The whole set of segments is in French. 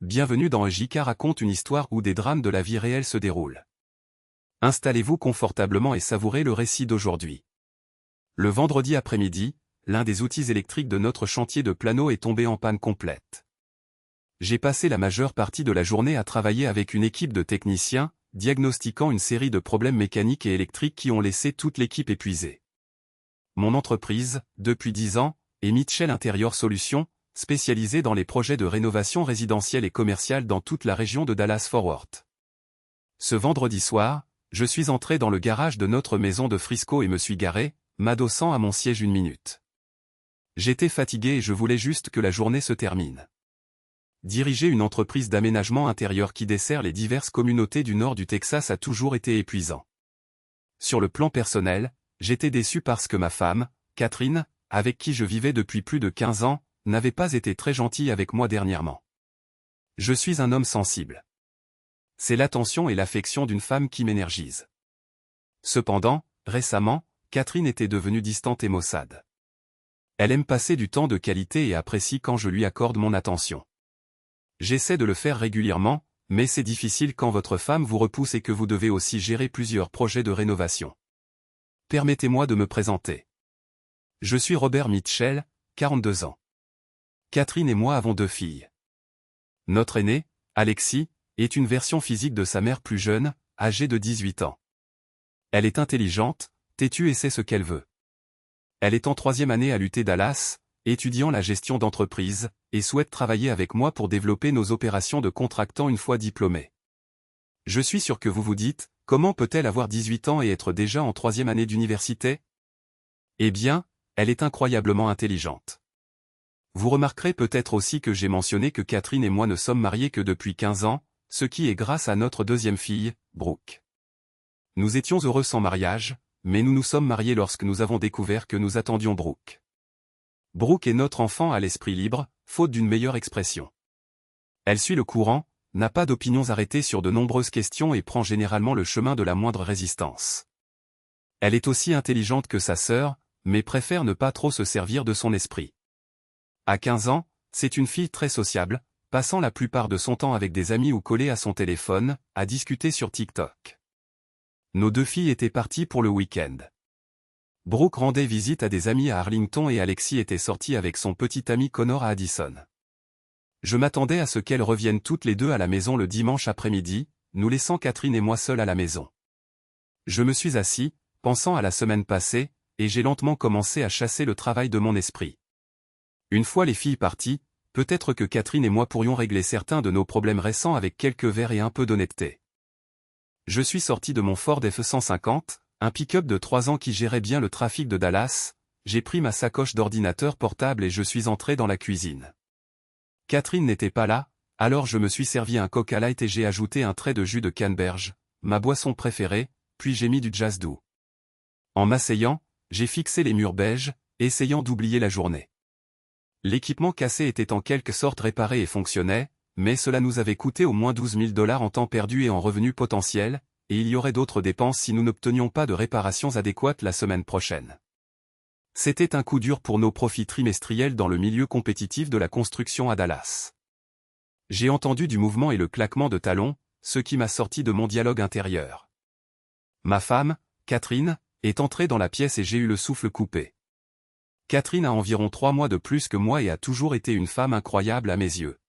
bienvenue dans JK raconte une histoire où des drames de la vie réelle se déroulent. Installez-vous confortablement et savourez le récit d'aujourd'hui. Le vendredi après-midi, l'un des outils électriques de notre chantier de Plano est tombé en panne complète. J'ai passé la majeure partie de la journée à travailler avec une équipe de techniciens, diagnostiquant une série de problèmes mécaniques et électriques qui ont laissé toute l'équipe épuisée. Mon entreprise, depuis 10 ans, est Mitchell Interior Solutions, spécialisée dans les projets de rénovation résidentielle et commerciale dans toute la région de Dallas-Fort Worth. Ce vendredi soir, je suis entré dans le garage de notre maison de Frisco et me suis garé, m'adossant à mon siège une minute. J'étais fatigué et je voulais juste que la journée se termine. Diriger une entreprise d'aménagement intérieur qui dessert les diverses communautés du nord du Texas a toujours été épuisant. Sur le plan personnel, j'étais déçu parce que ma femme, Catherine, avec qui je vivais depuis plus de 15 ans, n'avait pas été très gentille avec moi dernièrement. Je suis un homme sensible. C'est l'attention et l'affection d'une femme qui m'énergisent. Cependant, récemment, Catherine était devenue distante et maussade. Elle aime passer du temps de qualité et apprécie quand je lui accorde mon attention. J'essaie de le faire régulièrement, mais c'est difficile quand votre femme vous repousse et que vous devez aussi gérer plusieurs projets de rénovation. Permettez-moi de me présenter. Je suis Robert Mitchell, 42 ans. Catherine et moi avons 2 filles. Notre aînée, Alexis, est une version physique de sa mère plus jeune, âgée de 18 ans. Elle est intelligente, têtue et sait ce qu'elle veut. Elle est en 3e année à l'UT Dallas, étudiant la gestion d'entreprise, et souhaite travailler avec moi pour développer nos opérations de contractant une fois diplômée. Je suis sûr que vous vous dites, comment peut-elle avoir 18 ans et être déjà en 3e année d'université? Eh bien, elle est incroyablement intelligente. Vous remarquerez peut-être aussi que j'ai mentionné que Catherine et moi ne sommes mariés que depuis 15 ans, ce qui est grâce à notre 2e fille, Brooke. Nous étions heureux sans mariage, mais nous nous sommes mariés lorsque nous avons découvert que nous attendions Brooke. Brooke est notre enfant à l'esprit libre, faute d'une meilleure expression. Elle suit le courant, n'a pas d'opinions arrêtées sur de nombreuses questions et prend généralement le chemin de la moindre résistance. Elle est aussi intelligente que sa sœur, mais préfère ne pas trop se servir de son esprit. À 15 ans, c'est une fille très sociable, passant la plupart de son temps avec des amis ou collée à son téléphone, à discuter sur TikTok. Nos 2 filles étaient parties pour le week-end. Brooke rendait visite à des amis à Arlington et Alexis était sortie avec son petit ami Connor à Addison. Je m'attendais à ce qu'elles reviennent toutes les 2 à la maison le dimanche après-midi, nous laissant Catherine et moi seuls à la maison. Je me suis assis, pensant à la semaine passée, et j'ai lentement commencé à chasser le travail de mon esprit. Une fois les filles parties, peut-être que Catherine et moi pourrions régler certains de nos problèmes récents avec quelques verres et un peu d'honnêteté. Je suis sorti de mon Ford F-150, un pick-up de 3 ans qui gérait bien le trafic de Dallas, j'ai pris ma sacoche d'ordinateur portable et je suis entré dans la cuisine. Catherine n'était pas là, alors je me suis servi un Coca Light et j'ai ajouté un trait de jus de canneberge, ma boisson préférée, puis j'ai mis du jazz doux. En m'asseyant, j'ai fixé les murs beiges, essayant d'oublier la journée. L'équipement cassé était en quelque sorte réparé et fonctionnait, mais cela nous avait coûté au moins 12 000 $ en temps perdu et en revenus potentiels, et il y aurait d'autres dépenses si nous n'obtenions pas de réparations adéquates la semaine prochaine. C'était un coup dur pour nos profits trimestriels dans le milieu compétitif de la construction à Dallas. J'ai entendu du mouvement et le claquement de talons, ce qui m'a sorti de mon dialogue intérieur. Ma femme, Catherine, est entrée dans la pièce et j'ai eu le souffle coupé. Catherine a environ 3 mois de plus que moi et a toujours été une femme incroyable à mes yeux.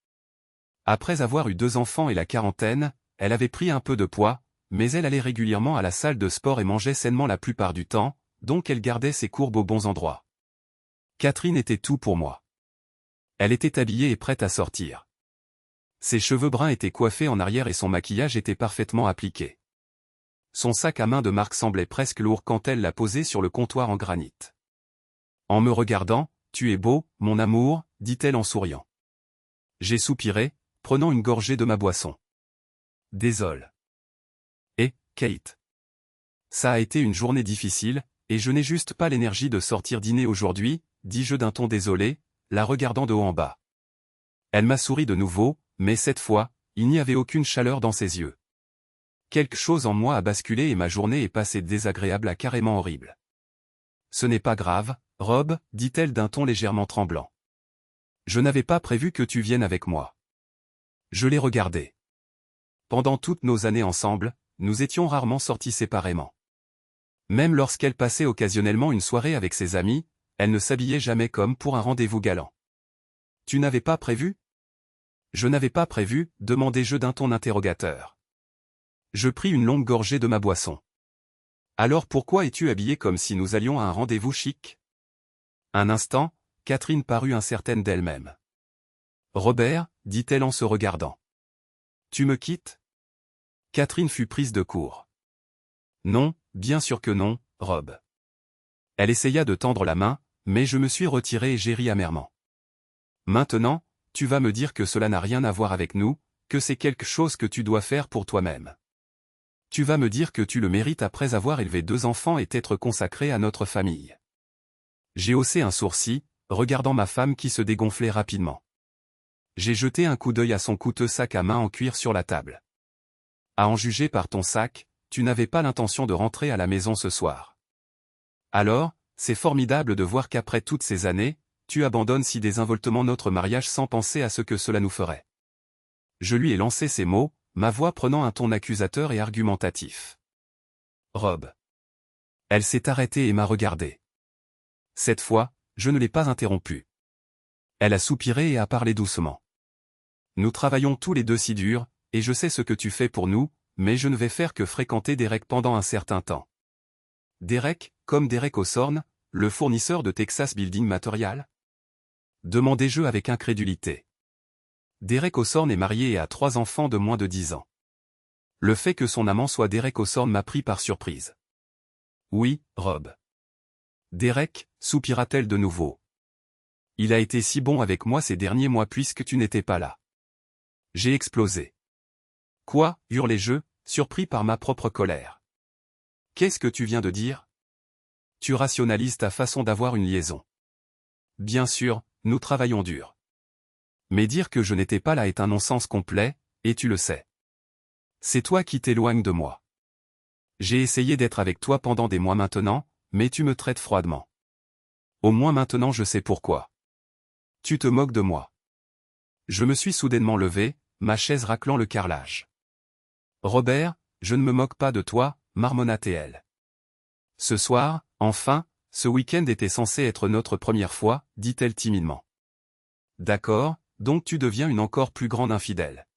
Après avoir eu 2 enfants et la quarantaine, elle avait pris un peu de poids, mais elle allait régulièrement à la salle de sport et mangeait sainement la plupart du temps, donc elle gardait ses courbes aux bons endroits. Catherine était tout pour moi. Elle était habillée et prête à sortir. Ses cheveux bruns étaient coiffés en arrière et son maquillage était parfaitement appliqué. Son sac à main de marque semblait presque lourd quand elle l'a posé sur le comptoir en granit. En me regardant, « Tu es beau, mon amour », dit-elle en souriant. J'ai soupiré, prenant une gorgée de ma boisson. Désolé. Et, Kate. Ça a été une journée difficile, et je n'ai juste pas l'énergie de sortir dîner aujourd'hui, dis-je d'un ton désolé, la regardant de haut en bas. Elle m'a souri de nouveau, mais cette fois, il n'y avait aucune chaleur dans ses yeux. Quelque chose en moi a basculé et ma journée est passée de désagréable à carrément horrible. Ce n'est pas grave, Rob, dit-elle d'un ton légèrement tremblant. Je n'avais pas prévu que tu viennes avec moi. Je l'ai regardée. Pendant toutes nos années ensemble, nous étions rarement sortis séparément. Même lorsqu'elle passait occasionnellement une soirée avec ses amis, elle ne s'habillait jamais comme pour un rendez-vous galant. Tu n'avais pas prévu? Je n'avais pas prévu, demandai-je d'un ton interrogateur. Je pris une longue gorgée de ma boisson. Alors pourquoi es-tu habillée comme si nous allions à un rendez-vous chic? Un instant, Catherine parut incertaine d'elle-même. Robert, dit-elle en se regardant. Tu me quittes? Catherine fut prise de court. Non, bien sûr que non, Rob. Elle essaya de tendre la main, mais je me suis retiré et j'ai ri amèrement. Maintenant, tu vas me dire que cela n'a rien à voir avec nous, que c'est quelque chose que tu dois faire pour toi-même. Tu vas me dire que tu le mérites après avoir élevé 2 enfants et t'être consacré à notre famille. J'ai haussé un sourcil, regardant ma femme qui se dégonflait rapidement. J'ai jeté un coup d'œil à son coûteux sac à main en cuir sur la table. À en juger par ton sac, tu n'avais pas l'intention de rentrer à la maison ce soir. Alors, c'est formidable de voir qu'après toutes ces années, tu abandonnes si désinvoltement notre mariage sans penser à ce que cela nous ferait. Je lui ai lancé ces mots, ma voix prenant un ton accusateur et argumentatif. Rob. Elle s'est arrêtée et m'a regardé. Cette fois, je ne l'ai pas interrompue. Elle a soupiré et a parlé doucement. Nous travaillons tous les deux si dur, et je sais ce que tu fais pour nous, mais je ne vais faire que fréquenter Derek pendant un certain temps. Derek, comme Derek Hawthorne, le fournisseur de Texas Building Material? Demandai-je avec incrédulité. Derek Hawthorne est marié et a 3 enfants de moins de 10 ans. Le fait que son amant soit Derek Hawthorne m'a pris par surprise. Oui, Rob. Derek, soupira-t-elle de nouveau. Il a été si bon avec moi ces derniers mois puisque tu n'étais pas là. J'ai explosé. Quoi, hurlai-je, surpris par ma propre colère. Qu'est-ce que tu viens de dire? Tu rationalises ta façon d'avoir une liaison. Bien sûr, nous travaillons dur. Mais dire que je n'étais pas là est un non-sens complet, et tu le sais. C'est toi qui t'éloignes de moi. J'ai essayé d'être avec toi pendant des mois maintenant, mais tu me traites froidement. Au moins maintenant je sais pourquoi. Tu te moques de moi. Je me suis soudainement levé, ma chaise raclant le carrelage. Robert, je ne me moque pas de toi, marmonna-t-elle. Ce soir, enfin, ce week-end était censé être notre première fois, dit-elle timidement. D'accord, donc tu deviens une encore plus grande infidèle.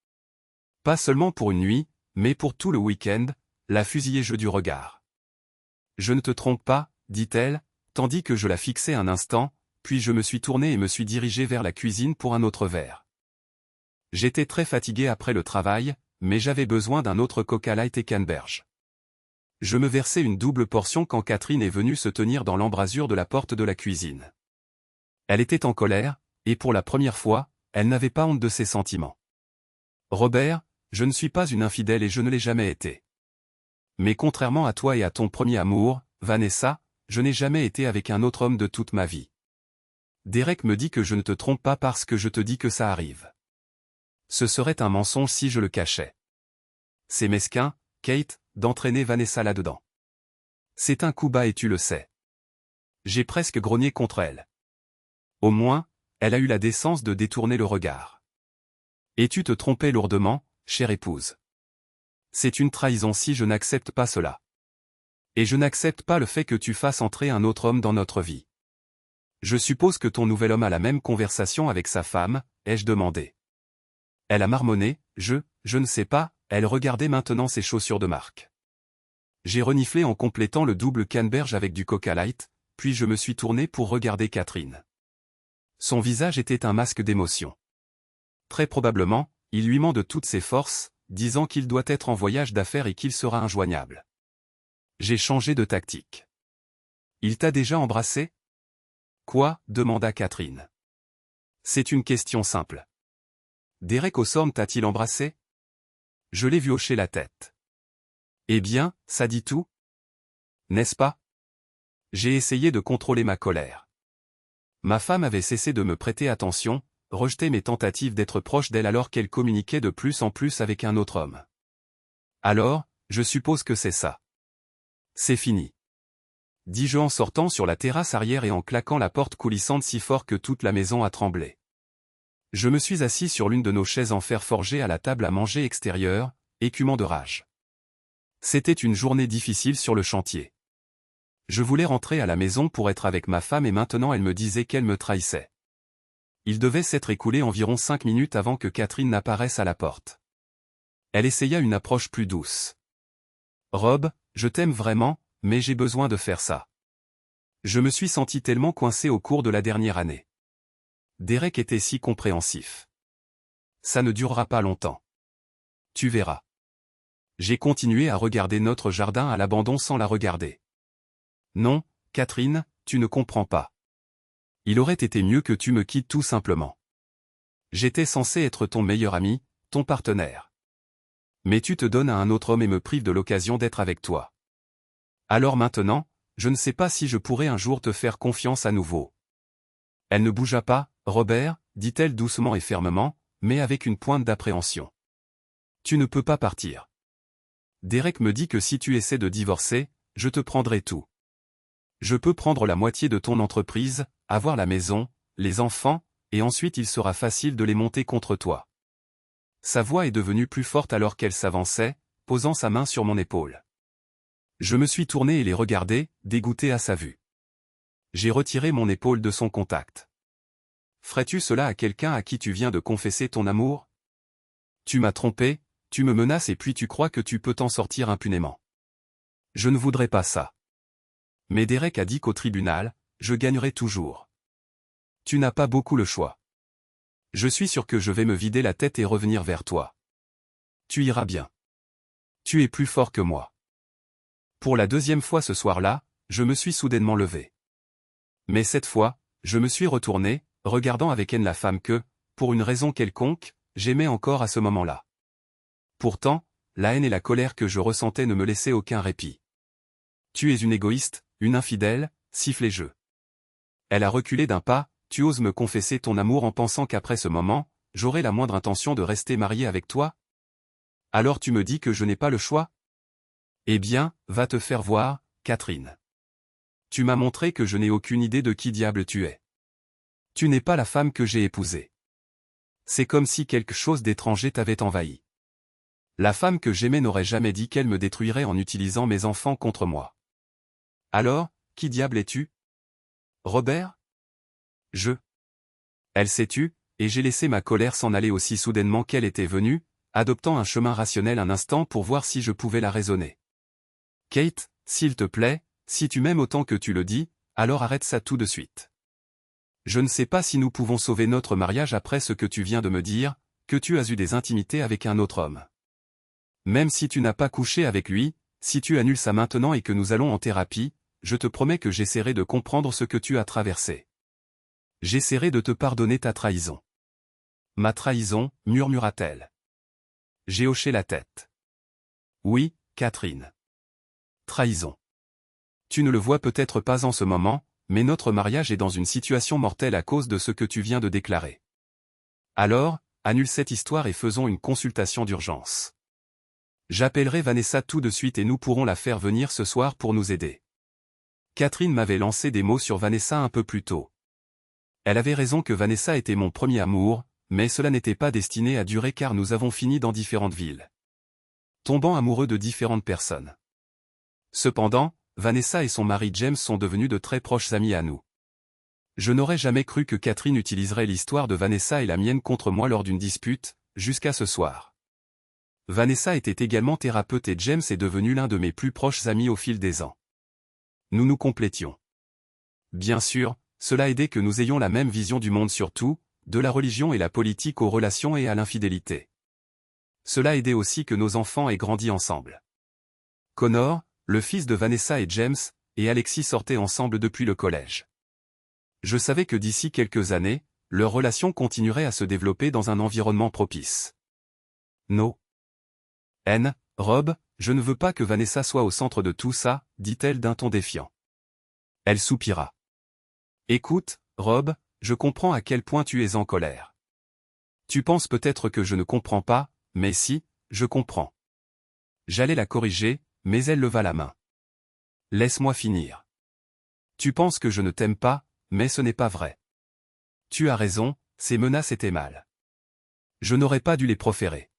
Pas seulement pour une nuit, mais pour tout le week-end, la fusillai-je du regard. Je ne te trompe pas, dit-elle, tandis que je la fixais un instant, puis je me suis tourné et me suis dirigé vers la cuisine pour un autre verre. J'étais très fatigué après le travail, mais j'avais besoin d'un autre Coca Light et canneberge. Je me versai une double portion quand Catherine est venue se tenir dans l'embrasure de la porte de la cuisine. Elle était en colère, et pour la première fois, elle n'avait pas honte de ses sentiments. Robert, je ne suis pas une infidèle et je ne l'ai jamais été. Mais contrairement à toi et à ton premier amour, Vanessa, je n'ai jamais été avec un autre homme de toute ma vie. Derek me dit que je ne te trompe pas parce que je te dis que ça arrive. Ce serait un mensonge si je le cachais. C'est mesquin, Kate, d'entraîner Vanessa là-dedans. C'est un coup bas et tu le sais. J'ai presque grogné contre elle. Au moins, elle a eu la décence de détourner le regard. Et tu te trompais lourdement, chère épouse. C'est une trahison si je n'accepte pas cela. Et je n'accepte pas le fait que tu fasses entrer un autre homme dans notre vie. Je suppose que ton nouvel homme a la même conversation avec sa femme, ai-je demandé. Elle a marmonné, je ne sais pas, elle regardait maintenant ses chaussures de marque. J'ai reniflé en complétant le double canneberge avec du Coca Light, puis je me suis tourné pour regarder Catherine. Son visage était un masque d'émotion. Très probablement, il lui ment de toutes ses forces, disant qu'il doit être en voyage d'affaires et qu'il sera injoignable. J'ai changé de tactique. Il t'a déjà embrassé? Quoi? Demanda Catherine. C'est une question simple. Derek Hawthorne t'a-t-il embrassé? Je l'ai vu hocher la tête. Eh bien, ça dit tout? N'est-ce pas? J'ai essayé de contrôler ma colère. Ma femme avait cessé de me prêter attention, rejetait mes tentatives d'être proche d'elle alors qu'elle communiquait de plus en plus avec un autre homme. Alors, je suppose que c'est ça. C'est fini. Dis-je en sortant sur la terrasse arrière et en claquant la porte coulissante si fort que toute la maison a tremblé. Je me suis assis sur l'une de nos chaises en fer forgé à la table à manger extérieure, écumant de rage. C'était une journée difficile sur le chantier. Je voulais rentrer à la maison pour être avec ma femme et maintenant elle me disait qu'elle me trahissait. Il devait s'être écoulé environ 5 minutes avant que Catherine n'apparaisse à la porte. Elle essaya une approche plus douce. « Rob, je t'aime vraiment, mais j'ai besoin de faire ça. » Je me suis senti tellement coincé au cours de la dernière année. Derek était si compréhensif. « Ça ne durera pas longtemps. Tu verras. » J'ai continué à regarder notre jardin à l'abandon sans la regarder. « Non, Catherine, tu ne comprends pas. Il aurait été mieux que tu me quittes tout simplement. J'étais censé être ton meilleur ami, ton partenaire. Mais tu te donnes à un autre homme et me prives de l'occasion d'être avec toi. Alors maintenant, je ne sais pas si je pourrai un jour te faire confiance à nouveau. » Elle ne bougea pas, « Robert, dit-elle doucement et fermement, mais avec une pointe d'appréhension. Tu ne peux pas partir. Derek me dit que si tu essaies de divorcer, je te prendrai tout. Je peux prendre la moitié de ton entreprise, avoir la maison, les enfants, et ensuite il sera facile de les monter contre toi. » Sa voix est devenue plus forte alors qu'elle s'avançait, posant sa main sur mon épaule. Je me suis tourné et les regardé, dégoûté à sa vue. J'ai retiré mon épaule de son contact. « Ferais-tu cela à quelqu'un à qui tu viens de confesser ton amour? Tu m'as trompé, tu me menaces et puis tu crois que tu peux t'en sortir impunément. Je ne voudrais pas ça. Mais Derek a dit qu'au tribunal, je gagnerai toujours. Tu n'as pas beaucoup le choix. Je suis sûr que je vais me vider la tête et revenir vers toi. Tu iras bien. Tu es plus fort que moi. » Pour la deuxième fois ce soir-là, je me suis soudainement levé. Mais cette fois, je me suis retourné, regardant avec haine la femme que, pour une raison quelconque, j'aimais encore à ce moment-là. Pourtant, la haine et la colère que je ressentais ne me laissaient aucun répit. « Tu es une égoïste, une infidèle, » sifflai-je. Elle a reculé d'un pas. « Tu oses me confesser ton amour en pensant qu'après ce moment, j'aurai la moindre intention de rester marié avec toi? Alors tu me dis que je n'ai pas le choix? Eh bien, va te faire voir, Catherine. Tu m'as montré que je n'ai aucune idée de qui diable tu es. Tu n'es pas la femme que j'ai épousée. C'est comme si quelque chose d'étranger t'avait envahi. La femme que j'aimais n'aurait jamais dit qu'elle me détruirait en utilisant mes enfants contre moi. Alors, qui diable es-tu? Robert? Elle s'est tue, et j'ai laissé ma colère s'en aller aussi soudainement qu'elle était venue, adoptant un chemin rationnel un instant pour voir si je pouvais la raisonner. « Kate, s'il te plaît, si tu m'aimes autant que tu le dis, alors arrête ça tout de suite. Je ne sais pas si nous pouvons sauver notre mariage après ce que tu viens de me dire, que tu as eu des intimités avec un autre homme. Même si tu n'as pas couché avec lui, si tu annules ça maintenant et que nous allons en thérapie, je te promets que j'essaierai de comprendre ce que tu as traversé. J'essaierai de te pardonner ta trahison. » « Ma trahison, murmura-t-elle. J'ai hoché la tête. « Oui, Catherine. Trahison. Tu ne le vois peut-être pas en ce moment, mais notre mariage est dans une situation mortelle à cause de ce que tu viens de déclarer. Alors, annule cette histoire et faisons une consultation d'urgence. J'appellerai Vanessa tout de suite et nous pourrons la faire venir ce soir pour nous aider. » Catherine m'avait lancé des mots sur Vanessa un peu plus tôt. Elle avait raison que Vanessa était mon premier amour, mais cela n'était pas destiné à durer car nous avons fini dans différentes villes, tombant amoureux de différentes personnes. Cependant, Vanessa et son mari James sont devenus de très proches amis à nous. Je n'aurais jamais cru que Catherine utiliserait l'histoire de Vanessa et la mienne contre moi lors d'une dispute, jusqu'à ce soir. Vanessa était également thérapeute et James est devenu l'un de mes plus proches amis au fil des ans. Nous nous complétions. Bien sûr, cela aidait que nous ayons la même vision du monde sur tout, de la religion et la politique aux relations et à l'infidélité. Cela aidait aussi que nos enfants aient grandi ensemble. Connor, le fils de Vanessa et James, et Alexis sortaient ensemble depuis le collège. Je savais que d'ici quelques années, leur relation continuerait à se développer dans un environnement propice. No. Rob, je ne veux pas que Vanessa soit au centre de tout ça, dit-elle d'un ton défiant. Elle soupira. Écoute, Rob, je comprends à quel point tu es en colère. Tu penses peut-être que je ne comprends pas, mais si, je comprends. J'allais la corriger, mais elle leva la main. Laisse-moi finir. Tu penses que je ne t'aime pas, mais ce n'est pas vrai. Tu as raison, ces menaces étaient mal. Je n'aurais pas dû les proférer.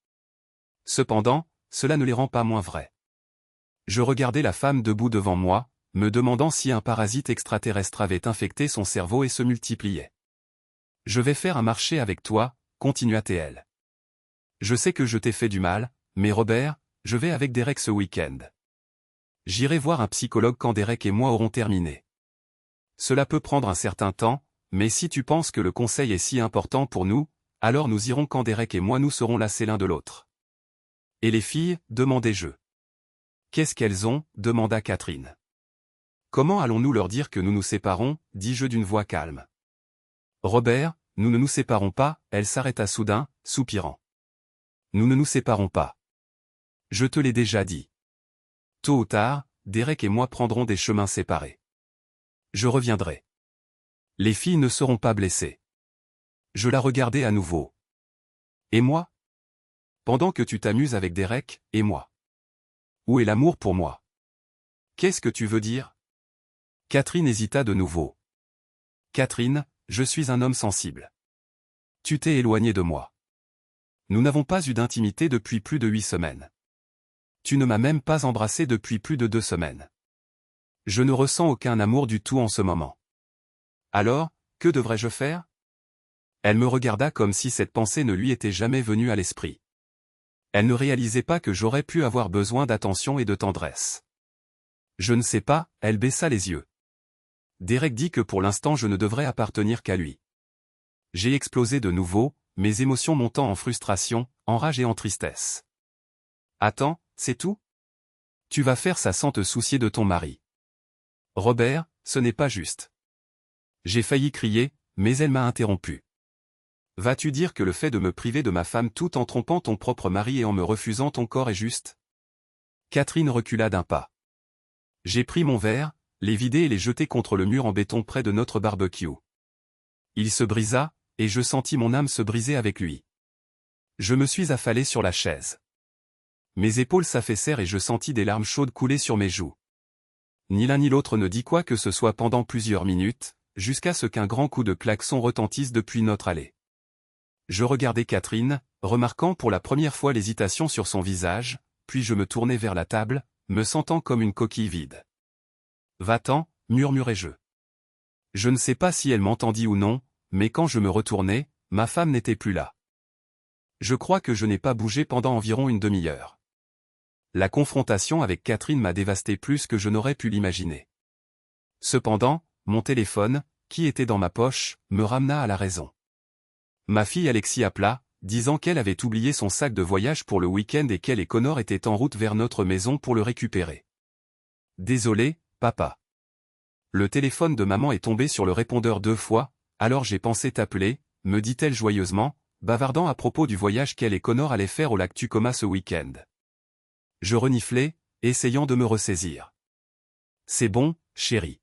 Cependant, cela ne les rend pas moins vrais. Je regardais la femme debout devant moi, me demandant si un parasite extraterrestre avait infecté son cerveau et se multipliait. « Je vais faire un marché avec toi », continua-t-elle. « Je sais que je t'ai fait du mal, mais Robert, je vais avec Derek ce week-end. J'irai voir un psychologue quand Derek et moi aurons terminé. Cela peut prendre un certain temps, mais si tu penses que le conseil est si important pour nous, alors nous irons quand Derek et moi nous serons lassés l'un de l'autre. » « Et les filles ?» demandai-je. « Qu'est-ce qu'elles ont ?» demanda Catherine. « Comment allons-nous leur dire que nous nous séparons ?» dis-je d'une voix calme. « Robert, nous ne nous séparons pas », elle s'arrêta soudain, soupirant. « Nous ne nous séparons pas. Je te l'ai déjà dit. Tôt ou tard, Derek et moi prendrons des chemins séparés. Je reviendrai. Les filles ne seront pas blessées. » Je la regardai à nouveau. « Et moi ? Pendant que tu t'amuses avec Derek, et moi. Où est l'amour pour moi ? Qu'est-ce que tu veux dire ? » Catherine hésita de nouveau. « Catherine, je suis un homme sensible. Tu t'es éloigné de moi. Nous n'avons pas eu d'intimité depuis plus de 8 semaines. Tu ne m'as même pas embrassé depuis plus de 2 semaines. Je ne ressens aucun amour du tout en ce moment. Alors, que devrais-je faire ? » Elle me regarda comme si cette pensée ne lui était jamais venue à l'esprit. Elle ne réalisait pas que j'aurais pu avoir besoin d'attention et de tendresse. Je ne sais pas, elle baissa les yeux. Derek dit que pour l'instant je ne devrais appartenir qu'à lui. J'ai explosé de nouveau, mes émotions montant en frustration, en rage et en tristesse. Attends, c'est tout ? Tu vas faire ça sans te soucier de ton mari. Robert, ce n'est pas juste. J'ai failli crier, mais elle m'a interrompu. Vas-tu dire que le fait de me priver de ma femme tout en trompant ton propre mari et en me refusant ton corps est juste ? Catherine recula d'un pas. J'ai pris mon verre, les vidé et les jeté contre le mur en béton près de notre barbecue. Il se brisa, et je sentis mon âme se briser avec lui. Je me suis affalé sur la chaise. Mes épaules s'affaissèrent et je sentis des larmes chaudes couler sur mes joues. Ni l'un ni l'autre ne dit quoi que ce soit pendant plusieurs minutes, jusqu'à ce qu'un grand coup de klaxon retentisse depuis notre allée. Je regardai Catherine, remarquant pour la première fois l'hésitation sur son visage, puis je me tournai vers la table, me sentant comme une coquille vide. « Va-t'en » murmurai-je. Je ne sais pas si elle m'entendit ou non, mais quand je me retournai, ma femme n'était plus là. Je crois que je n'ai pas bougé pendant environ une demi-heure. La confrontation avec Catherine m'a dévasté plus que je n'aurais pu l'imaginer. Cependant, mon téléphone, qui était dans ma poche, me ramena à la raison. Ma fille Alexis appela, disant qu'elle avait oublié son sac de voyage pour le week-end et qu'elle et Connor étaient en route vers notre maison pour le récupérer. « Désolé, papa. Le téléphone de maman est tombé sur le répondeur 2 fois, alors j'ai pensé t'appeler, me dit-elle joyeusement, bavardant à propos du voyage qu'elle et Connor allaient faire au lac Tacoma ce week-end. Je reniflai, essayant de me ressaisir. C'est bon, chérie.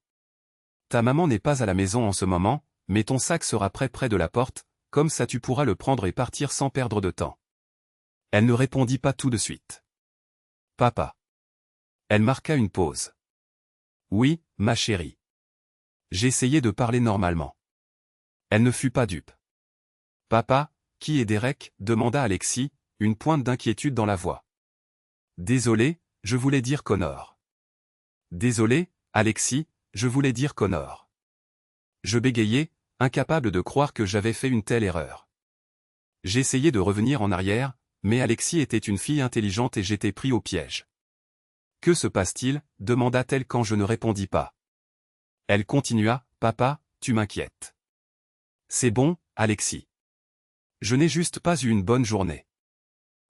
Ta maman n'est pas à la maison en ce moment, mais ton sac sera près de la porte, comme ça tu pourras le prendre et partir sans perdre de temps. Elle ne répondit pas tout de suite. Papa. Elle marqua une pause. Oui, ma chérie. J'essayais de parler normalement. Elle ne fut pas dupe. Papa, qui est Derek ? Demanda Alexis, une pointe d'inquiétude dans la voix. Désolé, je voulais dire Connor. Désolé, Alexis, je voulais dire Connor. Je bégayais, incapable de croire que j'avais fait une telle erreur. J'essayais de revenir en arrière, mais Alexis était une fille intelligente et j'étais pris au piège. Que se passe-t-il ? Demanda-t-elle quand je ne répondis pas. Elle continua, Papa, tu m'inquiètes. C'est bon, Alexis. Je n'ai juste pas eu une bonne journée.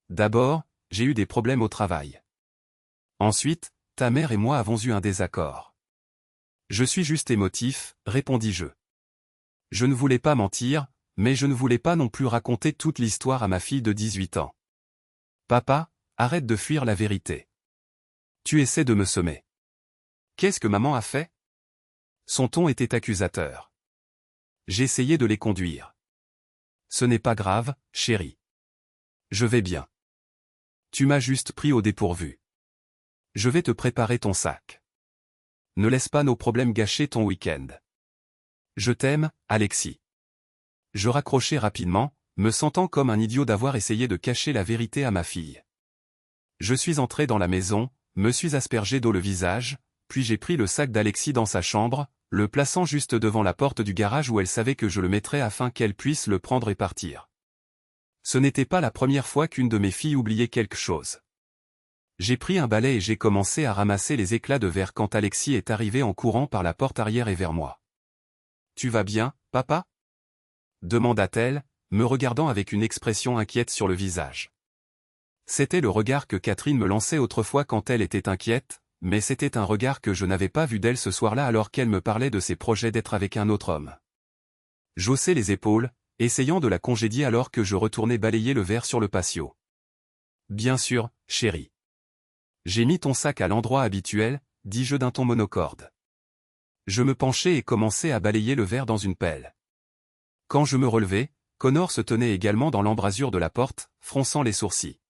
D'abord, j'ai eu des problèmes au travail. Ensuite, ta mère et moi avons eu un désaccord. Je suis juste émotif, répondis-je. Je ne voulais pas mentir, mais je ne voulais pas non plus raconter toute l'histoire à ma fille de 18 ans. Papa, arrête de fuir la vérité. Tu essaies de me semer. Qu'est-ce que maman a fait ? Son ton était accusateur. J'essayais de les conduire. Ce n'est pas grave, chérie. Je vais bien. Tu m'as juste pris au dépourvu. Je vais te préparer ton sac. Ne laisse pas nos problèmes gâcher ton week-end. Je t'aime, Alexis. Je raccrochai rapidement, me sentant comme un idiot d'avoir essayé de cacher la vérité à ma fille. Je suis entré dans la maison, me suis aspergé d'eau le visage, puis j'ai pris le sac d'Alexis dans sa chambre, le plaçant juste devant la porte du garage où elle savait que je le mettrais afin qu'elle puisse le prendre et partir. Ce n'était pas la première fois qu'une de mes filles oubliait quelque chose. J'ai pris un balai et j'ai commencé à ramasser les éclats de verre quand Alexis est arrivé en courant par la porte arrière et vers moi. « Tu vas bien, papa ?» demanda-t-elle, me regardant avec une expression inquiète sur le visage. C'était le regard que Catherine me lançait autrefois quand elle était inquiète, mais c'était un regard que je n'avais pas vu d'elle ce soir-là alors qu'elle me parlait de ses projets d'être avec un autre homme. J'haussai les épaules, essayant de la congédier alors que je retournais balayer le verre sur le patio. « Bien sûr, chérie. J'ai mis ton sac à l'endroit habituel, dis-je d'un ton monocorde. Je me penchai et commençai à balayer le verre dans une pelle. Quand je me relevai, Connor se tenait également dans l'embrasure de la porte, fronçant les sourcils.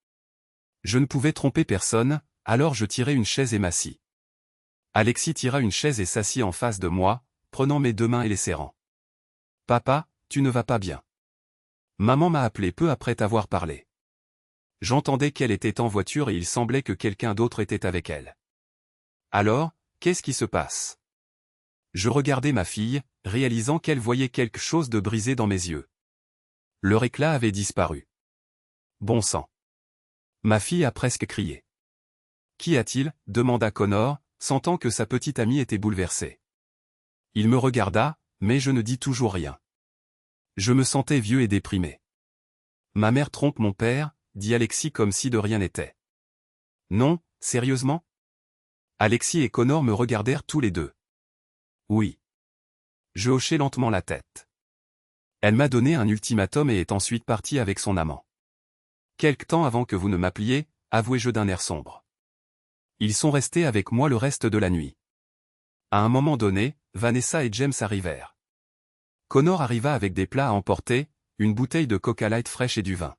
Je ne pouvais tromper personne, alors je tirai une chaise et m'assis. Alexis tira une chaise et s'assit en face de moi, prenant mes deux mains et les serrant. « Papa, tu ne vas pas bien. Maman m'a appelé peu après t'avoir parlé. J'entendais qu'elle était en voiture et il semblait que quelqu'un d'autre était avec elle. Alors, qu'est-ce qui se passe ?» Je regardai ma fille, réalisant qu'elle voyait quelque chose de brisé dans mes yeux. Leur éclat avait disparu. Bon sang. Ma fille a presque crié. « Qu'y a-t-il » demanda Connor, sentant que sa petite amie était bouleversée. Il me regarda, mais je ne dis toujours rien. Je me sentais vieux et déprimé. « Ma mère trompe mon père » dit Alexis comme si de rien n'était. « Non, sérieusement ?» Alexis et Connor me regardèrent tous les deux. « Oui. » Je hochai lentement la tête. Elle m'a donné un ultimatum et est ensuite partie avec son amant. Quelque temps avant que vous ne m'appeliez, avouai-je d'un air sombre. Ils sont restés avec moi le reste de la nuit. À un moment donné, Vanessa et James arrivèrent. Connor arriva avec des plats à emporter, une bouteille de Coca Light fraîche et du vin.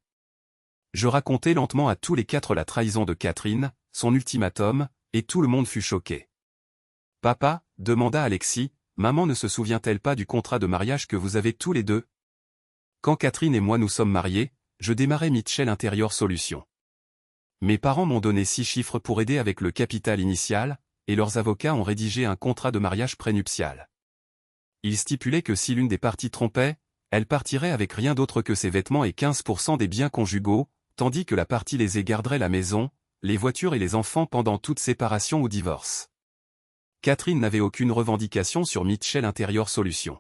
Je racontai lentement à tous les quatre la trahison de Catherine, son ultimatum, et tout le monde fut choqué. « Papa » demanda Alexis, « maman ne se souvient-elle pas du contrat de mariage que vous avez tous les deux ? Quand Catherine et moi nous sommes mariés, je démarrai Mitchell Interior Solutions. Mes parents m'ont donné 6 chiffres pour aider avec le capital initial, et leurs avocats ont rédigé un contrat de mariage prénuptial. Ils stipulaient que si l'une des parties trompait, elle partirait avec rien d'autre que ses vêtements et 15% des biens conjugaux, tandis que la partie lésée garderait la maison, les voitures et les enfants pendant toute séparation ou divorce. Catherine n'avait aucune revendication sur Mitchell Interior Solutions.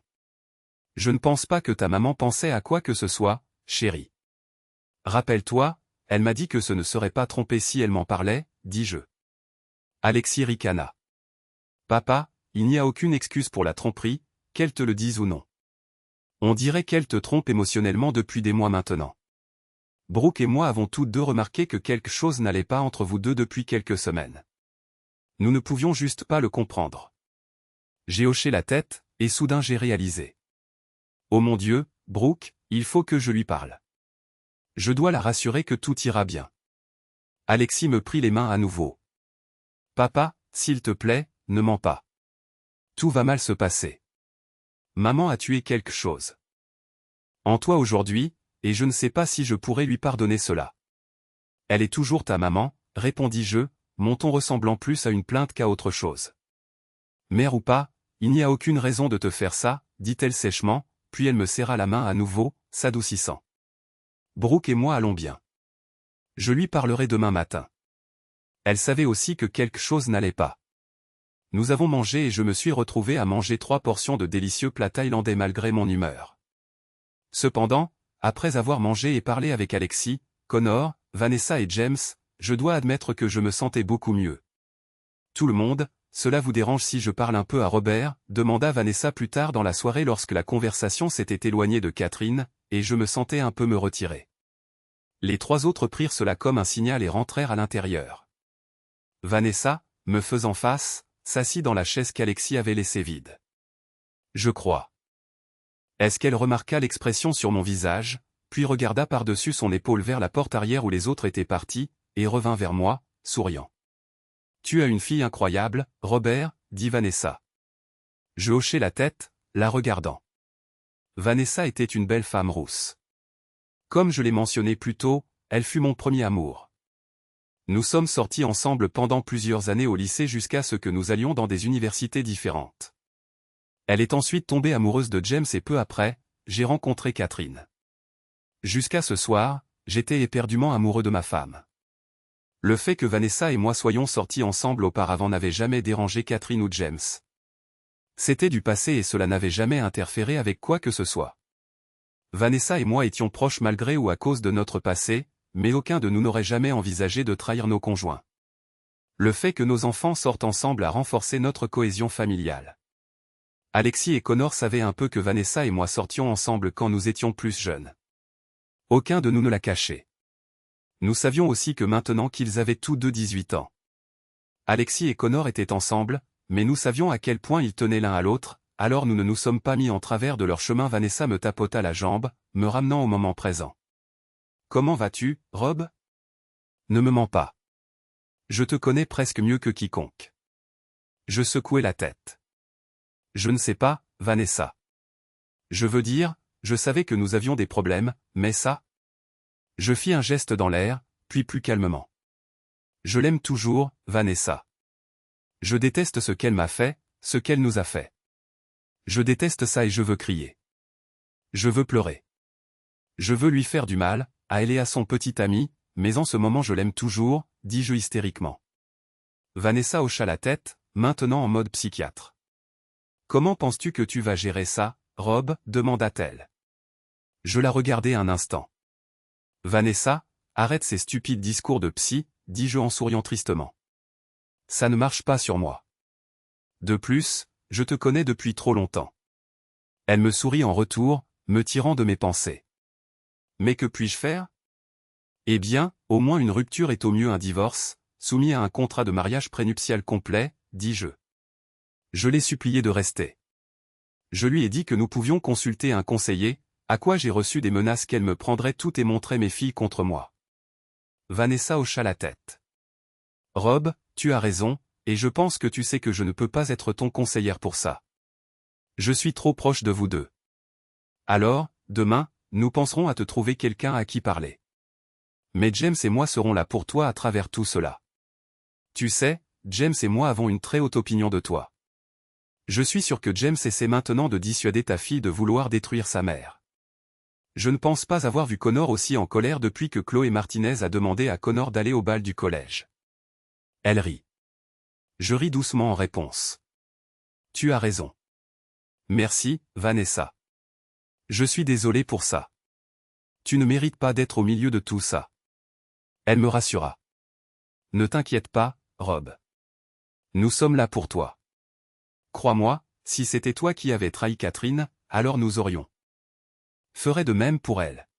Je ne pense pas que ta maman pensait à quoi que ce soit, chérie. Rappelle-toi, elle m'a dit que ce ne serait pas trompé si elle m'en parlait, dis-je. Alexis ricana. Papa, il n'y a aucune excuse pour la tromperie, qu'elle te le dise ou non. On dirait qu'elle te trompe émotionnellement depuis des mois maintenant. Brooke et moi avons tous deux remarqué que quelque chose n'allait pas entre vous deux depuis quelques semaines. Nous ne pouvions juste pas le comprendre. J'ai hoché la tête, et soudain j'ai réalisé. Oh mon Dieu, Brooke, il faut que je lui parle. Je dois la rassurer que tout ira bien. Alexis me prit les mains à nouveau. Papa, s'il te plaît, ne mens pas. Tout va mal se passer. Maman a tué quelque chose. En toi aujourd'hui, et je ne sais pas si je pourrais lui pardonner cela. Elle est toujours ta maman, répondis-je, mon ton ressemblant plus à une plainte qu'à autre chose. Mère ou pas, il n'y a aucune raison de te faire ça, dit-elle sèchement, puis elle me serra la main à nouveau, s'adoucissant. Brooke et moi allons bien. Je lui parlerai demain matin. Elle savait aussi que quelque chose n'allait pas. Nous avons mangé et je me suis retrouvé à manger 3 portions de délicieux plats thaïlandais malgré mon humeur. Cependant, après avoir mangé et parlé avec Alexis, Connor, Vanessa et James, je dois admettre que je me sentais beaucoup mieux. Tout le monde, cela vous dérange si je parle un peu à Robert, demanda Vanessa plus tard dans la soirée lorsque la conversation s'était éloignée de Catherine, et je me sentais un peu me retirer. Les 3 autres prirent cela comme un signal et rentrèrent à l'intérieur. Vanessa, me faisant face, s'assit dans la chaise qu'Alexis avait laissée vide. Je crois. Est-ce qu'elle remarqua l'expression sur mon visage, puis regarda par-dessus son épaule vers la porte arrière où les autres étaient partis, et revint vers moi, souriant. Tu as une fille incroyable, Robert, dit Vanessa. Je hochai la tête, la regardant. Vanessa était une belle femme rousse. Comme je l'ai mentionné plus tôt, elle fut mon premier amour. Nous sommes sortis ensemble pendant plusieurs années au lycée jusqu'à ce que nous allions dans des universités différentes. Elle est ensuite tombée amoureuse de James et peu après, j'ai rencontré Catherine. Jusqu'à ce soir, j'étais éperdument amoureux de ma femme. Le fait que Vanessa et moi soyons sortis ensemble auparavant n'avait jamais dérangé Catherine ou James. C'était du passé et cela n'avait jamais interféré avec quoi que ce soit. Vanessa et moi étions proches malgré ou à cause de notre passé, mais aucun de nous n'aurait jamais envisagé de trahir nos conjoints. Le fait que nos enfants sortent ensemble a renforcé notre cohésion familiale. Alexis et Connor savaient un peu que Vanessa et moi sortions ensemble quand nous étions plus jeunes. Aucun de nous ne l'a caché. Nous savions aussi que maintenant qu'ils avaient tous deux 18 ans. Alexis et Connor étaient ensemble, mais nous savions à quel point ils tenaient l'un à l'autre, alors nous ne nous sommes pas mis en travers de leur chemin. Vanessa me tapota la jambe, me ramenant au moment présent. « Comment vas-tu, Rob ? Ne me mens pas. Je te connais presque mieux que quiconque. » Je secouai la tête. « Je ne sais pas, Vanessa. Je veux dire, je savais que nous avions des problèmes, mais ça… » Je fis un geste dans l'air, puis plus calmement. « Je l'aime toujours, Vanessa. Je déteste ce qu'elle m'a fait, ce qu'elle nous a fait. Je déteste ça et je veux crier. Je veux pleurer. Je veux lui faire du mal, à elle et à son petit ami, mais en ce moment je l'aime toujours, dis-je hystériquement. » Vanessa hocha la tête, maintenant en mode psychiatre. « Comment penses-tu que tu vas gérer ça, Rob ? Demanda-t-elle. Je la regardai un instant. « Vanessa, arrête ces stupides discours de psy, dis-je en souriant tristement. Ça ne marche pas sur moi. De plus, je te connais depuis trop longtemps. » Elle me sourit en retour, me tirant de mes pensées. « Mais que puis-je faire ? Eh bien, au moins une rupture est au mieux un divorce, soumis à un contrat de mariage prénuptial complet, dis-je. Je l'ai supplié de rester. Je lui ai dit que nous pouvions consulter un conseiller, à quoi j'ai reçu des menaces qu'elle me prendrait tout et montrait mes filles contre moi. Vanessa hocha la tête. « Rob, tu as raison, et je pense que tu sais que je ne peux pas être ton conseillère pour ça. Je suis trop proche de vous deux. Alors, demain, nous penserons à te trouver quelqu'un à qui parler. Mais James et moi serons là pour toi à travers tout cela. Tu sais, James et moi avons une très haute opinion de toi. Je suis sûr que James essaie maintenant de dissuader ta fille de vouloir détruire sa mère. Je ne pense pas avoir vu Connor aussi en colère depuis que Chloé Martinez a demandé à Connor d'aller au bal du collège. » Elle rit. Je ris doucement en réponse. « Tu as raison. Merci, Vanessa. Je suis désolé pour ça. Tu ne mérites pas d'être au milieu de tout ça. » Elle me rassura. « Ne t'inquiète pas, Rob. Nous sommes là pour toi. Crois-moi, si c'était toi qui avais trahi Catherine, alors nous aurions ferait de même pour elle. »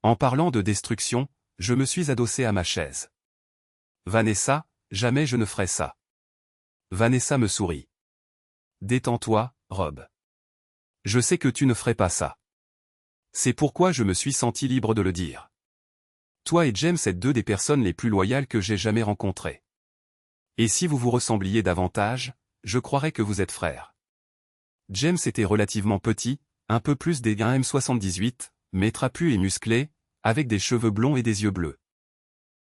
En parlant de destruction, je me suis adossé à ma chaise. « Vanessa, jamais je ne ferai ça. » Vanessa me sourit. « Détends-toi, Rob. Je sais que tu ne ferais pas ça. C'est pourquoi je me suis senti libre de le dire. Toi et James êtes deux des personnes les plus loyales que j'ai jamais rencontrées. Et si vous vous ressembliez davantage, je croirais que vous êtes frères. » James était relativement petit, un peu plus des 1m78, mais trapu et musclé, avec des cheveux blonds et des yeux bleus.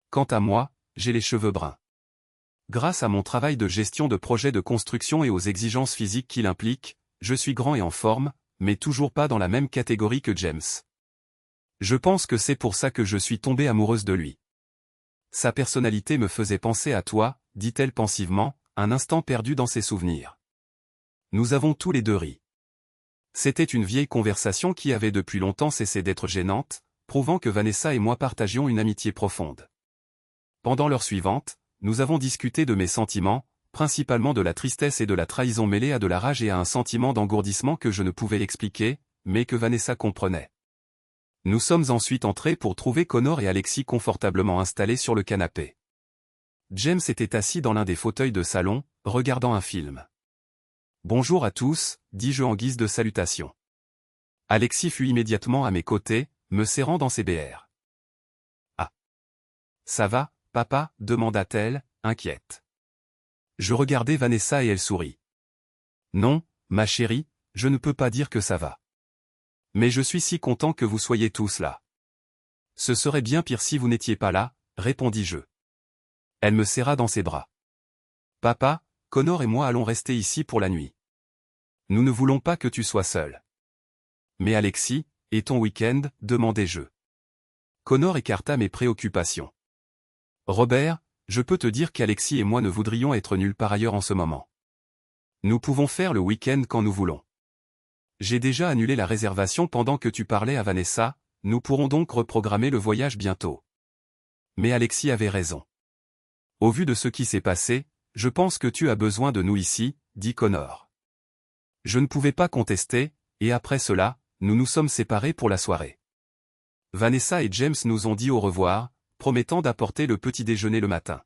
Quant à moi, j'ai les cheveux bruns. Grâce à mon travail de gestion de projet de construction et aux exigences physiques qu'il implique, je suis grand et en forme, mais toujours pas dans la même catégorie que James. Je pense que c'est pour ça que je suis tombée amoureuse de lui. Sa personnalité me faisait penser à toi, dit-elle pensivement, un instant perdu dans ses souvenirs. Nous avons tous les deux ri. C'était une vieille conversation qui avait depuis longtemps cessé d'être gênante, prouvant que Vanessa et moi partagions une amitié profonde. Pendant l'heure suivante, nous avons discuté de mes sentiments, principalement de la tristesse et de la trahison mêlée à de la rage et à un sentiment d'engourdissement que je ne pouvais expliquer, mais que Vanessa comprenait. Nous sommes ensuite entrés pour trouver Connor et Alexis confortablement installés sur le canapé. James était assis dans l'un des fauteuils de salon, regardant un film. « Bonjour à tous », dis-je en guise de salutation. Alexis fut immédiatement à mes côtés, me serrant dans ses BR. « Ah. Ça va, papa ? Demanda-t-elle, inquiète. Je regardai Vanessa et elle sourit. « Non, ma chérie, je ne peux pas dire que ça va. Mais je suis si content que vous soyez tous là. Ce serait bien pire si vous n'étiez pas là, répondis-je. Elle me serra dans ses bras. Papa, Connor et moi allons rester ici pour la nuit. Nous ne voulons pas que tu sois seul. Mais Alexis, et ton week-end, demandai-je. Connor écarta mes préoccupations. Robert, je peux te dire qu'Alexis et moi ne voudrions être nulle part ailleurs en ce moment. Nous pouvons faire le week-end quand nous voulons. J'ai déjà annulé la réservation pendant que tu parlais à Vanessa, nous pourrons donc reprogrammer le voyage bientôt. Mais Alexis avait raison. Au vu de ce qui s'est passé, je pense que tu as besoin de nous ici, dit Connor. Je ne pouvais pas contester, et après cela, nous nous sommes séparés pour la soirée. Vanessa et James nous ont dit au revoir, promettant d'apporter le petit déjeuner le matin.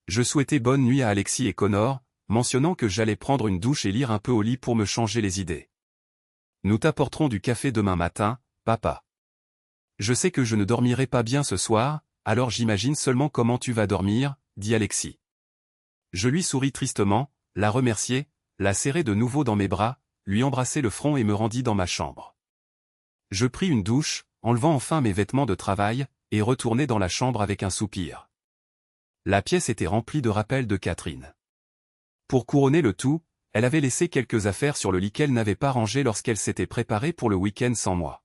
Je souhaitais bonne nuit à Alexis et Connor, mentionnant que j'allais prendre une douche et lire un peu au lit pour me changer les idées. Nous t'apporterons du café demain matin, papa. Je sais que je ne dormirai pas bien ce soir, alors j'imagine seulement comment tu vas dormir, dit Alexis. Je lui souris tristement, la remerciai, la serrai de nouveau dans mes bras, lui embrassai le front et me rendis dans ma chambre. Je pris une douche, enlevant enfin mes vêtements de travail, et retournai dans la chambre avec un soupir. La pièce était remplie de rappels de Catherine. Pour couronner le tout, elle avait laissé quelques affaires sur le lit qu'elle n'avait pas rangées lorsqu'elle s'était préparée pour le week-end sans moi.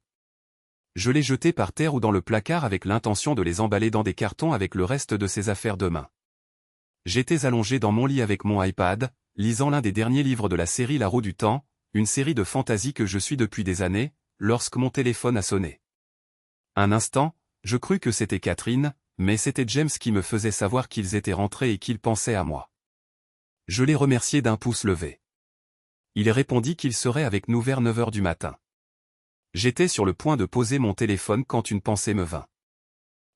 Je les jetai par terre ou dans le placard avec l'intention de les emballer dans des cartons avec le reste de ses affaires demain. J'étais allongé dans mon lit avec mon iPad, lisant l'un des derniers livres de la série La Roue du Temps, une série de fantasy que je suis depuis des années, lorsque mon téléphone a sonné. Un instant, je crus que c'était Catherine, mais c'était James qui me faisait savoir qu'ils étaient rentrés et qu'ils pensaient à moi. Je l'ai remercié d'un pouce levé. Il répondit qu'il serait avec nous vers 9 heures du matin. J'étais sur le point de poser mon téléphone quand une pensée me vint.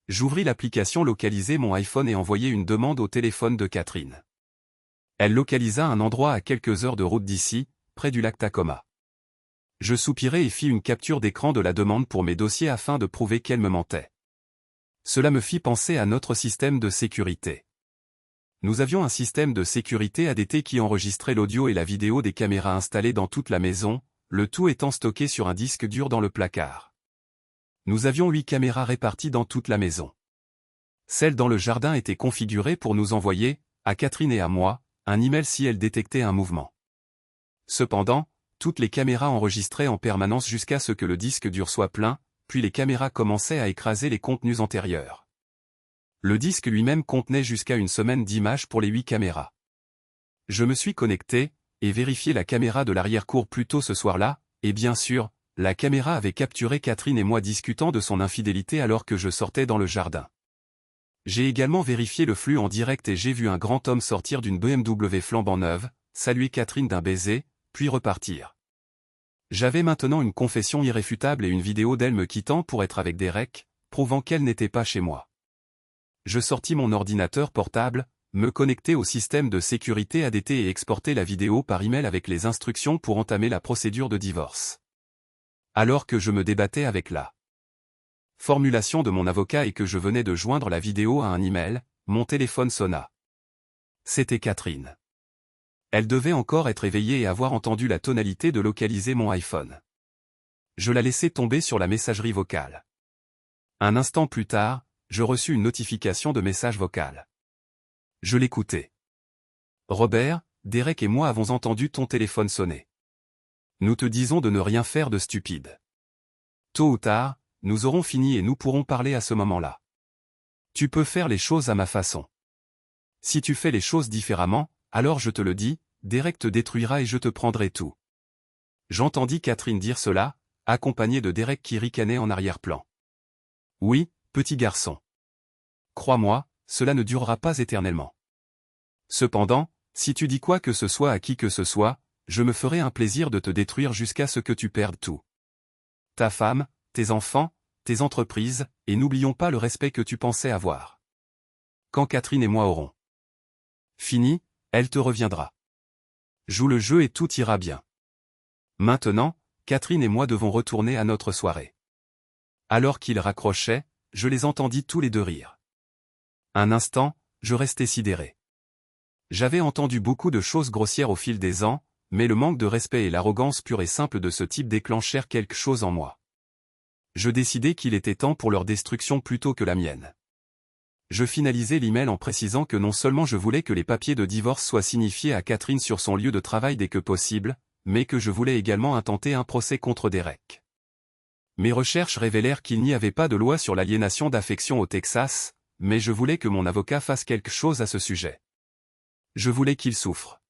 J'ouvris l'application localisée mon iPhone et envoyai une demande au téléphone de Catherine. Elle localisa un endroit à quelques heures de route d'ici, près du lac Tacoma. Je soupirai et fis une capture d'écran de la demande pour mes dossiers afin de prouver qu'elle me mentait. Cela me fit penser à notre système de sécurité. Nous avions un système de sécurité ADT qui enregistrait l'audio et la vidéo des caméras installées dans toute la maison, le tout étant stocké sur un disque dur dans le placard. Nous avions 8 caméras réparties dans toute la maison. Celle dans le jardin était configurée pour nous envoyer, à Catherine et à moi, un email si elle détectait un mouvement. Cependant, toutes les caméras enregistraient en permanence jusqu'à ce que le disque dur soit plein, puis les caméras commençaient à écraser les contenus antérieurs. Le disque lui-même contenait jusqu'à une semaine d'images pour les 8 caméras. Je me suis connecté, et vérifié la caméra de l'arrière-cour plus tôt ce soir-là, et bien sûr, la caméra avait capturé Catherine et moi discutant de son infidélité alors que je sortais dans le jardin. J'ai également vérifié le flux en direct et j'ai vu un grand homme sortir d'une BMW flambant neuve, saluer Catherine d'un baiser, puis repartir. J'avais maintenant une confession irréfutable et une vidéo d'elle me quittant pour être avec Derek, prouvant qu'elle n'était pas chez moi. Je sortis mon ordinateur portable, me connectai au système de sécurité ADT et exportai la vidéo par email avec les instructions pour entamer la procédure de divorce. Alors que je me débattais avec la formulation de mon avocat et que je venais de joindre la vidéo à un email, mon téléphone sonna. C'était Catherine. Elle devait encore être éveillée et avoir entendu la tonalité de localiser mon iPhone. Je la laissai tomber sur la messagerie vocale. Un instant plus tard, je reçus une notification de message vocal. Je l'écoutai. Robert, Derek et moi avons entendu ton téléphone sonner. Nous te disons de ne rien faire de stupide. Tôt ou tard, nous aurons fini et nous pourrons parler à ce moment-là. Tu peux faire les choses à ma façon. Si tu fais les choses différemment, alors je te le dis, Derek te détruira et je te prendrai tout. J'entendis Catherine dire cela, accompagnée de Derek qui ricanait en arrière-plan. Oui, petit garçon. Crois-moi, cela ne durera pas éternellement. Cependant, si tu dis quoi que ce soit à qui que ce soit, je me ferai un plaisir de te détruire jusqu'à ce que tu perdes tout. Ta femme, tes enfants, tes entreprises, et n'oublions pas le respect que tu pensais avoir. Quand Catherine et moi aurons fini, elle te reviendra. Joue le jeu et tout ira bien. Maintenant, Catherine et moi devons retourner à notre soirée. Alors qu'ils raccrochaient, je les entendis tous les deux rire. Un instant, je restai sidéré. J'avais entendu beaucoup de choses grossières au fil des ans, mais le manque de respect et l'arrogance pure et simple de ce type déclenchèrent quelque chose en moi. Je décidai qu'il était temps pour leur destruction plutôt que la mienne. Je finalisai l'email en précisant que non seulement je voulais que les papiers de divorce soient signifiés à Catherine sur son lieu de travail dès que possible, mais que je voulais également intenter un procès contre Derek. Mes recherches révélèrent qu'il n'y avait pas de loi sur l'aliénation d'affection au Texas, mais je voulais que mon avocat fasse quelque chose à ce sujet. Je voulais qu'il souffre.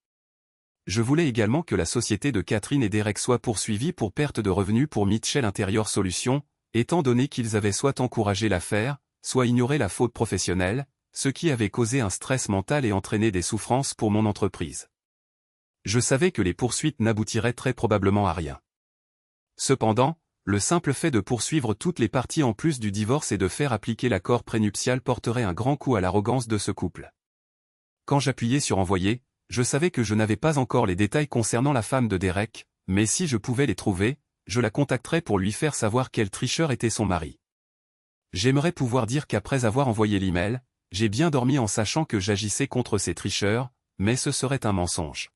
Je voulais également que la société de Catherine et Derek soit poursuivie pour perte de revenus pour Mitchell Interior Solutions, étant donné qu'ils avaient soit encouragé l'affaire, soit ignoré la faute professionnelle, ce qui avait causé un stress mental et entraîné des souffrances pour mon entreprise. Je savais que les poursuites n'aboutiraient très probablement à rien. Cependant, le simple fait de poursuivre toutes les parties en plus du divorce et de faire appliquer l'accord prénuptial porterait un grand coup à l'arrogance de ce couple. Quand j'appuyais sur envoyer, je savais que je n'avais pas encore les détails concernant la femme de Derek, mais si je pouvais les trouver, je la contacterais pour lui faire savoir quel tricheur était son mari. J'aimerais pouvoir dire qu'après avoir envoyé l'email, j'ai bien dormi en sachant que j'agissais contre ces tricheurs, mais ce serait un mensonge.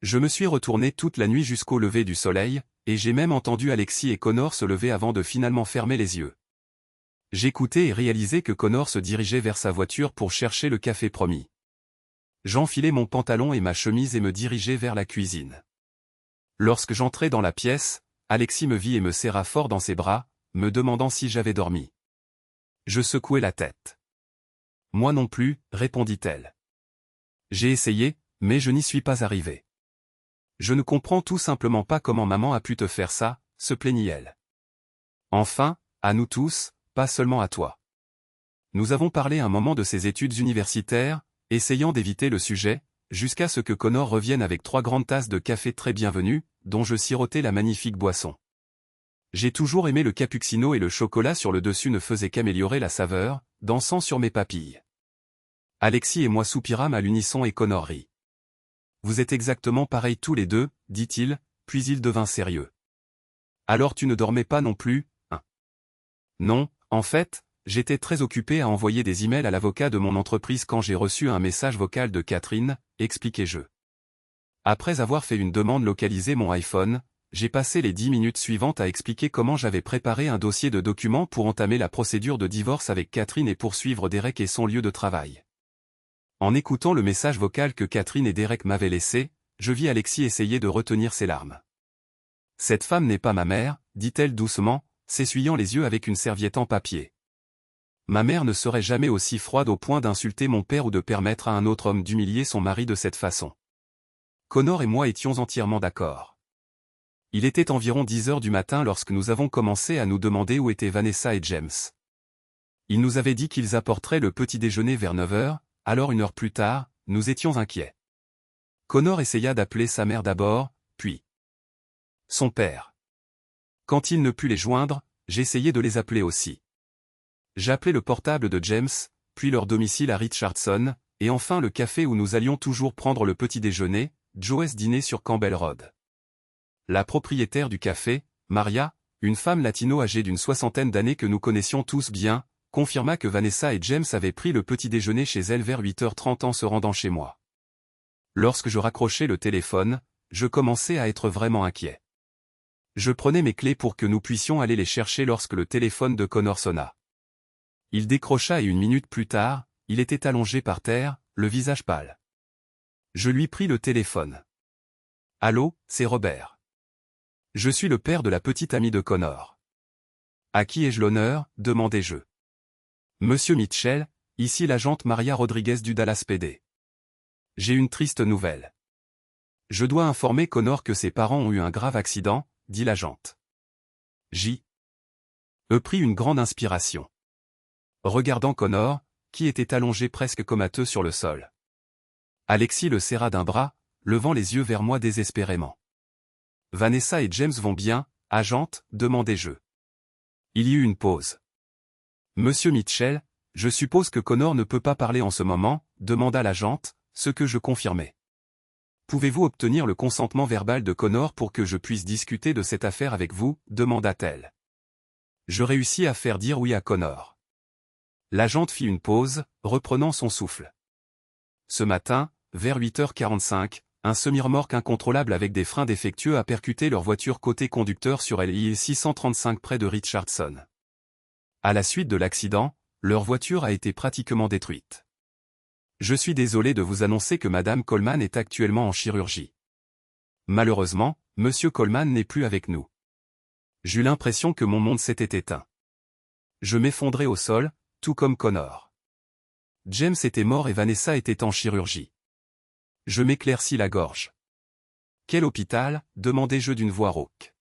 Je me suis retourné toute la nuit jusqu'au lever du soleil, et j'ai même entendu Alexis et Connor se lever avant de finalement fermer les yeux. J'écoutais et réalisais que Connor se dirigeait vers sa voiture pour chercher le café promis. J'enfilai mon pantalon et ma chemise et me dirigeai vers la cuisine. Lorsque j'entrai dans la pièce, Alexis me vit et me serra fort dans ses bras, me demandant si j'avais dormi. Je secouai la tête. Moi non plus, répondit-elle. J'ai essayé, mais je n'y suis pas arrivé. Je ne comprends tout simplement pas comment maman a pu te faire ça, se plaignit-elle. Enfin, à nous tous, pas seulement à toi. Nous avons parlé un moment de ses études universitaires, essayant d'éviter le sujet, jusqu'à ce que Connor revienne avec 3 grandes tasses de café très bienvenues, dont je sirotais la magnifique boisson. J'ai toujours aimé le cappuccino et le chocolat sur le dessus ne faisait qu'améliorer la saveur, dansant sur mes papilles. Alexis et moi soupirâmes à l'unisson et Connor rit. Vous êtes exactement pareils tous les deux, dit-il, puis il devint sérieux. Alors tu ne dormais pas non plus, hein? Non, en fait, j'étais très occupé à envoyer des emails à l'avocat de mon entreprise quand j'ai reçu un message vocal de Catherine, expliquai-je. Après avoir fait une demande localisée mon iPhone, j'ai passé les 10 minutes suivantes à expliquer comment j'avais préparé un dossier de documents pour entamer la procédure de divorce avec Catherine et poursuivre Derek et son lieu de travail. En écoutant le message vocal que Catherine et Derek m'avaient laissé, je vis Alexis essayer de retenir ses larmes. Cette femme n'est pas ma mère, dit-elle doucement, s'essuyant les yeux avec une serviette en papier. Ma mère ne serait jamais aussi froide au point d'insulter mon père ou de permettre à un autre homme d'humilier son mari de cette façon. Connor et moi étions entièrement d'accord. Il était environ 10 heures du matin lorsque nous avons commencé à nous demander où étaient Vanessa et James. Ils nous avaient dit qu'ils apporteraient le petit déjeuner vers 9 heures, alors 1 heure plus tard, nous étions inquiets. Connor essaya d'appeler sa mère d'abord, puis son père. Quand il ne put les joindre, j'essayai de les appeler aussi. J'appelai le portable de James, puis leur domicile à Richardson, et enfin le café où nous allions toujours prendre le petit déjeuner, Joe's Dîner sur Campbell Road. La propriétaire du café, Maria, une femme latino âgée d'une 60aine d'années que nous connaissions tous bien, confirma que Vanessa et James avaient pris le petit déjeuner chez elle vers 8h30 en se rendant chez moi. Lorsque je raccrochai le téléphone, je commençai à être vraiment inquiet. Je prenais mes clés pour que nous puissions aller les chercher lorsque le téléphone de Connor sonna. Il décrocha et 1 minute plus tard, il était allongé par terre, le visage pâle. Je lui pris le téléphone. « Allô, c'est Robert. Je suis le père de la petite amie de Connor. »« À qui ai-je l'honneur ?» demandai-je. « Monsieur Mitchell, ici l'agente Maria Rodriguez du Dallas PD. J'ai une triste nouvelle. Je dois informer Connor que ses parents ont eu un grave accident, » dit l'agente. J. Prit une grande inspiration. Regardant Connor, qui était allongé presque comateux sur le sol. Alexis le serra d'un bras, levant les yeux vers moi désespérément. « Vanessa et James vont bien, agente ?» demandai-je. Il y eut une pause. « Monsieur Mitchell, je suppose que Connor ne peut pas parler en ce moment ?» demanda l'agente, ce que je confirmai. « Pouvez-vous obtenir le consentement verbal de Connor pour que je puisse discuter de cette affaire avec vous ?» demanda-t-elle. Je réussis à faire dire oui à Connor. L'agente fit une pause, reprenant son souffle. Ce matin, vers 8h45, un semi-remorque incontrôlable avec des freins défectueux a percuté leur voiture côté conducteur sur l'IL 635 près de Richardson. À la suite de l'accident, leur voiture a été pratiquement détruite. Je suis désolé de vous annoncer que Madame Coleman est actuellement en chirurgie. Malheureusement, Monsieur Coleman n'est plus avec nous. J'eus l'impression que mon monde s'était éteint. Je m'effondrais au sol, tout comme Connor. James était mort et Vanessa était en chirurgie. Je m'éclaircis la gorge. Quel hôpital? Demandai-je d'une voix rauque.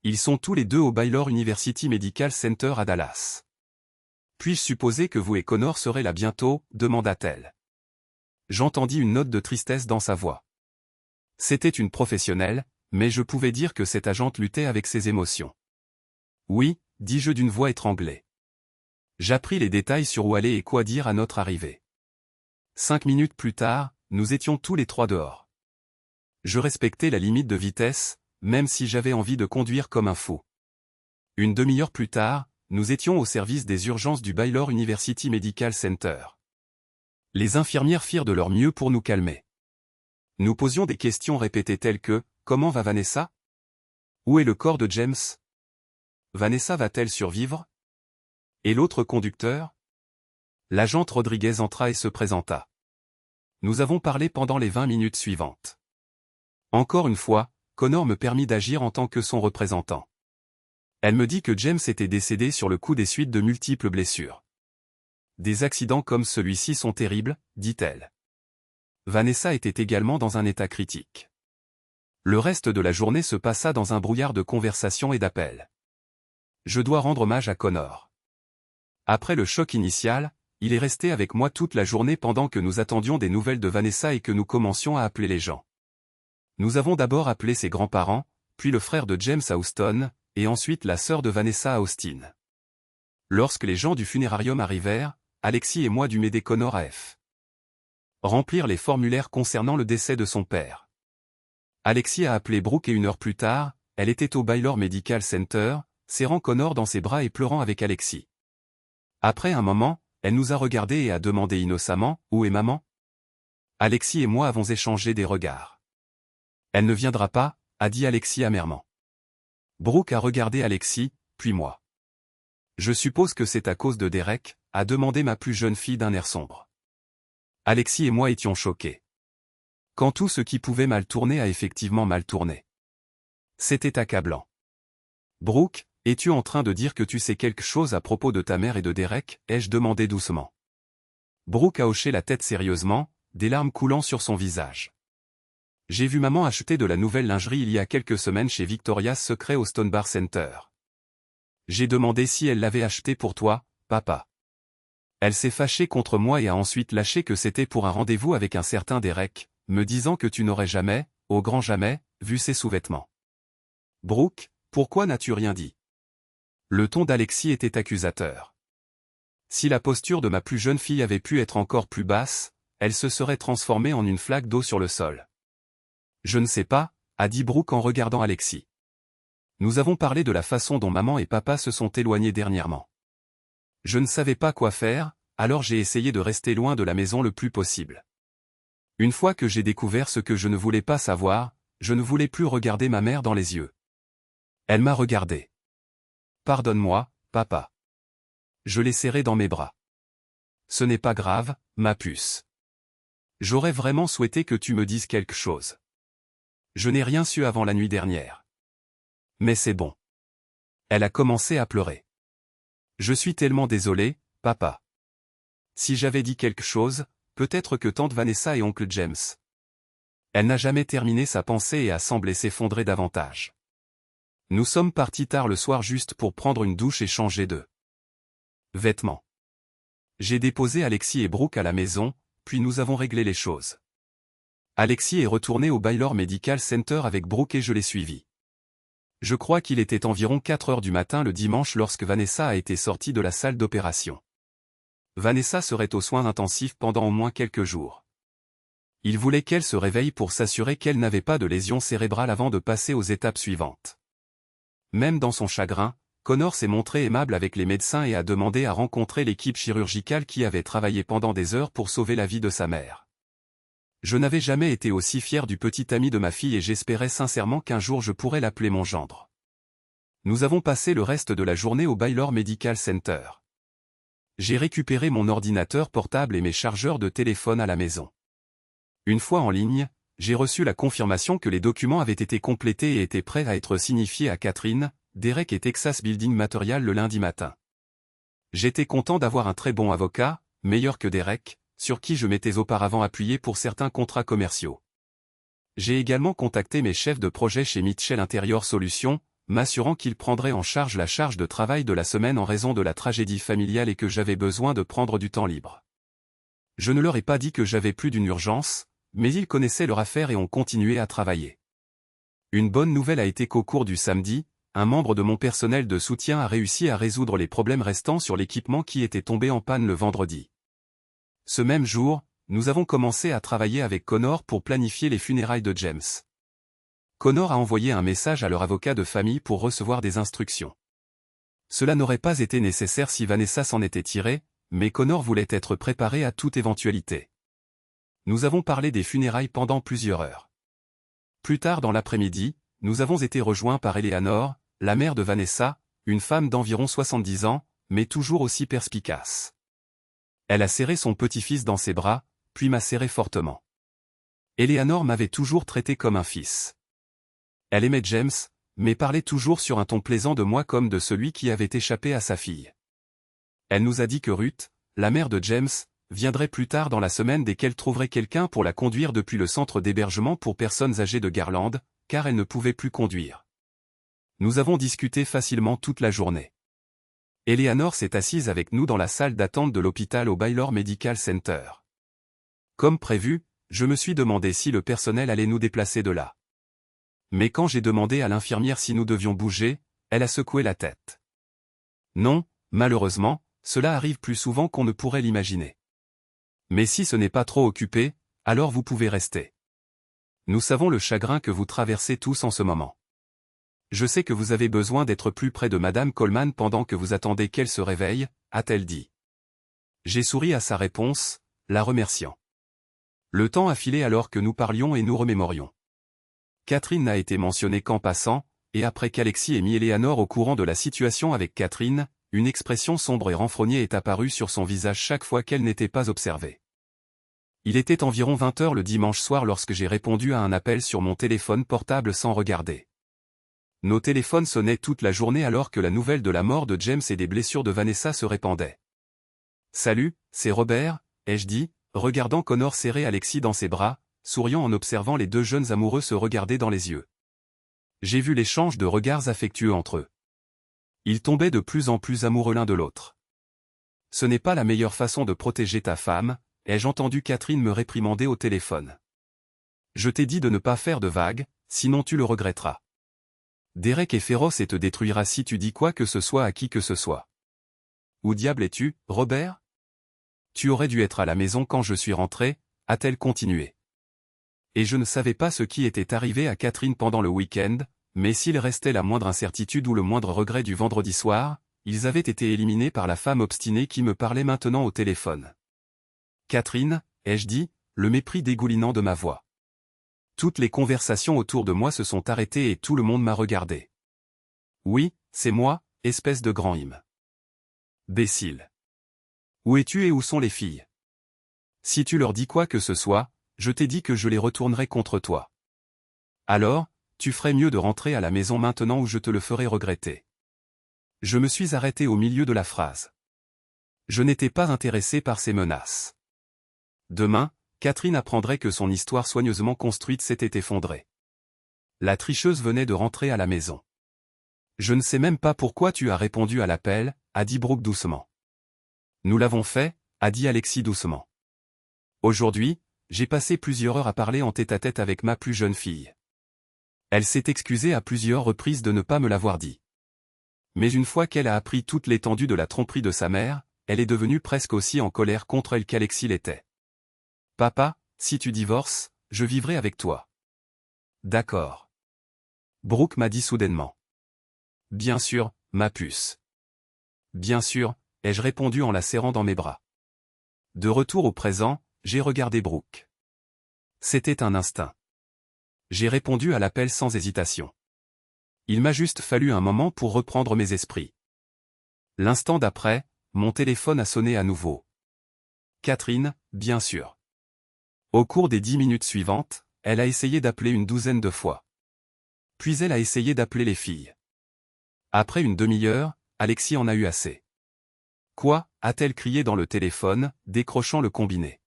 Ils sont tous les deux au Baylor University Medical Center à Dallas. Puis-je supposer que vous et Connor serez là bientôt? Demanda-t-elle. J'entendis une note de tristesse dans sa voix. C'était une professionnelle, mais je pouvais dire que cette agente luttait avec ses émotions. Oui, dis-je d'une voix étranglée. J'appris les détails sur où aller et quoi dire à notre arrivée. 5 minutes plus tard, nous étions tous les trois dehors. Je respectais la limite de vitesse, même si j'avais envie de conduire comme un fou. Une demi-heure plus tard, nous étions au service des urgences du Baylor University Medical Center. Les infirmières firent de leur mieux pour nous calmer. Nous posions des questions répétées telles que « Comment va Vanessa? Où est le corps de James? Vanessa va-t-elle survivre? Et l'autre conducteur ?» L'agente Rodriguez entra et se présenta. Nous avons parlé pendant les 20 minutes suivantes. Encore une fois, Connor me permit d'agir en tant que son représentant. Elle me dit que James était décédé sur le coup des suites de multiples blessures. Des accidents comme celui-ci sont terribles, dit-elle. Vanessa était également dans un état critique. Le reste de la journée se passa dans un brouillard de conversations et d'appels. Je dois rendre hommage à Connor. Après le choc initial, il est resté avec moi toute la journée pendant que nous attendions des nouvelles de Vanessa et que nous commencions à appeler les gens. Nous avons d'abord appelé ses grands-parents, puis le frère de James à Houston, et ensuite la sœur de Vanessa à Austin. Lorsque les gens du funérarium arrivèrent, Alexis et moi dûmes aider Connor à remplir les formulaires concernant le décès de son père. Alexis a appelé Brooke et 1 heure plus tard, elle était au Baylor Medical Center, serrant Connor dans ses bras et pleurant avec Alexis. Après un moment, elle nous a regardés et a demandé innocemment « Où est maman ?» Alexis et moi avons échangé des regards. « Elle ne viendra pas » a dit Alexis amèrement. Brooke a regardé Alexis, puis moi. « Je suppose que c'est à cause de Derek » a demandé ma plus jeune fille d'un air sombre. Alexis et moi étions choqués. Quand tout ce qui pouvait mal tourner a effectivement mal tourné. C'était accablant. Brooke, es-tu en train de dire que tu sais quelque chose à propos de ta mère et de Derek? Ai-je demandé doucement. Brooke a hoché la tête sérieusement, des larmes coulant sur son visage. J'ai vu maman acheter de la nouvelle lingerie il y a quelques semaines chez Victoria's Secret au Stone Bar Center. J'ai demandé si elle l'avait acheté pour toi, papa. Elle s'est fâchée contre moi et a ensuite lâché que c'était pour un rendez-vous avec un certain Derek, me disant que tu n'aurais jamais, au grand jamais, vu ses sous-vêtements. Brooke, pourquoi n'as-tu rien dit? Le ton d'Alexis était accusateur. Si la posture de ma plus jeune fille avait pu être encore plus basse, elle se serait transformée en une flaque d'eau sur le sol. Je ne sais pas, a dit Brooke en regardant Alexis. Nous avons parlé de la façon dont maman et papa se sont éloignés dernièrement. Je ne savais pas quoi faire, alors j'ai essayé de rester loin de la maison le plus possible. Une fois que j'ai découvert ce que je ne voulais pas savoir, je ne voulais plus regarder ma mère dans les yeux. Elle m'a regardé. Pardonne-moi, papa. Je l'ai serré dans mes bras. Ce n'est pas grave, ma puce. J'aurais vraiment souhaité que tu me dises quelque chose. Je n'ai rien su avant la nuit dernière. Mais c'est bon. Elle a commencé à pleurer. Je suis tellement désolé, papa. Si j'avais dit quelque chose, peut-être que tante Vanessa et oncle James. Elle n'a jamais terminé sa pensée et a semblé s'effondrer davantage. Nous sommes partis tard le soir juste pour prendre une douche et changer de vêtements. J'ai déposé Alexis et Brooke à la maison, puis nous avons réglé les choses. Alexis est retourné au Baylor Medical Center avec Brooke et je l'ai suivi. Je crois qu'il était environ 4 heures du matin le dimanche lorsque Vanessa a été sortie de la salle d'opération. Vanessa serait aux soins intensifs pendant au moins quelques jours. Il voulait qu'elle se réveille pour s'assurer qu'elle n'avait pas de lésion cérébrale avant de passer aux étapes suivantes. Même dans son chagrin, Connor s'est montré aimable avec les médecins et a demandé à rencontrer l'équipe chirurgicale qui avait travaillé pendant des heures pour sauver la vie de sa mère. Je n'avais jamais été aussi fier du petit ami de ma fille et j'espérais sincèrement qu'un jour je pourrais l'appeler mon gendre. Nous avons passé le reste de la journée au Baylor Medical Center. J'ai récupéré mon ordinateur portable et mes chargeurs de téléphone à la maison. Une fois en ligne, j'ai reçu la confirmation que les documents avaient été complétés et étaient prêts à être signifiés à Catherine, Derek et Texas Building Material le lundi matin. J'étais content d'avoir un très bon avocat, meilleur que Derek, sur qui je m'étais auparavant appuyé pour certains contrats commerciaux. J'ai également contacté mes chefs de projet chez Mitchell Interior Solutions, m'assurant qu'ils prendraient en charge la charge de travail de la semaine en raison de la tragédie familiale et que j'avais besoin de prendre du temps libre. Je ne leur ai pas dit que j'avais plus d'une urgence, mais ils connaissaient leur affaire et ont continué à travailler. Une bonne nouvelle a été qu'au cours du samedi, un membre de mon personnel de soutien a réussi à résoudre les problèmes restants sur l'équipement qui était tombé en panne le vendredi. Ce même jour, nous avons commencé à travailler avec Connor pour planifier les funérailles de James. Connor a envoyé un message à leur avocat de famille pour recevoir des instructions. Cela n'aurait pas été nécessaire si Vanessa s'en était tirée, mais Connor voulait être préparé à toute éventualité. Nous avons parlé des funérailles pendant plusieurs heures. Plus tard dans l'après-midi, nous avons été rejoints par Eleanor, la mère de Vanessa, une femme d'environ 70 ans, mais toujours aussi perspicace. Elle a serré son petit-fils dans ses bras, puis m'a serré fortement. Eleanor m'avait toujours traité comme un fils. Elle aimait James, mais parlait toujours sur un ton plaisant de moi comme de celui qui avait échappé à sa fille. Elle nous a dit que Ruth, la mère de James, viendrait plus tard dans la semaine dès qu'elle trouverait quelqu'un pour la conduire depuis le centre d'hébergement pour personnes âgées de Garland, car elle ne pouvait plus conduire. Nous avons discuté facilement toute la journée. Eleanor s'est assise avec nous dans la salle d'attente de l'hôpital au Baylor Medical Center. Comme prévu, je me suis demandé si le personnel allait nous déplacer de là. Mais quand j'ai demandé à l'infirmière si nous devions bouger, elle a secoué la tête. Non, malheureusement, cela arrive plus souvent qu'on ne pourrait l'imaginer. Mais si ce n'est pas trop occupé, alors vous pouvez rester. Nous savons le chagrin que vous traversez tous en ce moment. Je sais que vous avez besoin d'être plus près de Madame Coleman pendant que vous attendez qu'elle se réveille, a-t-elle dit. J'ai souri à sa réponse, la remerciant. Le temps a filé alors que nous parlions et nous remémorions. Catherine n'a été mentionnée qu'en passant, et après qu'Alexis ait mis Eleanor au courant de la situation avec Catherine, une expression sombre et renfrognée est apparue sur son visage chaque fois qu'elle n'était pas observée. Il était environ 20 h le dimanche soir lorsque j'ai répondu à un appel sur mon téléphone portable sans regarder. Nos téléphones sonnaient toute la journée alors que la nouvelle de la mort de James et des blessures de Vanessa se répandait. « Salut, c'est Robert » ai-je dit, regardant Connor serrer Alexis dans ses bras, souriant en observant les deux jeunes amoureux se regarder dans les yeux. J'ai vu l'échange de regards affectueux entre eux. Ils tombaient de plus en plus amoureux l'un de l'autre. « Ce n'est pas la meilleure façon de protéger ta femme » ai-je entendu Catherine me réprimander au téléphone. « Je t'ai dit de ne pas faire de vagues, sinon tu le regretteras. Derek est féroce et te détruira si tu dis quoi que ce soit à qui que ce soit. »« Où diable es-tu, Robert ? Tu aurais dû être à la maison quand je suis rentré, » a-t-elle continué. Et je ne savais pas ce qui était arrivé à Catherine pendant le week-end, mais s'il restait la moindre incertitude ou le moindre regret du vendredi soir, ils avaient été éliminés par la femme obstinée qui me parlait maintenant au téléphone. « Catherine » ai-je dit, le mépris dégoulinant de ma voix. Toutes les conversations autour de moi se sont arrêtées et tout le monde m'a regardé. « Oui, c'est moi, espèce de grand hym. Bécile. Où es-tu et où sont les filles ? Si tu leur dis quoi que ce soit, je t'ai dit que je les retournerai contre toi. Alors, tu ferais mieux de rentrer à la maison maintenant ou je te le ferai regretter. » Je me suis arrêté au milieu de la phrase. Je n'étais pas intéressé par ces menaces. Demain, Catherine apprendrait que son histoire soigneusement construite s'était effondrée. La tricheuse venait de rentrer à la maison. « Je ne sais même pas pourquoi tu as répondu à l'appel » a dit Brooke doucement. « Nous l'avons fait » a dit Alexis doucement. Aujourd'hui, j'ai passé plusieurs heures à parler en tête-à-tête avec ma plus jeune fille. Elle s'est excusée à plusieurs reprises de ne pas me l'avoir dit. Mais une fois qu'elle a appris toute l'étendue de la tromperie de sa mère, elle est devenue presque aussi en colère contre elle qu'Alexis l'était. « Papa, si tu divorces, je vivrai avec toi. »« D'accord. » Brooke m'a dit soudainement. « Bien sûr, ma puce. »« Bien sûr, » ai-je répondu en la serrant dans mes bras. De retour au présent, j'ai regardé Brooke. C'était un instinct. J'ai répondu à l'appel sans hésitation. Il m'a juste fallu un moment pour reprendre mes esprits. L'instant d'après, mon téléphone a sonné à nouveau. Catherine, bien sûr. Au cours des 10 minutes suivantes, elle a essayé d'appeler une douzaine de fois. Puis elle a essayé d'appeler les filles. Après une demi-heure, Alexis en a eu assez. Quoi, a-t-elle crié dans le téléphone, décrochant le combiné.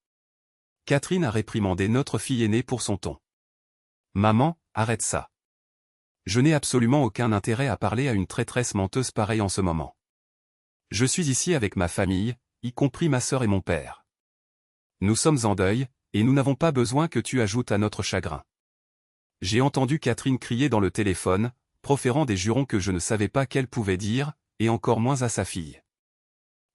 Catherine a réprimandé notre fille aînée pour son ton. Maman, arrête ça. Je n'ai absolument aucun intérêt à parler à une traîtresse menteuse pareille en ce moment. Je suis ici avec ma famille, y compris ma sœur et mon père. Nous sommes en deuil, et nous n'avons pas besoin que tu ajoutes à notre chagrin. J'ai entendu Catherine crier dans le téléphone, proférant des jurons que je ne savais pas qu'elle pouvait dire, et encore moins à sa fille.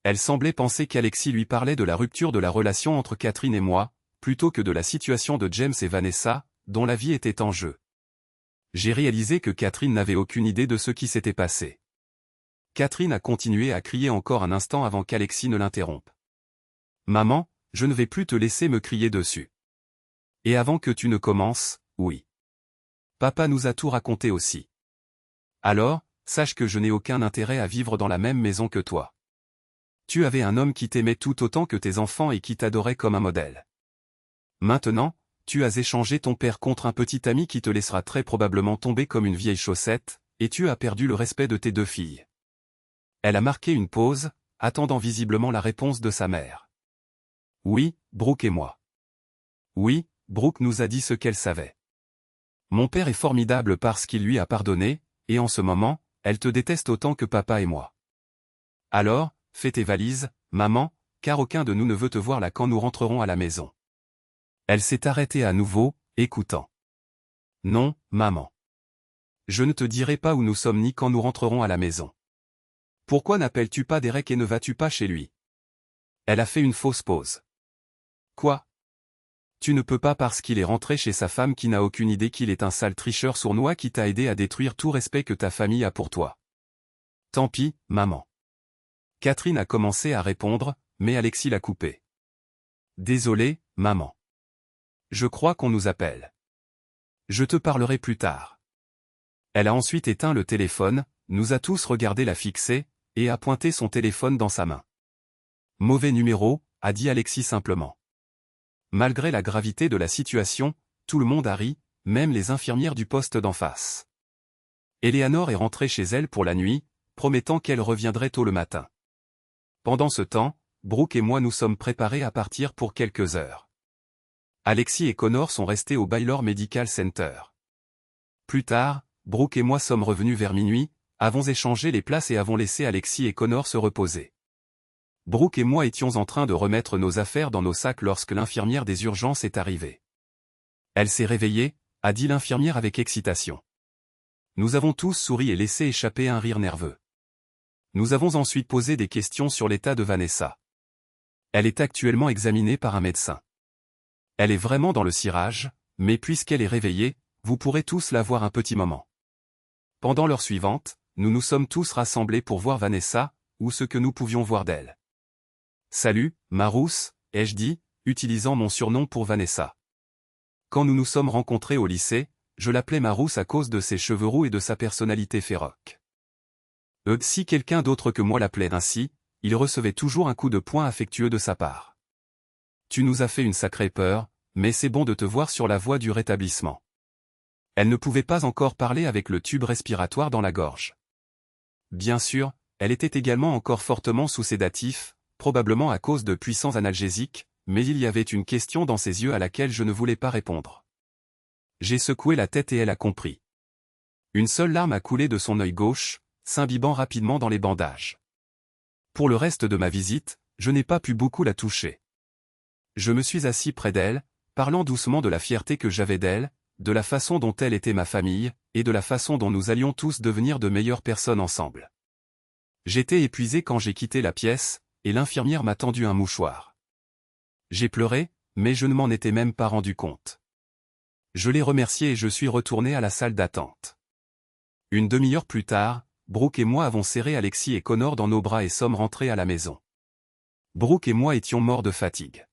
Elle semblait penser qu'Alexis lui parlait de la rupture de la relation entre Catherine et moi, plutôt que de la situation de James et Vanessa, dont la vie était en jeu. J'ai réalisé que Catherine n'avait aucune idée de ce qui s'était passé. Catherine a continué à crier encore un instant avant qu'Alexis ne l'interrompe. « Maman, je ne vais plus te laisser me crier dessus. Et avant que tu ne commences, oui. Papa nous a tout raconté aussi. Alors, sache que je n'ai aucun intérêt à vivre dans la même maison que toi. Tu avais un homme qui t'aimait tout autant que tes enfants et qui t'adorait comme un modèle. Maintenant, tu as échangé ton père contre un petit ami qui te laissera très probablement tomber comme une vieille chaussette, et tu as perdu le respect de tes deux filles. » Elle a marqué une pause, attendant visiblement la réponse de sa mère. « Oui, Brooke et moi. » Oui, Brooke nous a dit ce qu'elle savait. Mon père est formidable parce qu'il lui a pardonné, et en ce moment, elle te déteste autant que papa et moi. Alors, fais tes valises, maman, car aucun de nous ne veut te voir là quand nous rentrerons à la maison. Elle s'est arrêtée à nouveau, écoutant. Non, maman. Je ne te dirai pas où nous sommes ni quand nous rentrerons à la maison. Pourquoi n'appelles-tu pas Derek et ne vas-tu pas chez lui? Elle a fait une fausse pause. Quoi? Tu ne peux pas parce qu'il est rentré chez sa femme qui n'a aucune idée qu'il est un sale tricheur sournois qui t'a aidé à détruire tout respect que ta famille a pour toi. Tant pis, maman. Catherine a commencé à répondre, mais Alexis l'a coupée. Désolé, maman. Je crois qu'on nous appelle. Je te parlerai plus tard. Elle a ensuite éteint le téléphone, nous a tous regardé la fixer, et a pointé son téléphone dans sa main. Mauvais numéro, a dit Alexis simplement. Malgré la gravité de la situation, tout le monde a ri, même les infirmières du poste d'en face. Eleanor est rentrée chez elle pour la nuit, promettant qu'elle reviendrait tôt le matin. Pendant ce temps, Brooke et moi nous sommes préparés à partir pour quelques heures. Alexis et Connor sont restés au Baylor Medical Center. Plus tard, Brooke et moi sommes revenus vers minuit, avons échangé les places et avons laissé Alexis et Connor se reposer. Brooke et moi étions en train de remettre nos affaires dans nos sacs lorsque l'infirmière des urgences est arrivée. Elle s'est réveillée, a dit l'infirmière avec excitation. Nous avons tous souri et laissé échapper un rire nerveux. Nous avons ensuite posé des questions sur l'état de Vanessa. Elle est actuellement examinée par un médecin. Elle est vraiment dans le cirage, mais puisqu'elle est réveillée, vous pourrez tous la voir un petit moment. Pendant l'heure suivante, nous nous sommes tous rassemblés pour voir Vanessa, ou ce que nous pouvions voir d'elle. Salut, Marousse, ai-je dit, utilisant mon surnom pour Vanessa. Quand nous nous sommes rencontrés au lycée, je l'appelais Marousse à cause de ses cheveux roux et de sa personnalité féroce. Si quelqu'un d'autre que moi l'appelait ainsi, il recevait toujours un coup de poing affectueux de sa part. Tu nous as fait une sacrée peur, mais c'est bon de te voir sur la voie du rétablissement. Elle ne pouvait pas encore parler avec le tube respiratoire dans la gorge. Bien sûr, elle était également encore fortement sous sédatif, probablement à cause de puissants analgésiques, mais il y avait une question dans ses yeux à laquelle je ne voulais pas répondre. J'ai secoué la tête et elle a compris. Une seule larme a coulé de son œil gauche, s'imbibant rapidement dans les bandages. Pour le reste de ma visite, je n'ai pas pu beaucoup la toucher. Je me suis assis près d'elle, parlant doucement de la fierté que j'avais d'elle, de la façon dont elle était ma famille, et de la façon dont nous allions tous devenir de meilleures personnes ensemble. J'étais épuisé quand j'ai quitté la pièce, et l'infirmière m'a tendu un mouchoir. J'ai pleuré, mais je ne m'en étais même pas rendu compte. Je l'ai remerciée et je suis retourné à la salle d'attente. Une demi-heure plus tard, Brooke et moi avons serré Alexis et Connor dans nos bras et sommes rentrés à la maison. Brooke et moi étions morts de fatigue.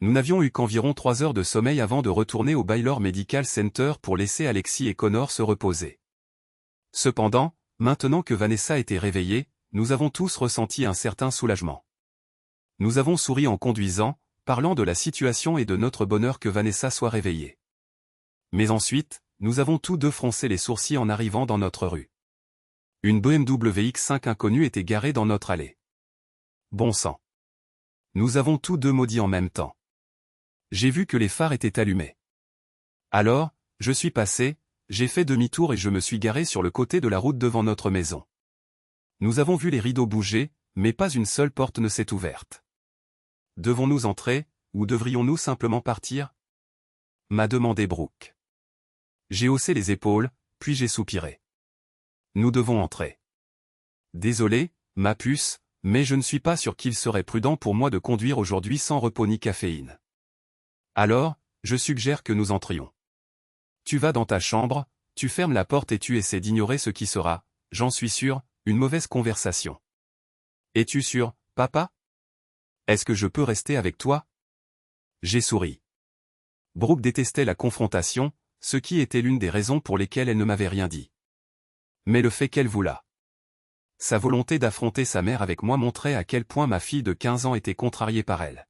Nous n'avions eu qu'environ 3 heures de sommeil avant de retourner au Baylor Medical Center pour laisser Alexis et Connor se reposer. Cependant, maintenant que Vanessa était réveillée, nous avons tous ressenti un certain soulagement. Nous avons souri en conduisant, parlant de la situation et de notre bonheur que Vanessa soit réveillée. Mais ensuite, nous avons tous deux froncé les sourcils en arrivant dans notre rue. Une BMW X5 inconnue était garée dans notre allée. Bon sang. Nous avons tous deux maudit en même temps. J'ai vu que les phares étaient allumés. Alors, je suis passé, j'ai fait demi-tour et je me suis garé sur le côté de la route devant notre maison. Nous avons vu les rideaux bouger, mais pas une seule porte ne s'est ouverte. Devons-nous entrer, ou devrions-nous simplement partir? M'a demandé Brooke. J'ai haussé les épaules, puis j'ai soupiré. Nous devons entrer. Désolé, ma puce, mais je ne suis pas sûr qu'il serait prudent pour moi de conduire aujourd'hui sans repos ni caféine. Alors, je suggère que nous entrions. Tu vas dans ta chambre, tu fermes la porte et tu essaies d'ignorer ce qui sera, j'en suis sûr, une mauvaise conversation. Es-tu sûr, papa? Est-ce que je peux rester avec toi? J'ai souri. Brooke détestait la confrontation, ce qui était l'une des raisons pour lesquelles elle ne m'avait rien dit. Mais le fait qu'elle voulât. Sa volonté d'affronter sa mère avec moi montrait à quel point ma fille de 15 ans était contrariée par elle.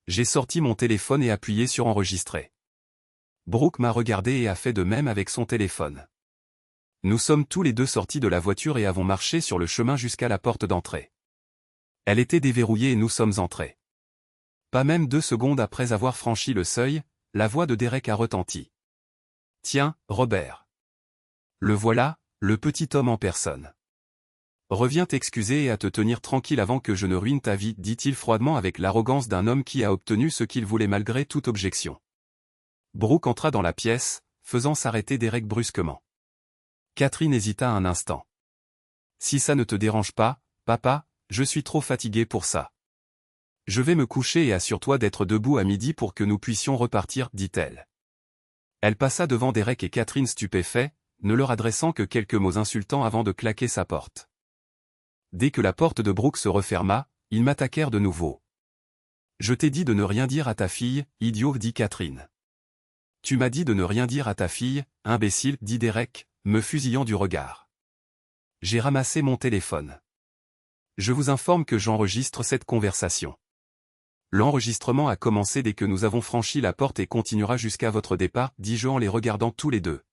J'ai sorti mon téléphone et appuyé sur enregistrer. Brooke m'a regardé et a fait de même avec son téléphone. Nous sommes tous les deux sortis de la voiture et avons marché sur le chemin jusqu'à la porte d'entrée. Elle était déverrouillée et nous sommes entrés. Pas même 2 secondes après avoir franchi le seuil, la voix de Derek a retenti. « Tiens, Robert. Le voilà, le petit homme en personne. Reviens t'excuser et à te tenir tranquille avant que je ne ruine ta vie, dit-il froidement avec l'arrogance d'un homme qui a obtenu ce qu'il voulait malgré toute objection. » Brooke entra dans la pièce, faisant s'arrêter Derek brusquement. Catherine hésita un instant. « Si ça ne te dérange pas, papa, je suis trop fatiguée pour ça. Je vais me coucher et assure-toi d'être debout à midi pour que nous puissions repartir, dit-elle. Elle passa devant Derek et Catherine stupéfaits, ne leur adressant que quelques mots insultants avant de claquer sa porte. Dès que la porte de Brooke se referma, ils m'attaquèrent de nouveau. « Je t'ai dit de ne rien dire à ta fille, idiot, dit Catherine. Tu m'as dit de ne rien dire à ta fille, imbécile, dit Derek, me fusillant du regard. J'ai ramassé mon téléphone. Je vous informe que j'enregistre cette conversation. L'enregistrement a commencé dès que nous avons franchi la porte et continuera jusqu'à votre départ, dis-je en les regardant tous les deux.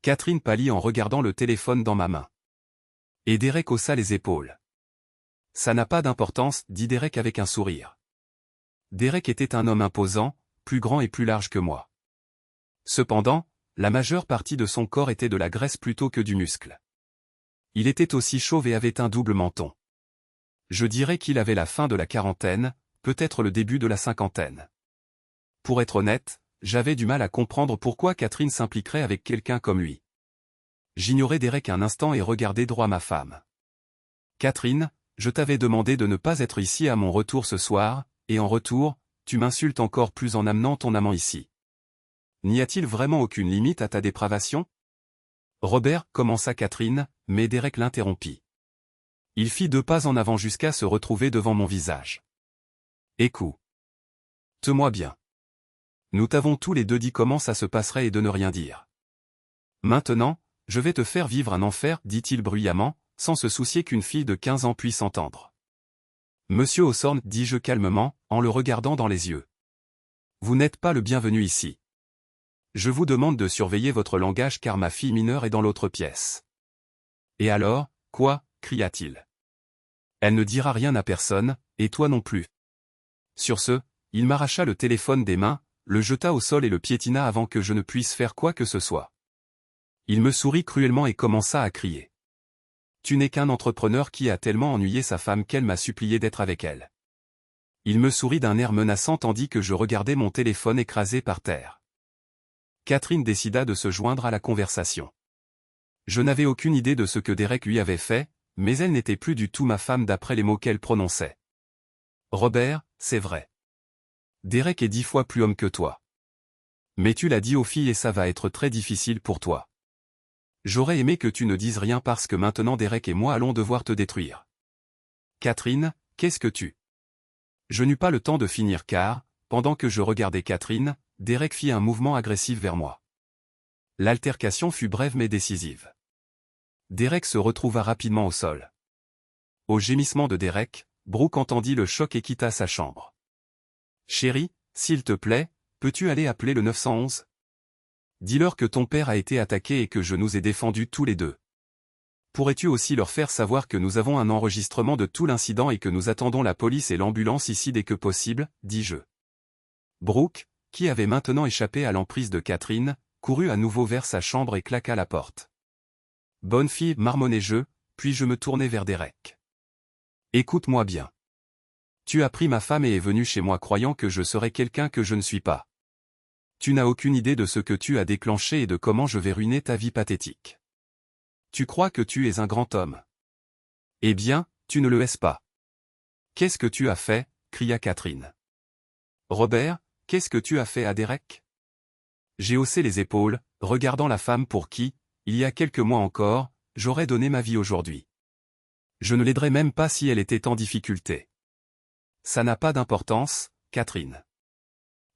Catherine pâlit en regardant le téléphone dans ma main. Et Derek haussa les épaules. Ça n'a pas d'importance, dit Derek avec un sourire. Derek était un homme imposant, plus grand et plus large que moi. Cependant, la majeure partie de son corps était de la graisse plutôt que du muscle. Il était aussi chauve et avait un double menton. Je dirais qu'il avait la fin de la quarantaine, peut-être le début de la cinquantaine. Pour être honnête, j'avais du mal à comprendre pourquoi Catherine s'impliquerait avec quelqu'un comme lui. J'ignorais Derek un instant et regardais droit ma femme. Catherine, je t'avais demandé de ne pas être ici à mon retour ce soir, et en retour, tu m'insultes encore plus en amenant ton amant ici. N'y a-t-il vraiment aucune limite à ta dépravation? Robert, commença Catherine, mais Derek l'interrompit. Il fit 2 pas en avant jusqu'à se retrouver devant mon visage. Écoute-moi bien. Nous t'avons tous les deux dit comment ça se passerait et de ne rien dire. Maintenant, je vais te faire vivre un enfer, dit-il bruyamment, sans se soucier qu'une fille de 15 ans puisse entendre. Monsieur Hawthorne, dis-je calmement, en le regardant dans les yeux. Vous n'êtes pas le bienvenu ici. Je vous demande de surveiller votre langage car ma fille mineure est dans l'autre pièce. Et alors, quoi, cria-t-il. Elle ne dira rien à personne, et toi non plus. Sur ce, il m'arracha le téléphone des mains, le jeta au sol et le piétina avant que je ne puisse faire quoi que ce soit. Il me sourit cruellement et commença à crier. Tu n'es qu'un entrepreneur qui a tellement ennuyé sa femme qu'elle m'a supplié d'être avec elle. Il me sourit d'un air menaçant tandis que je regardais mon téléphone écrasé par terre. Catherine décida de se joindre à la conversation. Je n'avais aucune idée de ce que Derek lui avait fait, mais elle n'était plus du tout ma femme d'après les mots qu'elle prononçait. Robert, c'est vrai. Derek est 10 fois plus homme que toi. Mais tu l'as dit aux filles et ça va être très difficile pour toi. J'aurais aimé que tu ne dises rien parce que maintenant Derek et moi allons devoir te détruire. Catherine, qu'est-ce que tu... Je n'eus pas le temps de finir car, pendant que je regardais Catherine, Derek fit un mouvement agressif vers moi. L'altercation fut brève mais décisive. Derek se retrouva rapidement au sol. Au gémissement de Derek, Brooke entendit le choc et quitta sa chambre. « Chérie, s'il te plaît, peux-tu aller appeler le 911 ? Dis-leur que ton père a été attaqué et que je nous ai défendus tous les deux. Pourrais-tu aussi leur faire savoir que nous avons un enregistrement de tout l'incident et que nous attendons la police et l'ambulance ici dès que possible, dis-je. » Brooke, qui avait maintenant échappé à l'emprise de Catherine, courut à nouveau vers sa chambre et claqua la porte. « Bonne fille, marmonnai-je, puis je me tournai vers Derek. « Écoute-moi bien. Tu as pris ma femme et es venu chez moi croyant que je serais quelqu'un que je ne suis pas. Tu n'as aucune idée de ce que tu as déclenché et de comment je vais ruiner ta vie pathétique. Tu crois que tu es un grand homme. Eh bien, tu ne le es pas. Qu'est-ce que tu as fait ? Cria Catherine. Robert, qu'est-ce que tu as fait à Derek ? J'ai haussé les épaules, regardant la femme pour qui, il y a quelques mois encore, j'aurais donné ma vie aujourd'hui. Je ne l'aiderais même pas si elle était en difficulté. Ça n'a pas d'importance, Catherine.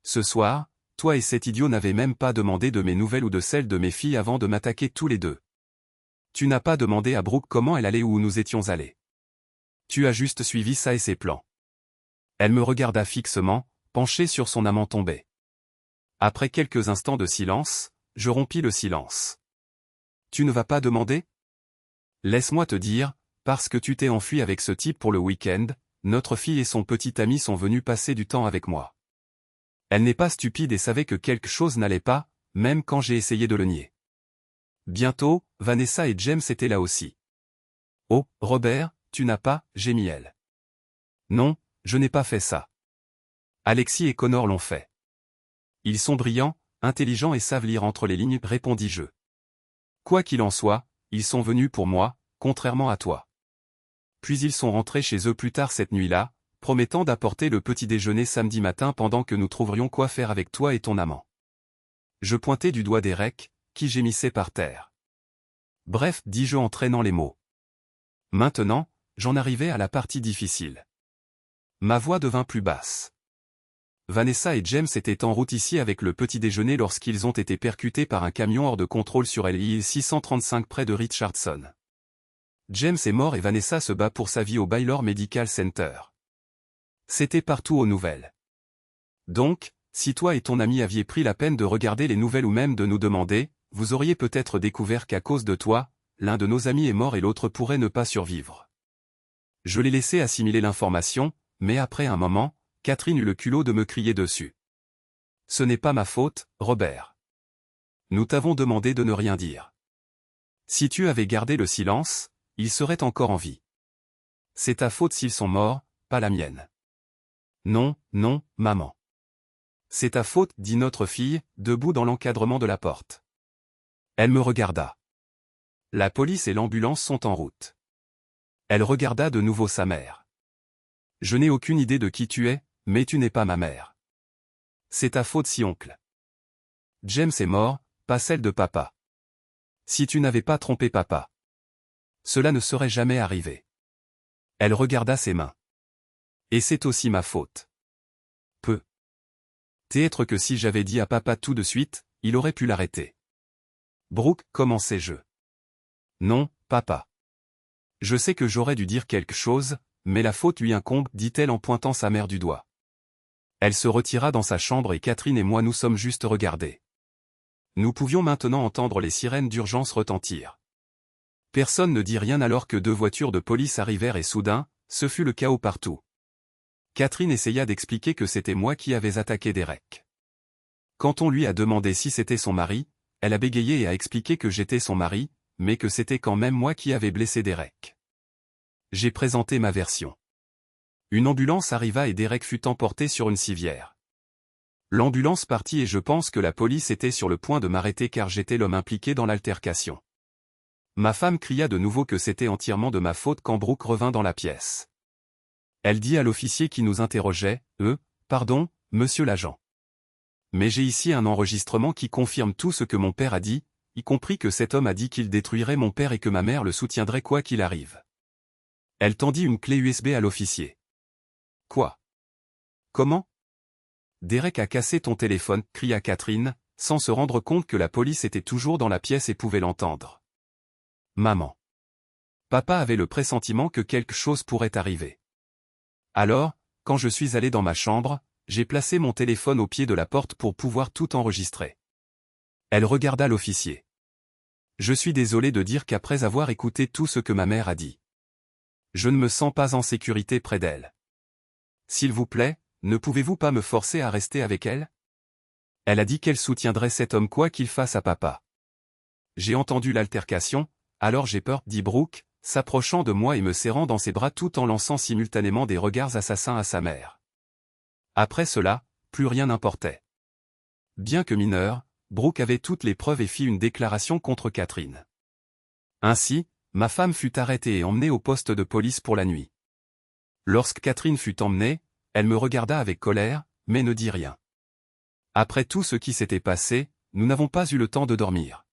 Ce soir, toi et cet idiot n'avez même pas demandé de mes nouvelles ou de celles de mes filles avant de m'attaquer tous les deux. Tu n'as pas demandé à Brooke comment elle allait ou où nous étions allés. Tu as juste suivi ça et ses plans. Elle me regarda fixement, penchée sur son amant tombé. Après quelques instants de silence, je rompis le silence. Tu ne vas pas demander ? Laisse-moi te dire, parce que tu t'es enfui avec ce type pour le week-end, notre fille et son petit ami sont venus passer du temps avec moi. Elle n'est pas stupide et savait que quelque chose n'allait pas, même quand j'ai essayé de le nier. Bientôt, Vanessa et James étaient là aussi. Oh, Robert, tu n'as pas, gémit elle. Non, je n'ai pas fait ça. Alexis et Connor l'ont fait. Ils sont brillants, intelligents et savent lire entre les lignes, répondis-je. Quoi qu'il en soit, ils sont venus pour moi, contrairement à toi. Puis ils sont rentrés chez eux plus tard cette nuit-là, promettant d'apporter le petit déjeuner samedi matin pendant que nous trouverions quoi faire avec toi et ton amant. Je pointai du doigt Derek, qui gémissait par terre. Bref, dis-je en traînant les mots. Maintenant, j'en arrivais à la partie difficile. Ma voix devint plus basse. Vanessa et James étaient en route ici avec le petit déjeuner lorsqu'ils ont été percutés par un camion hors de contrôle sur l'île 635 près de Richardson. James est mort et Vanessa se bat pour sa vie au Baylor Medical Center. C'était partout aux nouvelles. Donc, si toi et ton ami aviez pris la peine de regarder les nouvelles ou même de nous demander, vous auriez peut-être découvert qu'à cause de toi, l'un de nos amis est mort et l'autre pourrait ne pas survivre. Je l'ai laissé assimiler l'information, mais après un moment, Catherine eut le culot de me crier dessus. Ce n'est pas ma faute, Robert. Nous t'avons demandé de ne rien dire. Si tu avais gardé le silence, ils seraient encore en vie. C'est ta faute s'ils sont morts, pas la mienne. Non, non, maman. C'est ta faute, dit notre fille, debout dans l'encadrement de la porte. Elle me regarda. La police et l'ambulance sont en route. Elle regarda de nouveau sa mère. Je n'ai aucune idée de qui tu es, mais tu n'es pas ma mère. C'est ta faute si oncle. James est mort, pas celle de papa. Si tu n'avais pas trompé papa. Cela ne serait jamais arrivé. Elle regarda ses mains. Et c'est aussi ma faute. Peut-être que si j'avais dit à papa tout de suite, il aurait pu l'arrêter. Brooke, commençai-je. Non, papa. Je sais que j'aurais dû dire quelque chose, mais la faute lui incombe, dit-elle en pointant sa mère du doigt. Elle se retira dans sa chambre et Catherine et moi nous sommes juste regardés. Nous pouvions maintenant entendre les sirènes d'urgence retentir. Personne ne dit rien alors que 2 voitures de police arrivèrent et soudain, ce fut le chaos partout. Catherine essaya d'expliquer que c'était moi qui avais attaqué Derek. Quand on lui a demandé si c'était son mari, elle a bégayé et a expliqué que j'étais son mari, mais que c'était quand même moi qui avais blessé Derek. J'ai présenté ma version. Une ambulance arriva et Derek fut emporté sur une civière. L'ambulance partit et je pense que la police était sur le point de m'arrêter car j'étais l'homme impliqué dans l'altercation. Ma femme cria de nouveau que c'était entièrement de ma faute quand Brooke revint dans la pièce. Elle dit à l'officier qui nous interrogeait, « Pardon, monsieur l'agent. Mais j'ai ici un enregistrement qui confirme tout ce que mon père a dit, y compris que cet homme a dit qu'il détruirait mon père et que ma mère le soutiendrait quoi qu'il arrive. » Elle tendit une clé USB à l'officier. « Quoi ? Comment ? Derek a cassé ton téléphone, cria Catherine, sans se rendre compte que la police était toujours dans la pièce et pouvait l'entendre. Maman. Papa avait le pressentiment que quelque chose pourrait arriver. Alors, quand je suis allé dans ma chambre, j'ai placé mon téléphone au pied de la porte pour pouvoir tout enregistrer. Elle regarda l'officier. Je suis désolé de dire qu'après avoir écouté tout ce que ma mère a dit, je ne me sens pas en sécurité près d'elle. S'il vous plaît, ne pouvez-vous pas me forcer à rester avec elle? Elle a dit qu'elle soutiendrait cet homme quoi qu'il fasse à papa. J'ai entendu l'altercation, alors j'ai peur, dit Brooke, s'approchant de moi et me serrant dans ses bras tout en lançant simultanément des regards assassins à sa mère. Après cela, plus rien n'importait. Bien que mineur, Brooke avait toutes les preuves et fit une déclaration contre Catherine. Ainsi, ma femme fut arrêtée et emmenée au poste de police pour la nuit. Lorsque Catherine fut emmenée, elle me regarda avec colère, mais ne dit rien. Après tout ce qui s'était passé, nous n'avons pas eu le temps de dormir.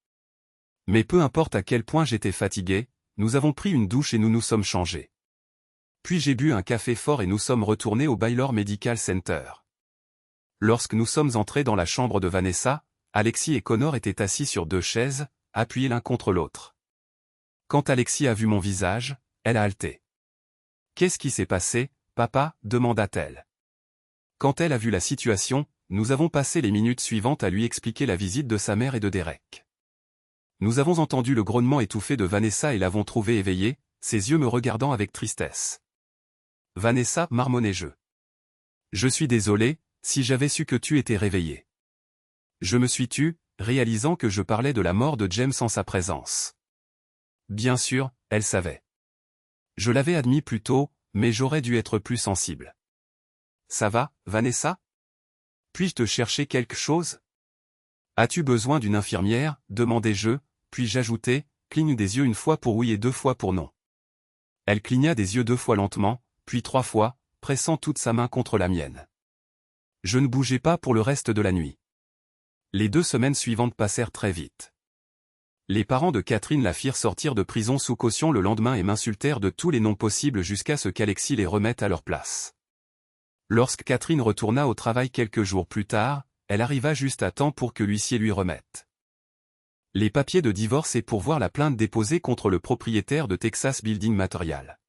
Mais peu importe à quel point j'étais fatigué, nous avons pris une douche et nous nous sommes changés. Puis j'ai bu un café fort et nous sommes retournés au Baylor Medical Center. Lorsque nous sommes entrés dans la chambre de Vanessa, Alexis et Connor étaient assis sur 2 chaises, appuyés l'un contre l'autre. Quand Alexis a vu mon visage, elle a halté. « Qu'est-ce qui s'est passé, papa ?» demanda-t-elle. Quand elle a vu la situation, nous avons passé les minutes suivantes à lui expliquer la visite de sa mère et de Derek. Nous avons entendu le grognement étouffé de Vanessa et l'avons trouvé éveillée, ses yeux me regardant avec tristesse. Vanessa, marmonnai-je. Je suis désolé, si j'avais su que tu étais réveillée. Je me suis tue, réalisant que je parlais de la mort de James en sa présence. Bien sûr, elle savait. Je l'avais admis plus tôt, mais j'aurais dû être plus sensible. Ça va, Vanessa? Puis-je te chercher quelque chose? As-tu besoin d'une infirmière? Demandai-je, puis j'ajoutai, cligne des yeux 1 fois pour oui et 2 fois pour non. Elle cligna des yeux 2 fois lentement, puis 3 fois, pressant toute sa main contre la mienne. Je ne bougeai pas pour le reste de la nuit. Les 2 semaines suivantes passèrent très vite. Les parents de Catherine la firent sortir de prison sous caution le lendemain et m'insultèrent de tous les noms possibles jusqu'à ce qu'Alexis les remette à leur place. Lorsque Catherine retourna au travail quelques jours plus tard, elle arriva juste à temps pour que l'huissier lui remette les papiers de divorce et pour voir la plainte déposée contre le propriétaire de Texas Building Material.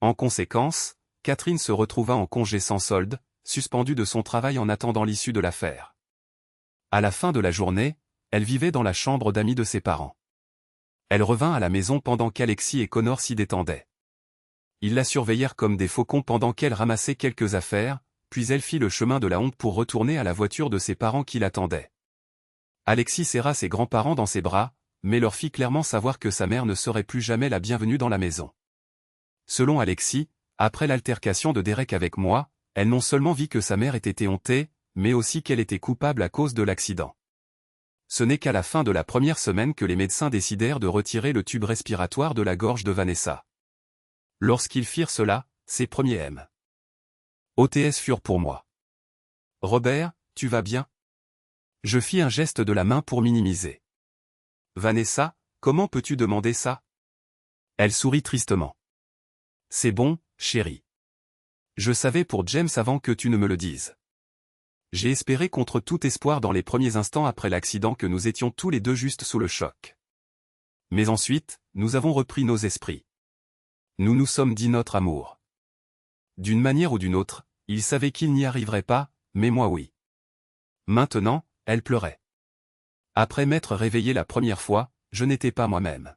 En conséquence, Catherine se retrouva en congé sans solde, suspendue de son travail en attendant l'issue de l'affaire. À la fin de la journée, elle vivait dans la chambre d'amis de ses parents. Elle revint à la maison pendant qu'Alexis et Connor s'y détendaient. Ils la surveillèrent comme des faucons pendant qu'elle ramassait quelques affaires, puis elle fit le chemin de la honte pour retourner à la voiture de ses parents qui l'attendaient. Alexis serra ses grands-parents dans ses bras, mais leur fit clairement savoir que sa mère ne serait plus jamais la bienvenue dans la maison. Selon Alexis, après l'altercation de Derek avec moi, elle non seulement vit que sa mère était éhontée, mais aussi qu'elle était coupable à cause de l'accident. Ce n'est qu'à la fin de la première semaine que les médecins décidèrent de retirer le tube respiratoire de la gorge de Vanessa. Lorsqu'ils firent cela, ses premiers OTS furent pour moi. « Robert, tu vas bien ?» Je fis un geste de la main pour minimiser. « Vanessa, comment peux-tu demander ça ?» Elle sourit tristement. « C'est bon, chérie. Je savais pour James avant que tu ne me le dises. J'ai espéré contre tout espoir dans les premiers instants après l'accident que nous étions tous les deux juste sous le choc. Mais ensuite, nous avons repris nos esprits. Nous nous sommes dit notre amour. D'une manière ou d'une autre, il savait qu'il n'y arriverait pas, mais moi oui. Maintenant, elle pleurait. Après m'être réveillé la première fois, je n'étais pas moi-même.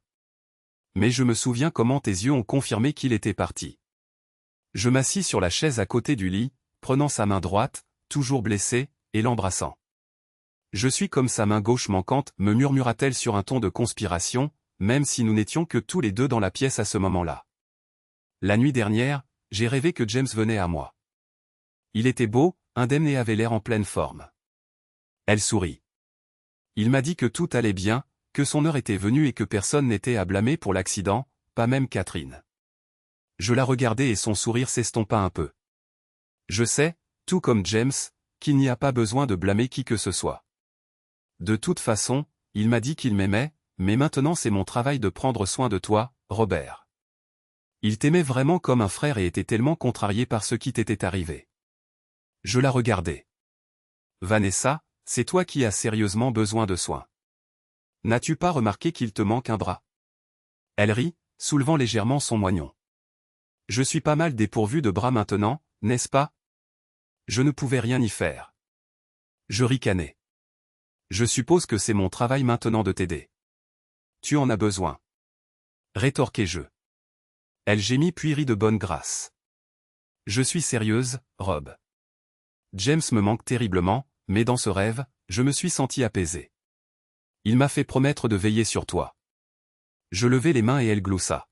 Mais je me souviens comment tes yeux ont confirmé qu'il était parti. Je m'assis sur la chaise à côté du lit, prenant sa main droite, toujours blessée, et l'embrassant. Je suis comme sa main gauche manquante, me murmura-t-elle sur un ton de conspiration, même si nous n'étions que tous les deux dans la pièce à ce moment-là. La nuit dernière, j'ai rêvé que James venait à moi. Il était beau, indemne et avait l'air en pleine forme. Elle sourit. Il m'a dit que tout allait bien, que son heure était venue et que personne n'était à blâmer pour l'accident, pas même Catherine. Je la regardai et son sourire s'estompa un peu. Je sais, tout comme James, qu'il n'y a pas besoin de blâmer qui que ce soit. De toute façon, il m'a dit qu'il m'aimait, mais maintenant c'est mon travail de prendre soin de toi, Robert. Il t'aimait vraiment comme un frère et était tellement contrarié par ce qui t'était arrivé. Je la regardai. Vanessa, c'est toi qui as sérieusement besoin de soins. N'as-tu pas remarqué qu'il te manque un bras? Elle rit, soulevant légèrement son moignon. Je suis pas mal dépourvu de bras maintenant, n'est-ce pas? Je ne pouvais rien y faire. Je ricanai. Je suppose que c'est mon travail maintenant de t'aider. Tu en as besoin. Rétorquai-je. Elle gémit puis rit de bonne grâce. Je suis sérieuse, Rob. James me manque terriblement, mais dans ce rêve, je me suis senti apaisé. Il m'a fait promettre de veiller sur toi. Je levai les mains et elle gloussa.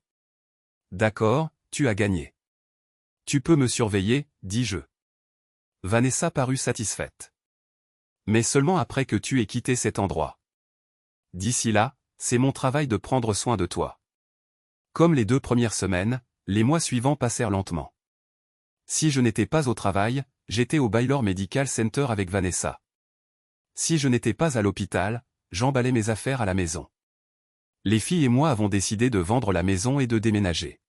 D'accord, tu as gagné. Tu peux me surveiller, dis-je. Vanessa parut satisfaite. Mais seulement après que tu aies quitté cet endroit. D'ici là, c'est mon travail de prendre soin de toi. Comme les 2 premières semaines, les mois suivants passèrent lentement. Si je n'étais pas au travail, j'étais au Baylor Medical Center avec Vanessa. Si je n'étais pas à l'hôpital, j'emballais mes affaires à la maison. Les filles et moi avons décidé de vendre la maison et de déménager.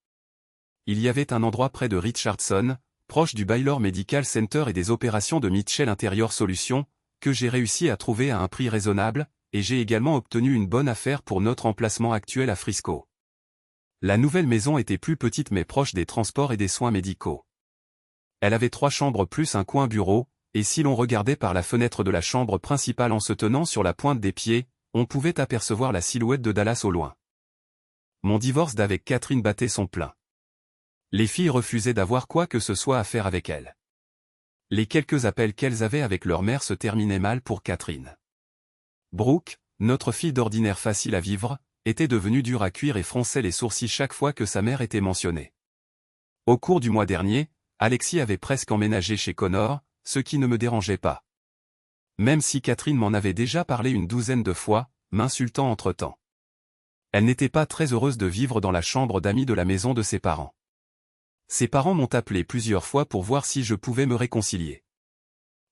Il y avait un endroit près de Richardson, proche du Baylor Medical Center et des opérations de Mitchell Interior Solutions, que j'ai réussi à trouver à un prix raisonnable, et j'ai également obtenu une bonne affaire pour notre emplacement actuel à Frisco. La nouvelle maison était plus petite mais proche des transports et des soins médicaux. Elle avait 3 chambres plus un coin bureau, et si l'on regardait par la fenêtre de la chambre principale en se tenant sur la pointe des pieds, on pouvait apercevoir la silhouette de Dallas au loin. Mon divorce d'avec Catherine battait son plein. Les filles refusaient d'avoir quoi que ce soit à faire avec elle. Les quelques appels qu'elles avaient avec leur mère se terminaient mal pour Catherine. Brooke, notre fille d'ordinaire facile à vivre, était devenue dure à cuire et fronçait les sourcils chaque fois que sa mère était mentionnée. Au cours du mois dernier, Alexis avait presque emménagé chez Connor, ce qui ne me dérangeait pas. Même si Catherine m'en avait déjà parlé une 12aine de fois, m'insultant entre-temps. Elle n'était pas très heureuse de vivre dans la chambre d'amis de la maison de ses parents. Ses parents m'ont appelé plusieurs fois pour voir si je pouvais me réconcilier.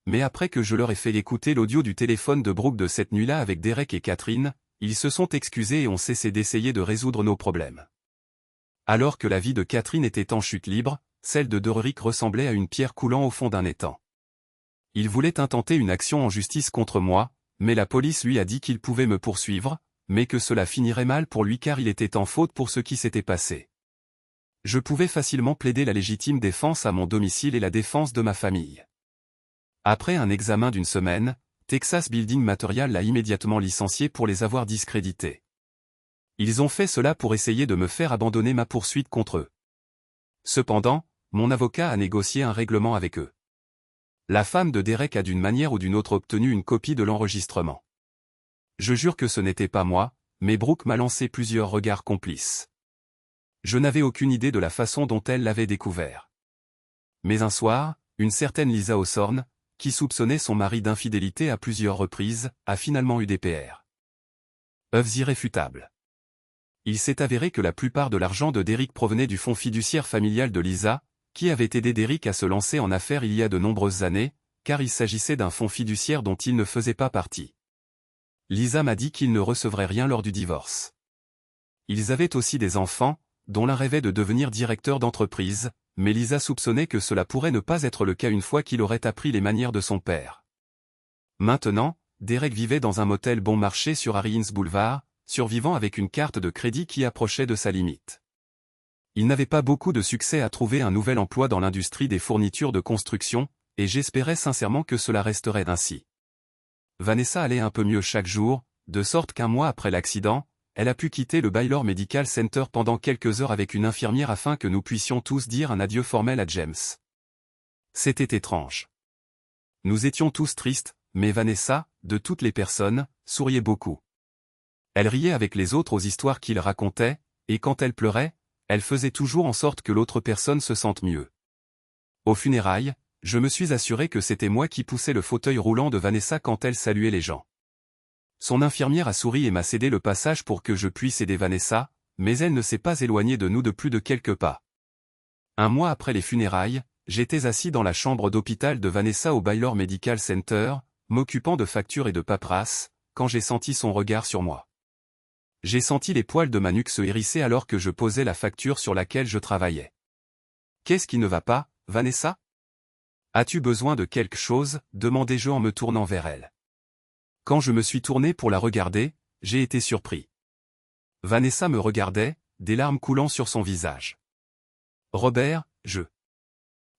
Mais après que je leur ai fait écouter l'audio du téléphone de Brooke de cette nuit-là avec Derek et Catherine, ils se sont excusés et ont cessé d'essayer de résoudre nos problèmes. Alors que la vie de Catherine était en chute libre, celle de Derek ressemblait à une pierre coulant au fond d'un étang. Il voulait intenter une action en justice contre moi, mais la police lui a dit qu'il pouvait me poursuivre, mais que cela finirait mal pour lui car il était en faute pour ce qui s'était passé. Je pouvais facilement plaider la légitime défense à mon domicile et la défense de ma famille. Après un examen d'1 semaine, Texas Building Material l'a immédiatement licencié pour les avoir discrédités. Ils ont fait cela pour essayer de me faire abandonner ma poursuite contre eux. Cependant, mon avocat a négocié un règlement avec eux. La femme de Derek a d'une manière ou d'une autre obtenu une copie de l'enregistrement. Je jure que ce n'était pas moi, mais Brooke m'a lancé plusieurs regards complices. Je n'avais aucune idée de la façon dont elle l'avait découvert. Mais un soir, une certaine Lisa Hawthorne, qui soupçonnait son mari d'infidélité à plusieurs reprises, a finalement eu des PR. Preuves irréfutables. Il s'est avéré que la plupart de l'argent de Derek provenait du fonds fiduciaire familial de Lisa, qui avait aidé Derek à se lancer en affaires il y a de nombreuses années, car il s'agissait d'un fonds fiduciaire dont il ne faisait pas partie. Lisa m'a dit qu'il ne recevrait rien lors du divorce. Ils avaient aussi des enfants, dont l'un rêvait de devenir directeur d'entreprise, mais Lisa soupçonnait que cela pourrait ne pas être le cas une fois qu'il aurait appris les manières de son père. Maintenant, Derek vivait dans un motel bon marché sur Harry Boulevard, survivant avec une carte de crédit qui approchait de sa limite. Il n'avait pas beaucoup de succès à trouver un nouvel emploi dans l'industrie des fournitures de construction, et j'espérais sincèrement que cela resterait ainsi. Vanessa allait un peu mieux chaque jour, de sorte qu'un mois après l'accident, elle a pu quitter le Baylor Medical Center pendant quelques heures avec une infirmière afin que nous puissions tous dire un adieu formel à James. C'était étrange. Nous étions tous tristes, mais Vanessa, de toutes les personnes, souriait beaucoup. Elle riait avec les autres aux histoires qu'il racontait, et quand elle pleurait, elle faisait toujours en sorte que l'autre personne se sente mieux. Aux funérailles, je me suis assuré que c'était moi qui poussais le fauteuil roulant de Vanessa quand elle saluait les gens. Son infirmière a souri et m'a cédé le passage pour que je puisse aider Vanessa, mais elle ne s'est pas éloignée de nous de plus de quelques pas. Un mois après les funérailles, j'étais assis dans la chambre d'hôpital de Vanessa au Baylor Medical Center, m'occupant de factures et de paperasse, quand j'ai senti son regard sur moi. J'ai senti les poils de ma nuque se hérisser alors que je posais la facture sur laquelle je travaillais. « Qu'est-ce qui ne va pas, Vanessa ?» As-tu besoin de quelque chose, demandai-je en me tournant vers elle. Quand je me suis tourné pour la regarder, j'ai été surpris. Vanessa me regardait, des larmes coulant sur son visage. Robert,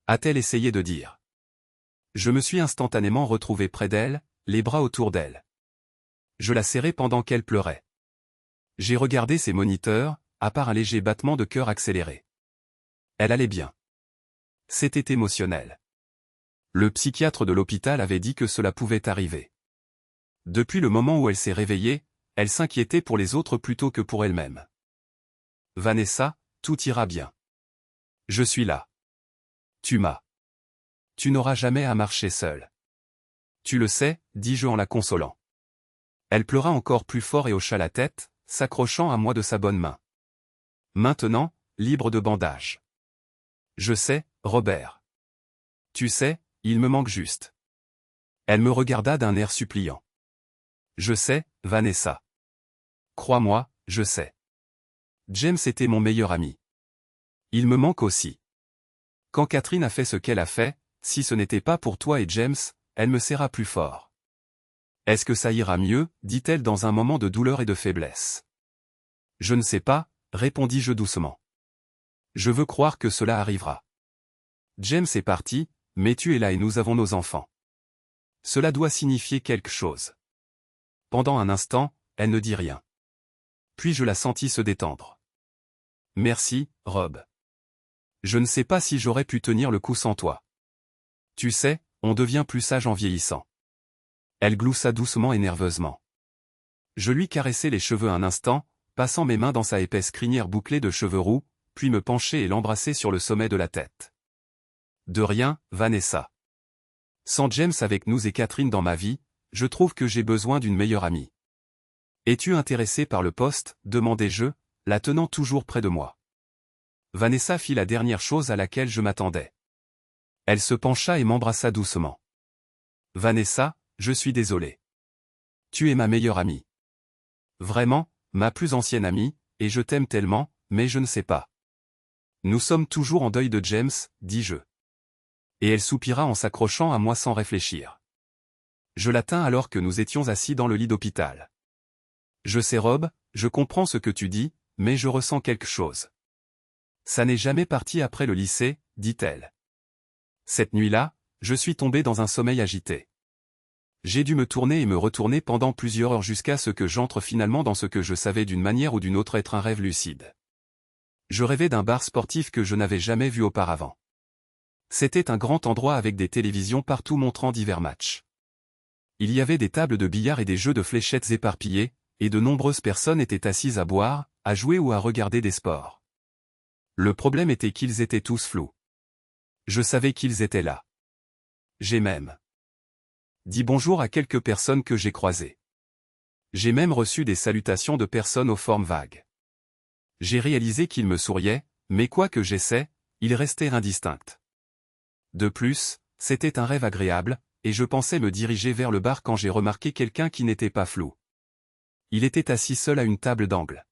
a-t-elle essayé de dire. Je me suis instantanément retrouvé près d'elle, les bras autour d'elle. Je la serrai pendant qu'elle pleurait. J'ai regardé ses moniteurs, à part un léger battement de cœur accéléré. Elle allait bien. C'était émotionnel. Le psychiatre de l'hôpital avait dit que cela pouvait arriver. Depuis le moment où elle s'est réveillée, elle s'inquiétait pour les autres plutôt que pour elle-même. Vanessa, tout ira bien. Je suis là. Tu n'auras jamais à marcher seule. Tu le sais, dis-je en la consolant. Elle pleura encore plus fort et hocha la tête, s'accrochant à moi de sa bonne main. Maintenant, libre de bandage. Je sais, Robert. Tu sais, il me manque juste. Elle me regarda d'un air suppliant. Je sais, Vanessa. Crois-moi, je sais. James était mon meilleur ami. Il me manque aussi. Quand Catherine a fait ce qu'elle a fait, si ce n'était pas pour toi et James, elle me serra plus fort. Est-ce que ça ira mieux, dit-elle dans un moment de douleur et de faiblesse. Je ne sais pas, répondis-je doucement. Je veux croire que cela arrivera. James est parti, mais tu es là et nous avons nos enfants. Cela doit signifier quelque chose. Pendant un instant, elle ne dit rien. Puis je la sentis se détendre. Merci, Rob. Je ne sais pas si j'aurais pu tenir le coup sans toi. Tu sais, on devient plus sage en vieillissant. Elle gloussa doucement et nerveusement. Je lui caressai les cheveux un instant, passant mes mains dans sa épaisse crinière bouclée de cheveux roux, puis me penchai et l'embrassai sur le sommet de la tête. De rien, Vanessa. Sans James avec nous et Catherine dans ma vie, je trouve que j'ai besoin d'une meilleure amie. Es-tu intéressé par le poste, demandai-je, la tenant toujours près de moi. Vanessa fit la dernière chose à laquelle je m'attendais. Elle se pencha et m'embrassa doucement. Vanessa, je suis désolé. Tu es ma meilleure amie. Vraiment, ma plus ancienne amie, et je t'aime tellement, mais je ne sais pas. Nous sommes toujours en deuil de James, dis-je. Et elle soupira en s'accrochant à moi sans réfléchir. Je la tins alors que nous étions assis dans le lit d'hôpital. Je sais Rob, je comprends ce que tu dis, mais je ressens quelque chose. Ça n'est jamais parti après le lycée, dit-elle. Cette nuit-là, je suis tombé dans un sommeil agité. J'ai dû me tourner et me retourner pendant plusieurs heures jusqu'à ce que j'entre finalement dans ce que je savais d'une manière ou d'une autre être un rêve lucide. Je rêvais d'un bar sportif que je n'avais jamais vu auparavant. C'était un grand endroit avec des télévisions partout montrant divers matchs. Il y avait des tables de billard et des jeux de fléchettes éparpillés, et de nombreuses personnes étaient assises à boire, à jouer ou à regarder des sports. Le problème était qu'ils étaient tous flous. Je savais qu'ils étaient là. J'ai même dit bonjour à quelques personnes que j'ai croisées. J'ai même reçu des salutations de personnes aux formes vagues. J'ai réalisé qu'ils me souriaient, mais quoi que j'essaie, ils restaient indistincts. De plus, c'était un rêve agréable, et je pensais me diriger vers le bar quand j'ai remarqué quelqu'un qui n'était pas flou. Il était assis seul à une table d'angle.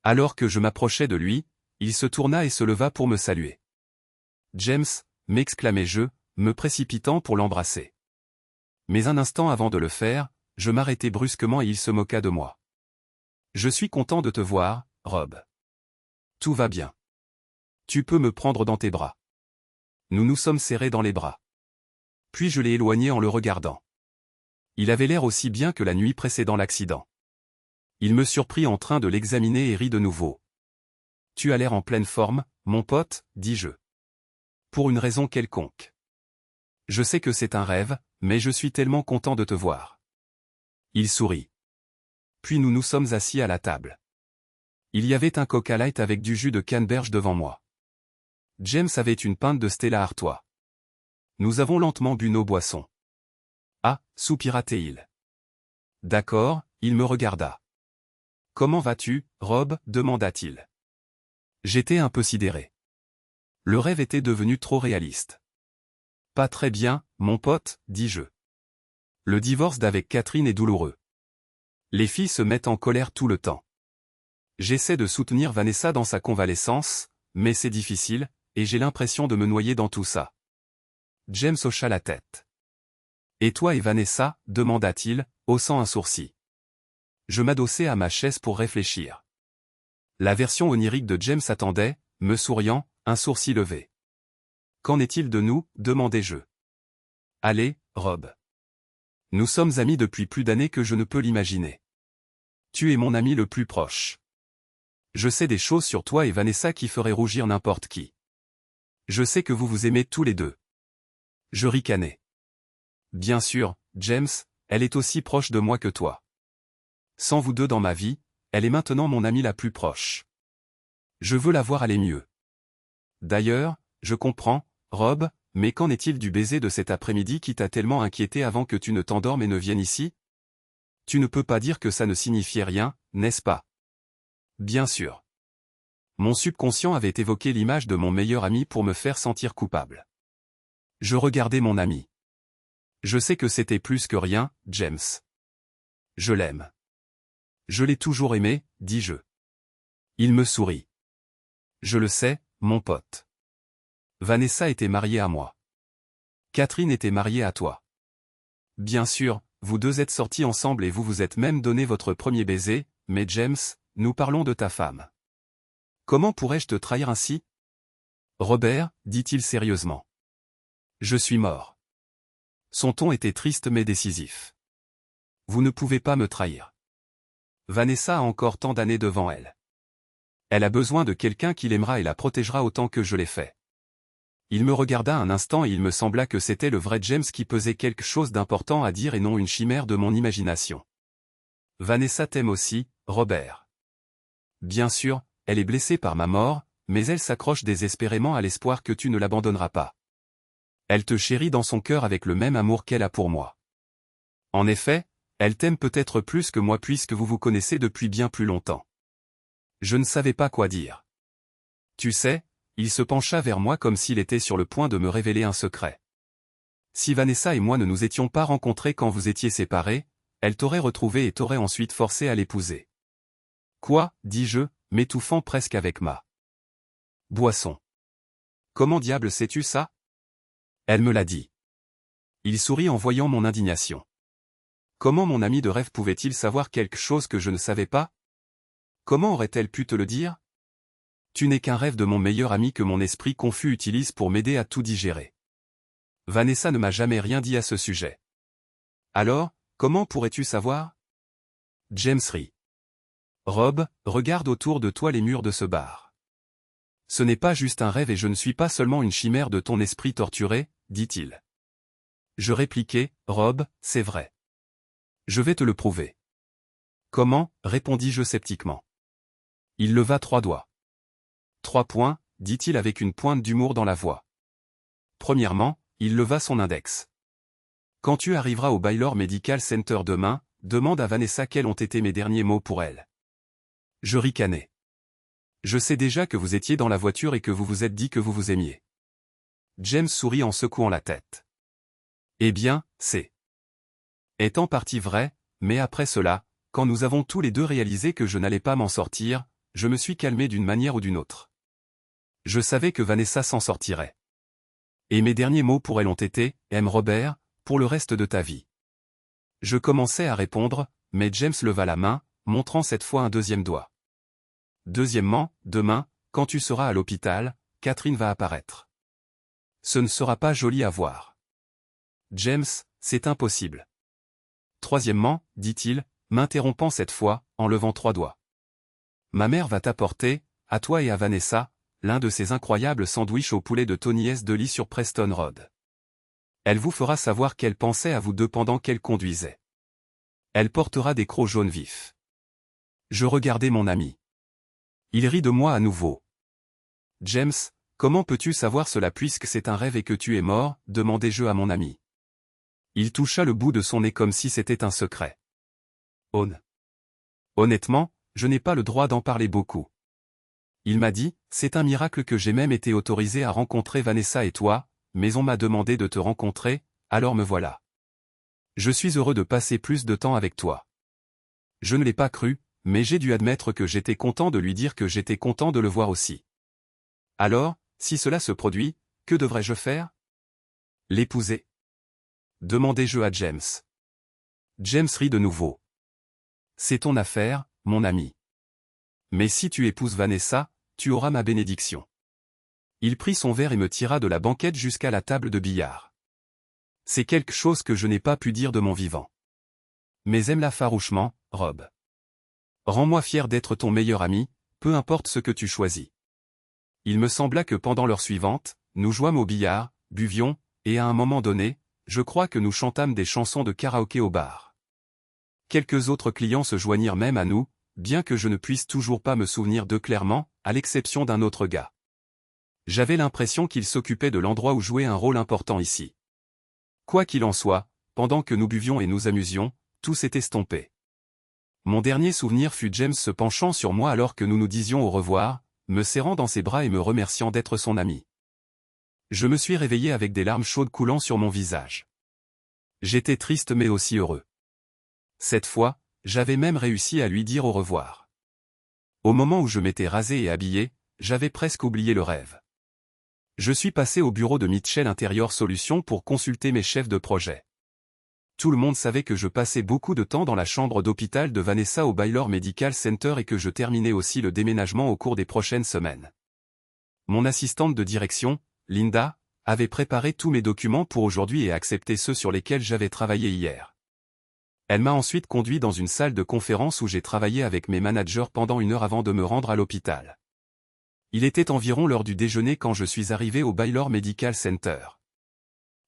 Alors que je m'approchais de lui, il se tourna et se leva pour me saluer. « James » m'exclamai-je, me précipitant pour l'embrasser. Mais un instant avant de le faire, je m'arrêtai brusquement et il se moqua de moi. « Je suis content de te voir, Rob. Tout va bien. Tu peux me prendre dans tes bras. » Nous nous sommes serrés dans les bras. Puis je l'ai éloigné en le regardant. Il avait l'air aussi bien que la nuit précédant l'accident. Il me surprit en train de l'examiner et rit de nouveau. « Tu as l'air en pleine forme, mon pote, dis-je. Pour une raison quelconque. Je sais que c'est un rêve, mais je suis tellement content de te voir. » Il sourit. Puis nous nous sommes assis à la table. Il y avait un Coca Light avec du jus de canneberge devant moi. James avait une pinte de Stella Artois. Nous avons lentement bu nos boissons. « Ah, soupira-t-il. » D'accord, il me regarda. « Comment vas-tu, Rob » demanda-t-il. J'étais un peu sidéré. Le rêve était devenu trop réaliste. « Pas très bien, mon pote, dis-je. Le divorce d'avec Catherine est douloureux. Les filles se mettent en colère tout le temps. J'essaie de soutenir Vanessa dans sa convalescence, mais c'est difficile, et j'ai l'impression de me noyer dans tout ça. James hocha la tête. Et toi et Vanessa, demanda-t-il, haussant un sourcil. Je m'adossai à ma chaise pour réfléchir. La version onirique de James attendait, me souriant, un sourcil levé. Qu'en est-il de nous, demandai-je. Allez, Rob. Nous sommes amis depuis plus d'années que je ne peux l'imaginer. Tu es mon ami le plus proche. Je sais des choses sur toi et Vanessa qui feraient rougir n'importe qui. Je sais que vous vous aimez tous les deux. Je ricanai. Bien sûr, James, elle est aussi proche de moi que toi. Sans vous deux dans ma vie, elle est maintenant mon amie la plus proche. Je veux la voir aller mieux. D'ailleurs, je comprends, Rob, mais qu'en est-il du baiser de cet après-midi qui t'a tellement inquiété avant que tu ne t'endormes et ne viennes ici? Tu ne peux pas dire que ça ne signifiait rien, n'est-ce pas? Bien sûr. Mon subconscient avait évoqué l'image de mon meilleur ami pour me faire sentir coupable. Je regardais mon ami. Je sais que c'était plus que rien, James. Je l'aime. Je l'ai toujours aimé, dis-je. Il me sourit. Je le sais, mon pote. Vanessa était mariée à moi. Catherine était mariée à toi. Bien sûr, vous deux êtes sortis ensemble et vous vous êtes même donné votre premier baiser, mais James, nous parlons de ta femme. Comment pourrais-je te trahir ainsi? Robert, dit-il sérieusement. Je suis mort. Son ton était triste mais décisif. Vous ne pouvez pas me trahir. Vanessa a encore tant d'années devant elle. Elle a besoin de quelqu'un qui l'aimera et la protégera autant que je l'ai fait. Il me regarda un instant et il me sembla que c'était le vrai James qui pesait quelque chose d'important à dire et non une chimère de mon imagination. Vanessa t'aime aussi, Robert. Bien sûr, elle est blessée par ma mort, mais elle s'accroche désespérément à l'espoir que tu ne l'abandonneras pas. Elle te chérit dans son cœur avec le même amour qu'elle a pour moi. En effet, elle t'aime peut-être plus que moi puisque vous vous connaissez depuis bien plus longtemps. Je ne savais pas quoi dire. Tu sais, il se pencha vers moi comme s'il était sur le point de me révéler un secret. Si Vanessa et moi ne nous étions pas rencontrés quand vous étiez séparés, elle t'aurait retrouvé et t'aurait ensuite forcé à l'épouser. Quoi, dis-je, m'étouffant presque avec ma boisson. Comment diable sais-tu ça? Elle me l'a dit. Il sourit en voyant mon indignation. Comment mon ami de rêve pouvait-il savoir quelque chose que je ne savais pas? Comment aurait-elle pu te le dire? Tu n'es qu'un rêve de mon meilleur ami que mon esprit confus utilise pour m'aider à tout digérer. Vanessa ne m'a jamais rien dit à ce sujet. Alors, comment pourrais-tu savoir? James rit. Rob, regarde autour de toi les murs de ce bar. Ce n'est pas juste un rêve et je ne suis pas seulement une chimère de ton esprit torturé, dit-il. Je répliquai, Rob, c'est vrai. Je vais te le prouver. Comment, répondis-je sceptiquement. Il leva 3 doigts. 3 points, dit-il avec une pointe d'humour dans la voix. Premièrement, il leva son index. Quand tu arriveras au Baylor Medical Center demain, demande à Vanessa quels ont été mes derniers mots pour elle. Je ricanai. Je sais déjà que vous étiez dans la voiture et que vous vous êtes dit que vous vous aimiez. James sourit en secouant la tête. Eh bien, est en partie vrai, mais après cela, quand nous avons tous les deux réalisé que je n'allais pas m'en sortir, je me suis calmé d'une manière ou d'une autre. Je savais que Vanessa s'en sortirait. Et mes derniers mots pour elle ont été « Aime Robert, pour le reste de ta vie ». Je commençais à répondre, mais James leva la main, montrant cette fois un deuxième doigt. Deuxièmement, demain, quand tu seras à l'hôpital, Catherine va apparaître. Ce ne sera pas joli à voir. James, c'est impossible. Troisièmement, dit-il, m'interrompant cette fois, en levant 3 doigts. Ma mère va t'apporter, à toi et à Vanessa, l'un de ces incroyables sandwichs au poulet de Tony S. Deli sur Preston Road. Elle vous fera savoir qu'elle pensait à vous deux pendant qu'elle conduisait. Elle portera des crocs jaunes vifs. Je regardais mon ami. Il rit de moi à nouveau. James, comment peux-tu savoir cela puisque c'est un rêve et que tu es mort, demandai-je à mon ami. Il toucha le bout de son nez comme si c'était un secret. Honnêtement, je n'ai pas le droit d'en parler beaucoup. Il m'a dit, c'est un miracle que j'ai même été autorisé à rencontrer Vanessa et toi, mais on m'a demandé de te rencontrer, alors me voilà. Je suis heureux de passer plus de temps avec toi. Je ne l'ai pas cru, mais j'ai dû admettre que j'étais content de lui dire que j'étais content de le voir aussi. Alors, si cela se produit, que devrais-je faire? L'épouser? Demandai-je à James. James rit de nouveau. C'est ton affaire, mon ami. Mais si tu épouses Vanessa, tu auras ma bénédiction. Il prit son verre et me tira de la banquette jusqu'à la table de billard. C'est quelque chose que je n'ai pas pu dire de mon vivant. Mais aime-la farouchement, Rob. Rends-moi fier d'être ton meilleur ami, peu importe ce que tu choisis. Il me sembla que pendant l'heure suivante, nous jouâmes au billard, buvions, et à un moment donné, je crois que nous chantâmes des chansons de karaoké au bar. Quelques autres clients se joignirent même à nous, bien que je ne puisse toujours pas me souvenir d'eux clairement, à l'exception d'un autre gars. J'avais l'impression qu'il s'occupait de l'endroit où jouait un rôle important ici. Quoi qu'il en soit, pendant que nous buvions et nous amusions, tout s'est estompé. Mon dernier souvenir fut James se penchant sur moi alors que nous nous disions au revoir, me serrant dans ses bras et me remerciant d'être son ami. Je me suis réveillé avec des larmes chaudes coulant sur mon visage. J'étais triste mais aussi heureux. Cette fois, j'avais même réussi à lui dire au revoir. Au moment où je m'étais rasé et habillé, j'avais presque oublié le rêve. Je suis passé au bureau de Mitchell Interior Solutions pour consulter mes chefs de projet. Tout le monde savait que je passais beaucoup de temps dans la chambre d'hôpital de Vanessa au Baylor Medical Center et que je terminais aussi le déménagement au cours des prochaines semaines. Mon assistante de direction, Linda, avait préparé tous mes documents pour aujourd'hui et accepté ceux sur lesquels j'avais travaillé hier. Elle m'a ensuite conduit dans une salle de conférence où j'ai travaillé avec mes managers pendant 1 heure avant de me rendre à l'hôpital. Il était environ l'heure du déjeuner quand je suis arrivé au Baylor Medical Center.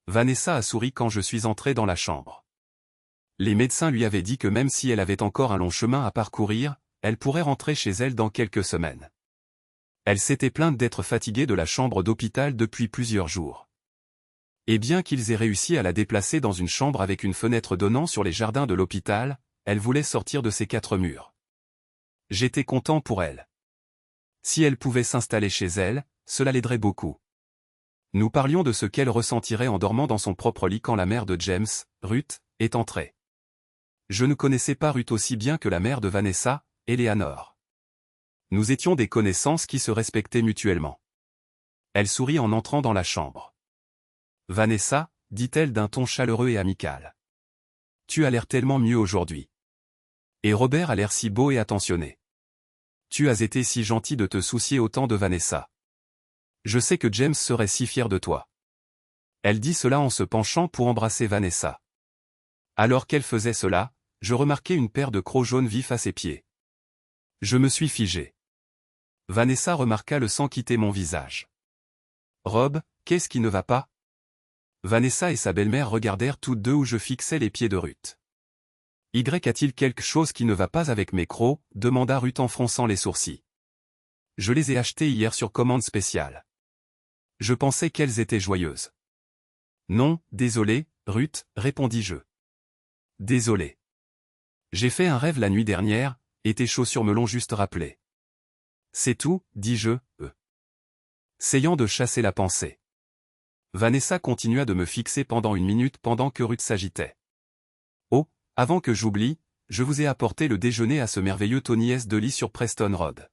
Vanessa a souri quand je suis entré dans la chambre. Les médecins lui avaient dit que même si elle avait encore un long chemin à parcourir, elle pourrait rentrer chez elle dans quelques semaines. Elle s'était plainte d'être fatiguée de la chambre d'hôpital depuis plusieurs jours. Et bien qu'ils aient réussi à la déplacer dans une chambre avec une fenêtre donnant sur les jardins de l'hôpital, elle voulait sortir de ses 4 murs. J'étais content pour elle. Si elle pouvait s'installer chez elle, cela l'aiderait beaucoup. Nous parlions de ce qu'elle ressentirait en dormant dans son propre lit quand la mère de James, Ruth, est entrée. Je ne connaissais pas Ruth aussi bien que la mère de Vanessa, Eleanor. Nous étions des connaissances qui se respectaient mutuellement. Elle sourit en entrant dans la chambre. « Vanessa, dit-elle d'un ton chaleureux et amical. Tu as l'air tellement mieux aujourd'hui. Et Robert a l'air si beau et attentionné. Tu as été si gentil de te soucier autant de Vanessa. Je sais que James serait si fier de toi. » Elle dit cela en se penchant pour embrasser Vanessa. Alors qu'elle faisait cela, je remarquai une paire de crocs jaunes vifs à ses pieds. Je me suis figé. Vanessa remarqua le sang quitter mon visage. « Rob, qu'est-ce qui ne va pas ?» Vanessa et sa belle-mère regardèrent toutes deux où je fixais les pieds de Ruth. « Y a-t-il quelque chose qui ne va pas avec mes crocs ?» demanda Ruth en fronçant les sourcils. « Je les ai achetés hier sur commande spéciale. Je pensais qu'elles étaient joyeuses. »« Non, désolé, Ruth, répondis-je. Désolé. J'ai fait un rêve la nuit dernière, et tes chaussures me l'ont juste rappelé. »« C'est tout, dis-je, essayant de chasser la pensée. Vanessa continua de me fixer pendant 1 minute pendant que Ruth s'agitait. « Oh, avant que j'oublie, je vous ai apporté le déjeuner à ce merveilleux Tony's Deli sur Preston Road.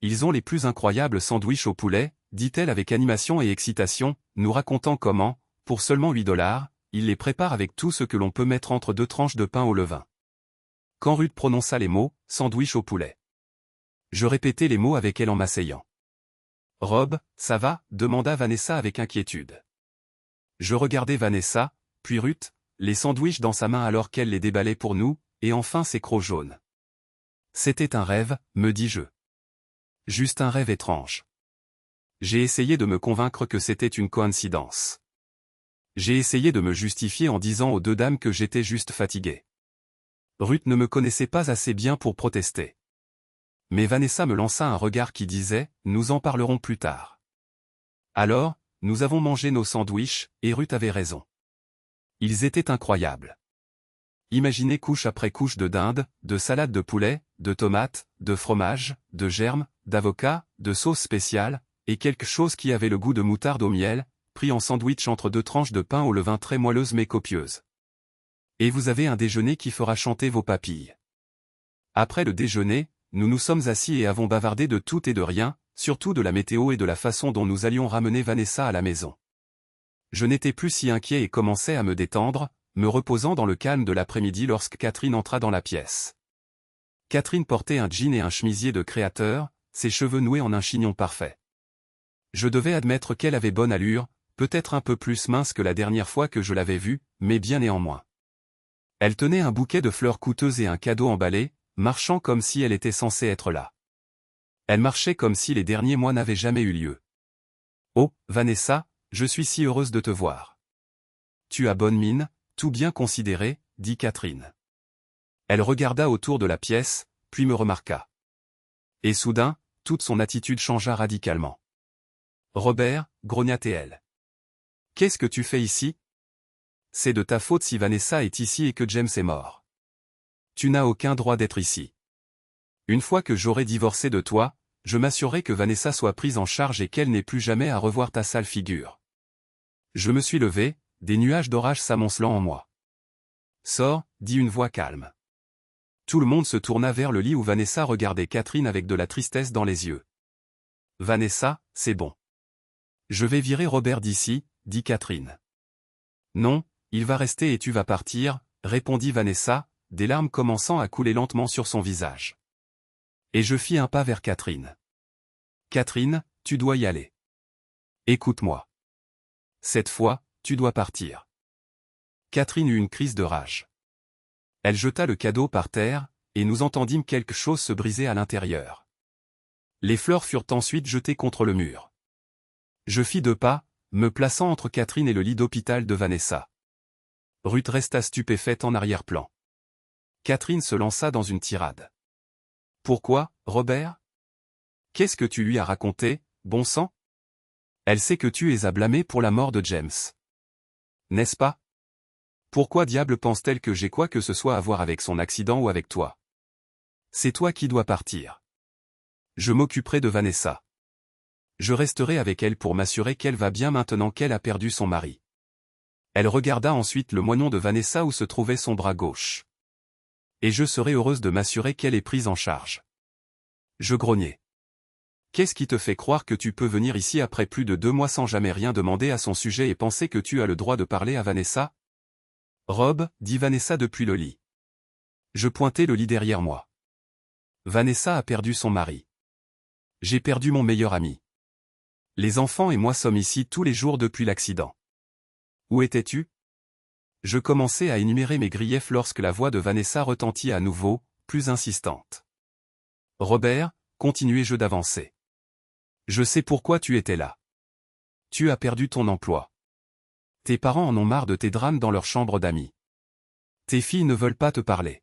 Ils ont les plus incroyables sandwichs au poulet, dit-elle avec animation et excitation, nous racontant comment, pour seulement $8, ils les préparent avec tout ce que l'on peut mettre entre 2 tranches de pain au levain. » Quand Ruth prononça les mots « sandwich au poulet », je répétai les mots avec elle en m'asseyant. « Rob, ça va ?» demanda Vanessa avec inquiétude. Je regardai Vanessa, puis Ruth, les sandwichs dans sa main alors qu'elle les déballait pour nous, et enfin ses crocs jaunes. « C'était un rêve, me dis-je. Juste un rêve étrange. » J'ai essayé de me convaincre que c'était une coïncidence. J'ai essayé de me justifier en disant aux 2 dames que j'étais juste fatigué. Ruth ne me connaissait pas assez bien pour protester. Mais Vanessa me lança un regard qui disait « Nous en parlerons plus tard. » Alors, nous avons mangé nos sandwichs, et Ruth avait raison. Ils étaient incroyables. Imaginez couche après couche de dinde, de salade de poulet, de tomates, de fromage, de germes, d'avocat, de sauce spéciale, et quelque chose qui avait le goût de moutarde au miel, pris en sandwich entre 2 tranches de pain au levain très moelleuse mais copieuse. Et vous avez un déjeuner qui fera chanter vos papilles. Après le déjeuner, nous nous sommes assis et avons bavardé de tout et de rien, surtout de la météo et de la façon dont nous allions ramener Vanessa à la maison. Je n'étais plus si inquiet et commençais à me détendre, me reposant dans le calme de l'après-midi lorsque Catherine entra dans la pièce. Catherine portait un jean et un chemisier de créateur, ses cheveux noués en un chignon parfait. Je devais admettre qu'elle avait bonne allure, peut-être un peu plus mince que la dernière fois que je l'avais vue, mais bien néanmoins. Elle tenait un bouquet de fleurs coûteuses et un cadeau emballé, marchant comme si elle était censée être là. Elle marchait comme si les derniers mois n'avaient jamais eu lieu. « Oh, Vanessa, je suis si heureuse de te voir. »« Tu as bonne mine, tout bien considéré, » dit Catherine. Elle regarda autour de la pièce, puis me remarqua. Et soudain, toute son attitude changea radicalement. « Robert, grogna-t-elle. Qu'est-ce que tu fais ici? C'est de ta faute si Vanessa est ici et que James est mort. Tu n'as aucun droit d'être ici. Une fois que j'aurai divorcé de toi, je m'assurerai que Vanessa soit prise en charge et qu'elle n'ait plus jamais à revoir ta sale figure. » Je me suis levé, des nuages d'orage s'amoncelant en moi. « Sors, » dit une voix calme. Tout le monde se tourna vers le lit où Vanessa regardait Catherine avec de la tristesse dans les yeux. « Vanessa, c'est bon. Je vais virer Robert d'ici, » dit Catherine. « Non, il va rester et tu vas partir, » répondit Vanessa, des larmes commençant à couler lentement sur son visage. Et je fis un pas vers Catherine. « Catherine, tu dois y aller. Écoute-moi. Cette fois, tu dois partir. » Catherine eut une crise de rage. Elle jeta le cadeau par terre, et nous entendîmes quelque chose se briser à l'intérieur. Les fleurs furent ensuite jetées contre le mur. Je fis 2 pas, me plaçant entre Catherine et le lit d'hôpital de Vanessa. Ruth resta stupéfaite en arrière-plan. Catherine se lança dans une tirade. « Pourquoi, Robert? Qu'est-ce que tu lui as raconté, bon sang? Elle sait que tu es à blâmer pour la mort de James. N'est-ce pas? Pourquoi diable pense-t-elle que j'ai quoi que ce soit à voir avec son accident ou avec toi? C'est toi qui dois partir. Je m'occuperai de Vanessa. Je resterai avec elle pour m'assurer qu'elle va bien maintenant qu'elle a perdu son mari. » Elle regarda ensuite le moignon de Vanessa où se trouvait son bras gauche. « Et je serai heureuse de m'assurer qu'elle est prise en charge. » Je grognai. « Qu'est-ce qui te fait croire que tu peux venir ici après plus de 2 mois sans jamais rien demander à son sujet et penser que tu as le droit de parler à Vanessa? » « Rob, » dit Vanessa depuis le lit. Je pointai le lit derrière moi. Vanessa a perdu son mari. J'ai perdu mon meilleur ami. Les enfants et moi sommes ici tous les jours depuis l'accident. Où étais-tu? Je commençai à énumérer mes griefs lorsque la voix de Vanessa retentit à nouveau, plus insistante. Robert, continuai-je d'avancer. Je sais pourquoi tu étais là. Tu as perdu ton emploi. Tes parents en ont marre de tes drames dans leur chambre d'amis. Tes filles ne veulent pas te parler.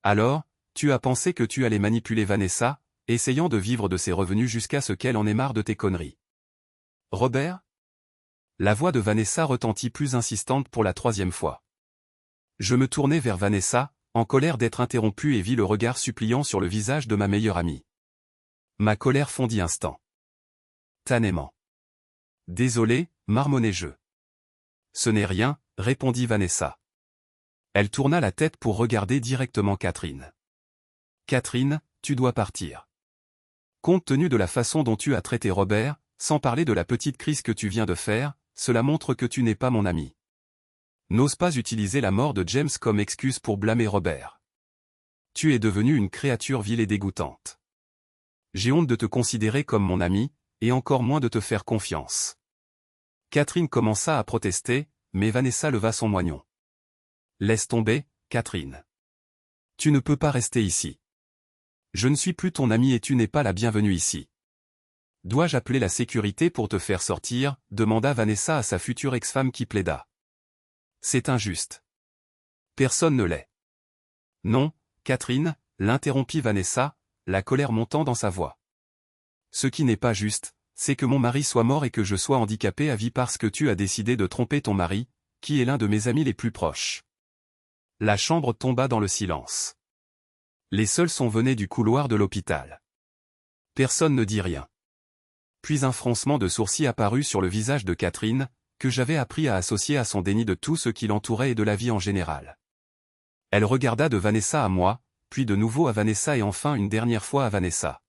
Alors, tu as pensé que tu allais manipuler Vanessa, essayant de vivre de ses revenus jusqu'à ce qu'elle en ait marre de tes conneries. Robert? La voix de Vanessa retentit plus insistante pour la 3e fois. Je me tournai vers Vanessa, en colère d'être interrompu et vis le regard suppliant sur le visage de ma meilleure amie. Ma colère fondit instantanément. Désolé, marmonnai-je. Ce n'est rien, répondit Vanessa. Elle tourna la tête pour regarder directement Catherine. Catherine, tu dois partir. Compte tenu de la façon dont tu as traité Robert, sans parler de la petite crise que tu viens de faire, cela montre que tu n'es pas mon ami. N'ose pas utiliser la mort de James comme excuse pour blâmer Robert. Tu es devenu une créature vile et dégoûtante. J'ai honte de te considérer comme mon ami, et encore moins de te faire confiance. Catherine commença à protester, mais Vanessa leva son moignon. Laisse tomber, Catherine. Tu ne peux pas rester ici. Je ne suis plus ton ami et tu n'es pas la bienvenue ici. Dois-je appeler la sécurité pour te faire sortir, demanda Vanessa à sa future ex-femme qui plaida. C'est injuste. Personne ne l'est. Non, Catherine, l'interrompit Vanessa, la colère montant dans sa voix. Ce qui n'est pas juste, c'est que mon mari soit mort et que je sois handicapé à vie parce que tu as décidé de tromper ton mari, qui est l'un de mes amis les plus proches. La chambre tomba dans le silence. Les seuls sons venaient du couloir de l'hôpital. Personne ne dit rien. Puis un froncement de sourcils apparut sur le visage de Catherine, que j'avais appris à associer à son déni de tout ce qui l'entourait et de la vie en général. Elle regarda de Vanessa à moi, puis de nouveau à Vanessa et enfin une dernière fois à Vanessa.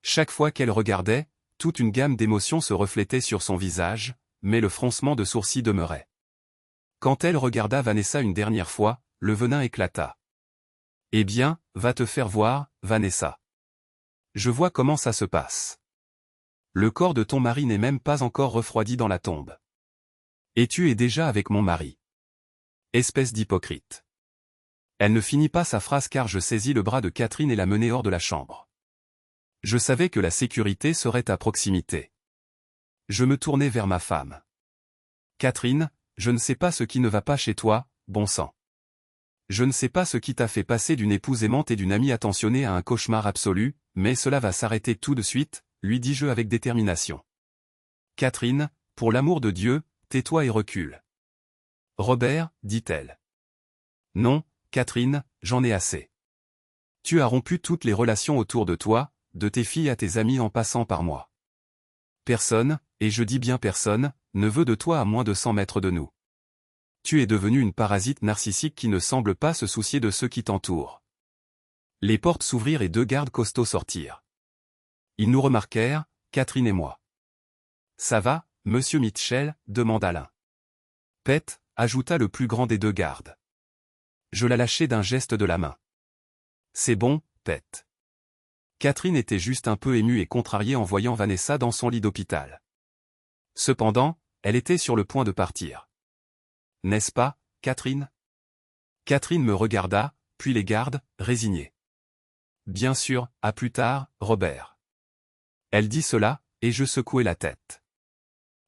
Chaque fois qu'elle regardait, toute une gamme d'émotions se reflétait sur son visage, mais le froncement de sourcils demeurait. Quand elle regarda Vanessa une dernière fois, le venin éclata. « Eh bien, va te faire voir, Vanessa. Je vois comment ça se passe. Le corps de ton mari n'est même pas encore refroidi dans la tombe. Et tu es déjà avec mon mari. Espèce d'hypocrite. » Elle ne finit pas sa phrase car je saisis le bras de Catherine et la menai hors de la chambre. Je savais que la sécurité serait à proximité. Je me tournai vers ma femme. « Catherine, je ne sais pas ce qui ne va pas chez toi, bon sang. Je ne sais pas ce qui t'a fait passer d'une épouse aimante et d'une amie attentionnée à un cauchemar absolu, mais cela va s'arrêter tout de suite, lui dis-je avec détermination. Catherine, pour l'amour de Dieu, tais-toi et recule. Robert, dit-elle. Non, Catherine, j'en ai assez. Tu as rompu toutes les relations autour de toi, de tes filles à tes amis en passant par moi. Personne, et je dis bien personne, ne veut de toi à moins de 100 mètres de nous. Tu es devenue une parasite narcissique qui ne semble pas se soucier de ceux qui t'entourent. Les portes s'ouvrirent et 2 gardes costauds sortirent. Ils nous remarquèrent, Catherine et moi. Ça va, monsieur Mitchell, demanda l'un. Pète, ajouta le plus grand des 2 gardes. Je la lâchai d'un geste de la main. C'est bon, Pète. Catherine était juste un peu émue et contrariée en voyant Vanessa dans son lit d'hôpital. Cependant, elle était sur le point de partir. N'est-ce pas, Catherine? Catherine me regarda, puis les gardes, résignée. Bien sûr, à plus tard, Robert. Elle dit cela, et je secouai la tête.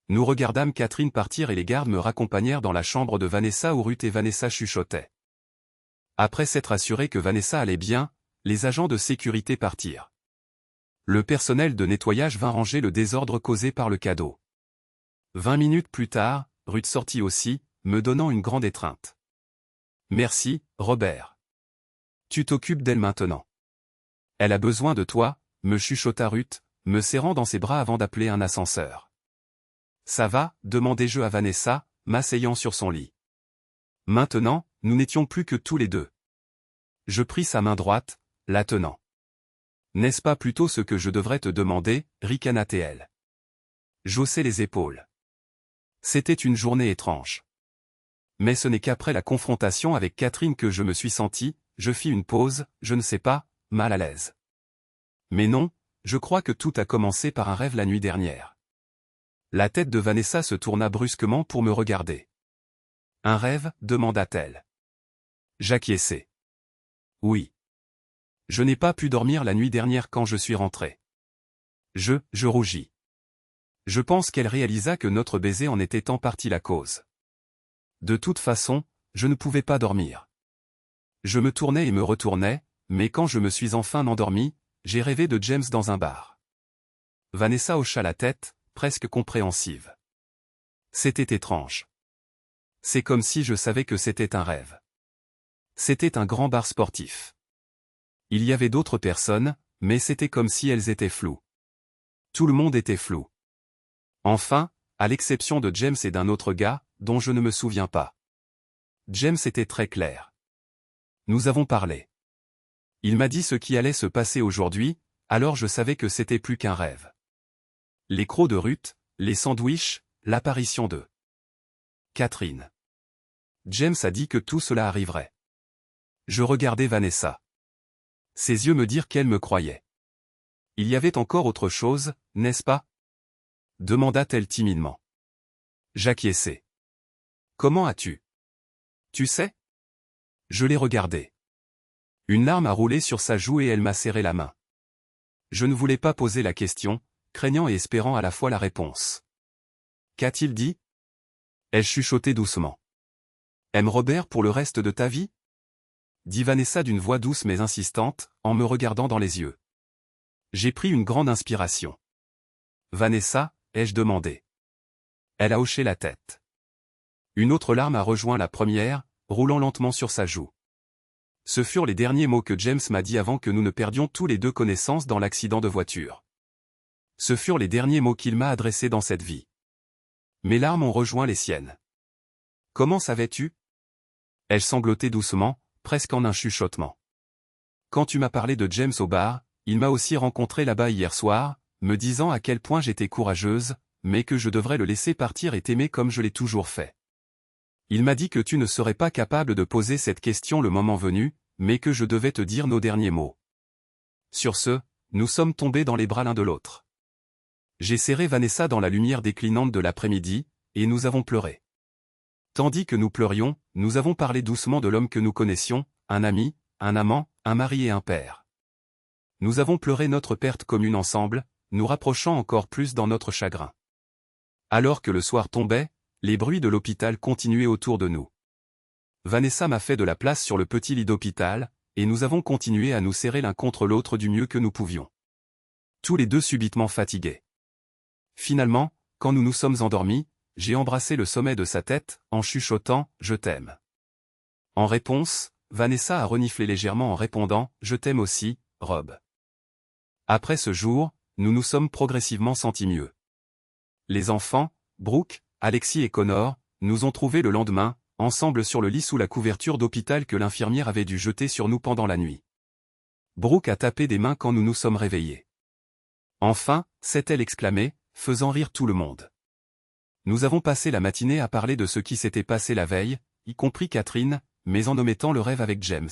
Nous regardâmes Catherine partir et les gardes me raccompagnèrent dans la chambre de Vanessa où Ruth et Vanessa chuchotaient. Après s'être assuré que Vanessa allait bien, les agents de sécurité partirent. Le personnel de nettoyage vint ranger le désordre causé par le cadeau. 20 minutes plus tard, Ruth sortit aussi, me donnant une grande étreinte. Merci, Robert. Tu t'occupes d'elle maintenant. Elle a besoin de toi, me chuchota Ruth, me serrant dans ses bras avant d'appeler un ascenseur. Ça va, demandai-je à Vanessa, m'asseyant sur son lit. Maintenant, nous n'étions plus que tous les 2. Je pris sa main droite, la tenant. N'est-ce pas plutôt ce que je devrais te demander, ricana-t-elle. J'haussai les épaules. C'était une journée étrange. Mais ce n'est qu'après la confrontation avec Catherine que je me suis senti, je fis une pause, je ne sais pas, mal à l'aise. Mais non, je crois que tout a commencé par un rêve la nuit dernière. La tête de Vanessa se tourna brusquement pour me regarder. Un rêve, demanda-t-elle. J'acquiesçai. Oui. Je n'ai pas pu dormir la nuit dernière quand je suis rentré. Je rougis. Je pense qu'elle réalisa que notre baiser en était en partie la cause. De toute façon, je ne pouvais pas dormir. Je me tournais et me retournais, mais quand je me suis enfin endormi, j'ai rêvé de James dans un bar. Vanessa hocha la tête, presque compréhensive. C'était étrange. C'est comme si je savais que c'était un rêve. C'était un grand bar sportif. Il y avait d'autres personnes, mais c'était comme si elles étaient floues. Tout le monde était flou. Enfin, à l'exception de James et d'un autre gars, dont je ne me souviens pas. James était très clair. Nous avons parlé. Il m'a dit ce qui allait se passer aujourd'hui, alors je savais que c'était plus qu'un rêve. Les crocs de Ruth, les sandwichs, l'apparition de Catherine. James a dit que tout cela arriverait. Je regardais Vanessa. Ses yeux me dirent qu'elle me croyait. Il y avait encore autre chose, n'est-ce pas? Demanda-t-elle timidement. J'acquiesçai. Comment as-tu? Tu sais? Je l'ai regardée. Une larme a roulé sur sa joue et elle m'a serré la main. Je ne voulais pas poser la question, craignant et espérant à la fois la réponse. Qu'a-t-il dit? Elle chuchotait doucement. Aime Robert pour le reste de ta vie? Dit Vanessa d'une voix douce mais insistante, en me regardant dans les yeux. J'ai pris une grande inspiration. Vanessa, ai-je demandé. Elle a hoché la tête. Une autre larme a rejoint la première, roulant lentement sur sa joue. Ce furent les derniers mots que James m'a dit avant que nous ne perdions tous les 2 connaissance dans l'accident de voiture. Ce furent les derniers mots qu'il m'a adressés dans cette vie. Mes larmes ont rejoint les siennes. Comment savais-tu? Elle sanglotait doucement, presque en un chuchotement. Quand tu m'as parlé de James au bar, il m'a aussi rencontré là-bas hier soir, me disant à quel point j'étais courageuse, mais que je devrais le laisser partir et t'aimer comme je l'ai toujours fait. Il m'a dit que tu ne serais pas capable de poser cette question le moment venu, mais que je devais te dire nos derniers mots. Sur ce, nous sommes tombés dans les bras l'un de l'autre. J'ai serré Vanessa dans la lumière déclinante de l'après-midi, et nous avons pleuré. Tandis que nous pleurions, nous avons parlé doucement de l'homme que nous connaissions, un ami, un amant, un mari et un père. Nous avons pleuré notre perte commune ensemble, nous rapprochant encore plus dans notre chagrin. Alors que le soir tombait, les bruits de l'hôpital continuaient autour de nous. Vanessa m'a fait de la place sur le petit lit d'hôpital, et nous avons continué à nous serrer l'un contre l'autre du mieux que nous pouvions. Tous les deux subitement fatigués. Finalement, quand nous nous sommes endormis, j'ai embrassé le sommet de sa tête, en chuchotant « Je t'aime ». En réponse, Vanessa a reniflé légèrement en répondant « Je t'aime aussi, Rob ». Après ce jour, nous nous sommes progressivement sentis mieux. Les enfants, Brooke, Alexis et Connor, nous ont trouvés le lendemain, ensemble sur le lit sous la couverture d'hôpital que l'infirmière avait dû jeter sur nous pendant la nuit. Brooke a tapé des mains quand nous nous sommes réveillés. Enfin, s'est-elle exclamée, faisant rire tout le monde. Nous avons passé la matinée à parler de ce qui s'était passé la veille, y compris Catherine, mais en omettant le rêve avec James.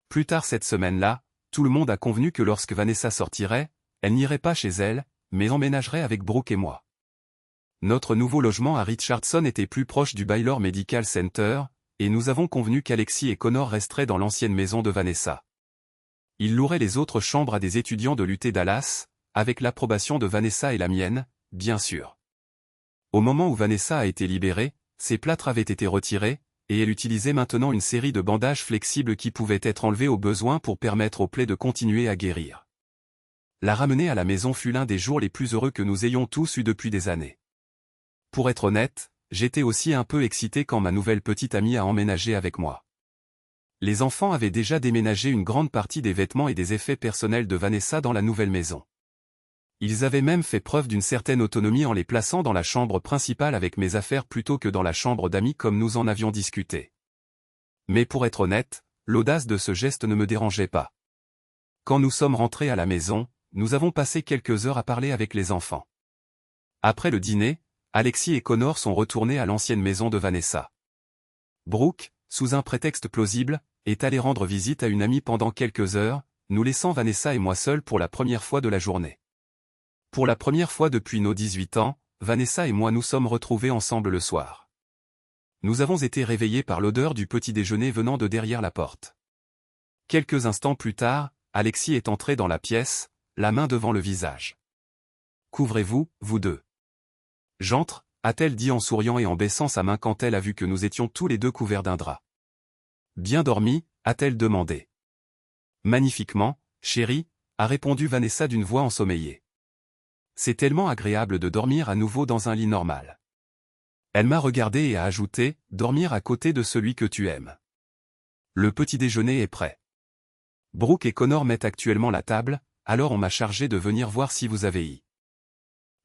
Plus tard cette semaine-là, tout le monde a convenu que lorsque Vanessa sortirait, elle n'irait pas chez elle, mais emménagerait avec Brooke et moi. Notre nouveau logement à Richardson était plus proche du Baylor Medical Center, et nous avons convenu qu'Alexis et Connor resteraient dans l'ancienne maison de Vanessa. Ils loueraient les autres chambres à des étudiants de l'UT Dallas, avec l'approbation de Vanessa et la mienne, bien sûr. Au moment où Vanessa a été libérée, ses plâtres avaient été retirés, et elle utilisait maintenant une série de bandages flexibles qui pouvaient être enlevés au besoin pour permettre aux plaies de continuer à guérir. La ramener à la maison fut l'un des jours les plus heureux que nous ayons tous eus depuis des années. Pour être honnête, j'étais aussi un peu excité quand ma nouvelle petite amie a emménagé avec moi. Les enfants avaient déjà déménagé une grande partie des vêtements et des effets personnels de Vanessa dans la nouvelle maison. Ils avaient même fait preuve d'une certaine autonomie en les plaçant dans la chambre principale avec mes affaires plutôt que dans la chambre d'amis comme nous en avions discuté. Mais pour être honnête, l'audace de ce geste ne me dérangeait pas. Quand nous sommes rentrés à la maison, nous avons passé quelques heures à parler avec les enfants. Après le dîner, Alexis et Connor sont retournés à l'ancienne maison de Vanessa. Brooke, sous un prétexte plausible, est allé rendre visite à une amie pendant quelques heures, nous laissant Vanessa et moi seuls pour la première fois de la journée. Pour la première fois depuis nos 18 ans, Vanessa et moi nous sommes retrouvés ensemble le soir. Nous avons été réveillés par l'odeur du petit déjeuner venant de derrière la porte. Quelques instants plus tard, Alexis est entré dans la pièce, la main devant le visage. « Couvrez-vous, vous deux. » « J'entre » a-t-elle dit en souriant et en baissant sa main quand elle a vu que nous étions tous les deux couverts d'un drap. « Bien dormi » a-t-elle demandé. « Magnifiquement, chérie » a répondu Vanessa d'une voix ensommeillée. C'est tellement agréable de dormir à nouveau dans un lit normal. Elle m'a regardé et a ajouté, dormir à côté de celui que tu aimes. Le petit déjeuner est prêt. Brooke et Connor mettent actuellement la table, alors on m'a chargé de venir voir si vous avez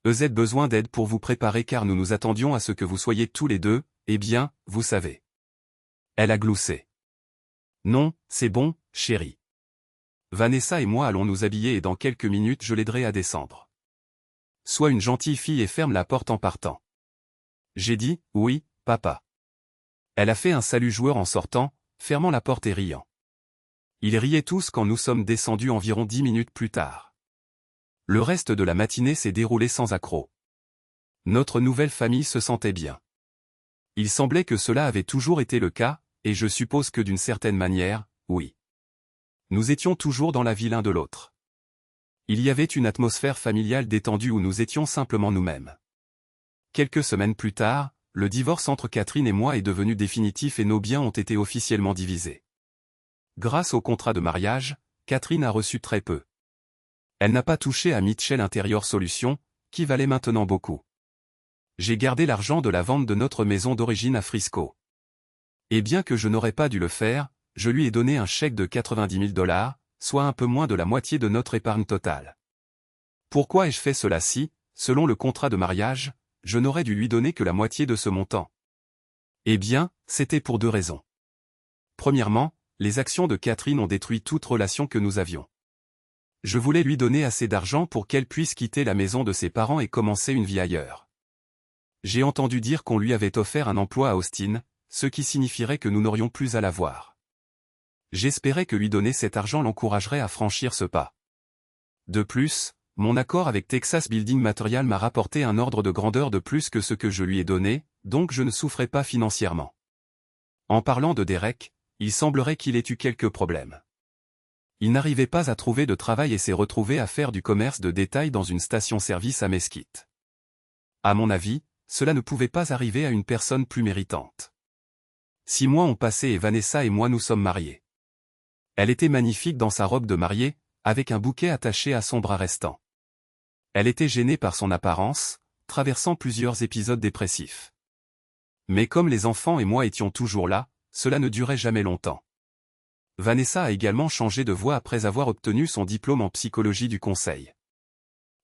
besoin d'aide pour vous préparer car nous nous attendions à ce que vous soyez tous les deux, eh bien, vous savez. Elle a gloussé. Non, c'est bon, chérie. Vanessa et moi allons nous habiller et dans quelques minutes je l'aiderai à descendre. Sois une gentille fille et ferme la porte en partant. J'ai dit, oui, papa. Elle a fait un salut joueur en sortant, fermant la porte et riant. Ils riaient tous quand nous sommes descendus environ 10 minutes plus tard. Le reste de la matinée s'est déroulé sans accroc. Notre nouvelle famille se sentait bien. Il semblait que cela avait toujours été le cas, et je suppose que d'une certaine manière, oui. Nous étions toujours dans la vie l'un de l'autre. Il y avait une atmosphère familiale détendue où nous étions simplement nous-mêmes. Quelques semaines plus tard, le divorce entre Catherine et moi est devenu définitif et nos biens ont été officiellement divisés. Grâce au contrat de mariage, Catherine a reçu très peu. Elle n'a pas touché à Mitchell Interior Solutions, qui valait maintenant beaucoup. J'ai gardé l'argent de la vente de notre maison d'origine à Frisco. Et bien que je n'aurais pas dû le faire, je lui ai donné un chèque de 90 000 $, soit un peu moins de la moitié de notre épargne totale. Pourquoi ai-je fait cela si, selon le contrat de mariage, je n'aurais dû lui donner que la moitié de ce montant? Eh bien, c'était pour deux raisons. Premièrement, les actions de Catherine ont détruit toute relation que nous avions. Je voulais lui donner assez d'argent pour qu'elle puisse quitter la maison de ses parents et commencer une vie ailleurs. J'ai entendu dire qu'on lui avait offert un emploi à Austin, ce qui signifierait que nous n'aurions plus à la voir. J'espérais que lui donner cet argent l'encouragerait à franchir ce pas. De plus, mon accord avec Texas Building Material m'a rapporté un ordre de grandeur de plus que ce que je lui ai donné, donc je ne souffrais pas financièrement. En parlant de Derek, il semblerait qu'il ait eu quelques problèmes. Il n'arrivait pas à trouver de travail et s'est retrouvé à faire du commerce de détail dans une station-service à Mesquite. À mon avis, cela ne pouvait pas arriver à une personne plus méritante. 6 mois ont passé et Vanessa et moi nous sommes mariés. Elle était magnifique dans sa robe de mariée, avec un bouquet attaché à son bras restant. Elle était gênée par son apparence, traversant plusieurs épisodes dépressifs. Mais comme les enfants et moi étions toujours là, cela ne durait jamais longtemps. Vanessa a également changé de voie après avoir obtenu son diplôme en psychologie du conseil.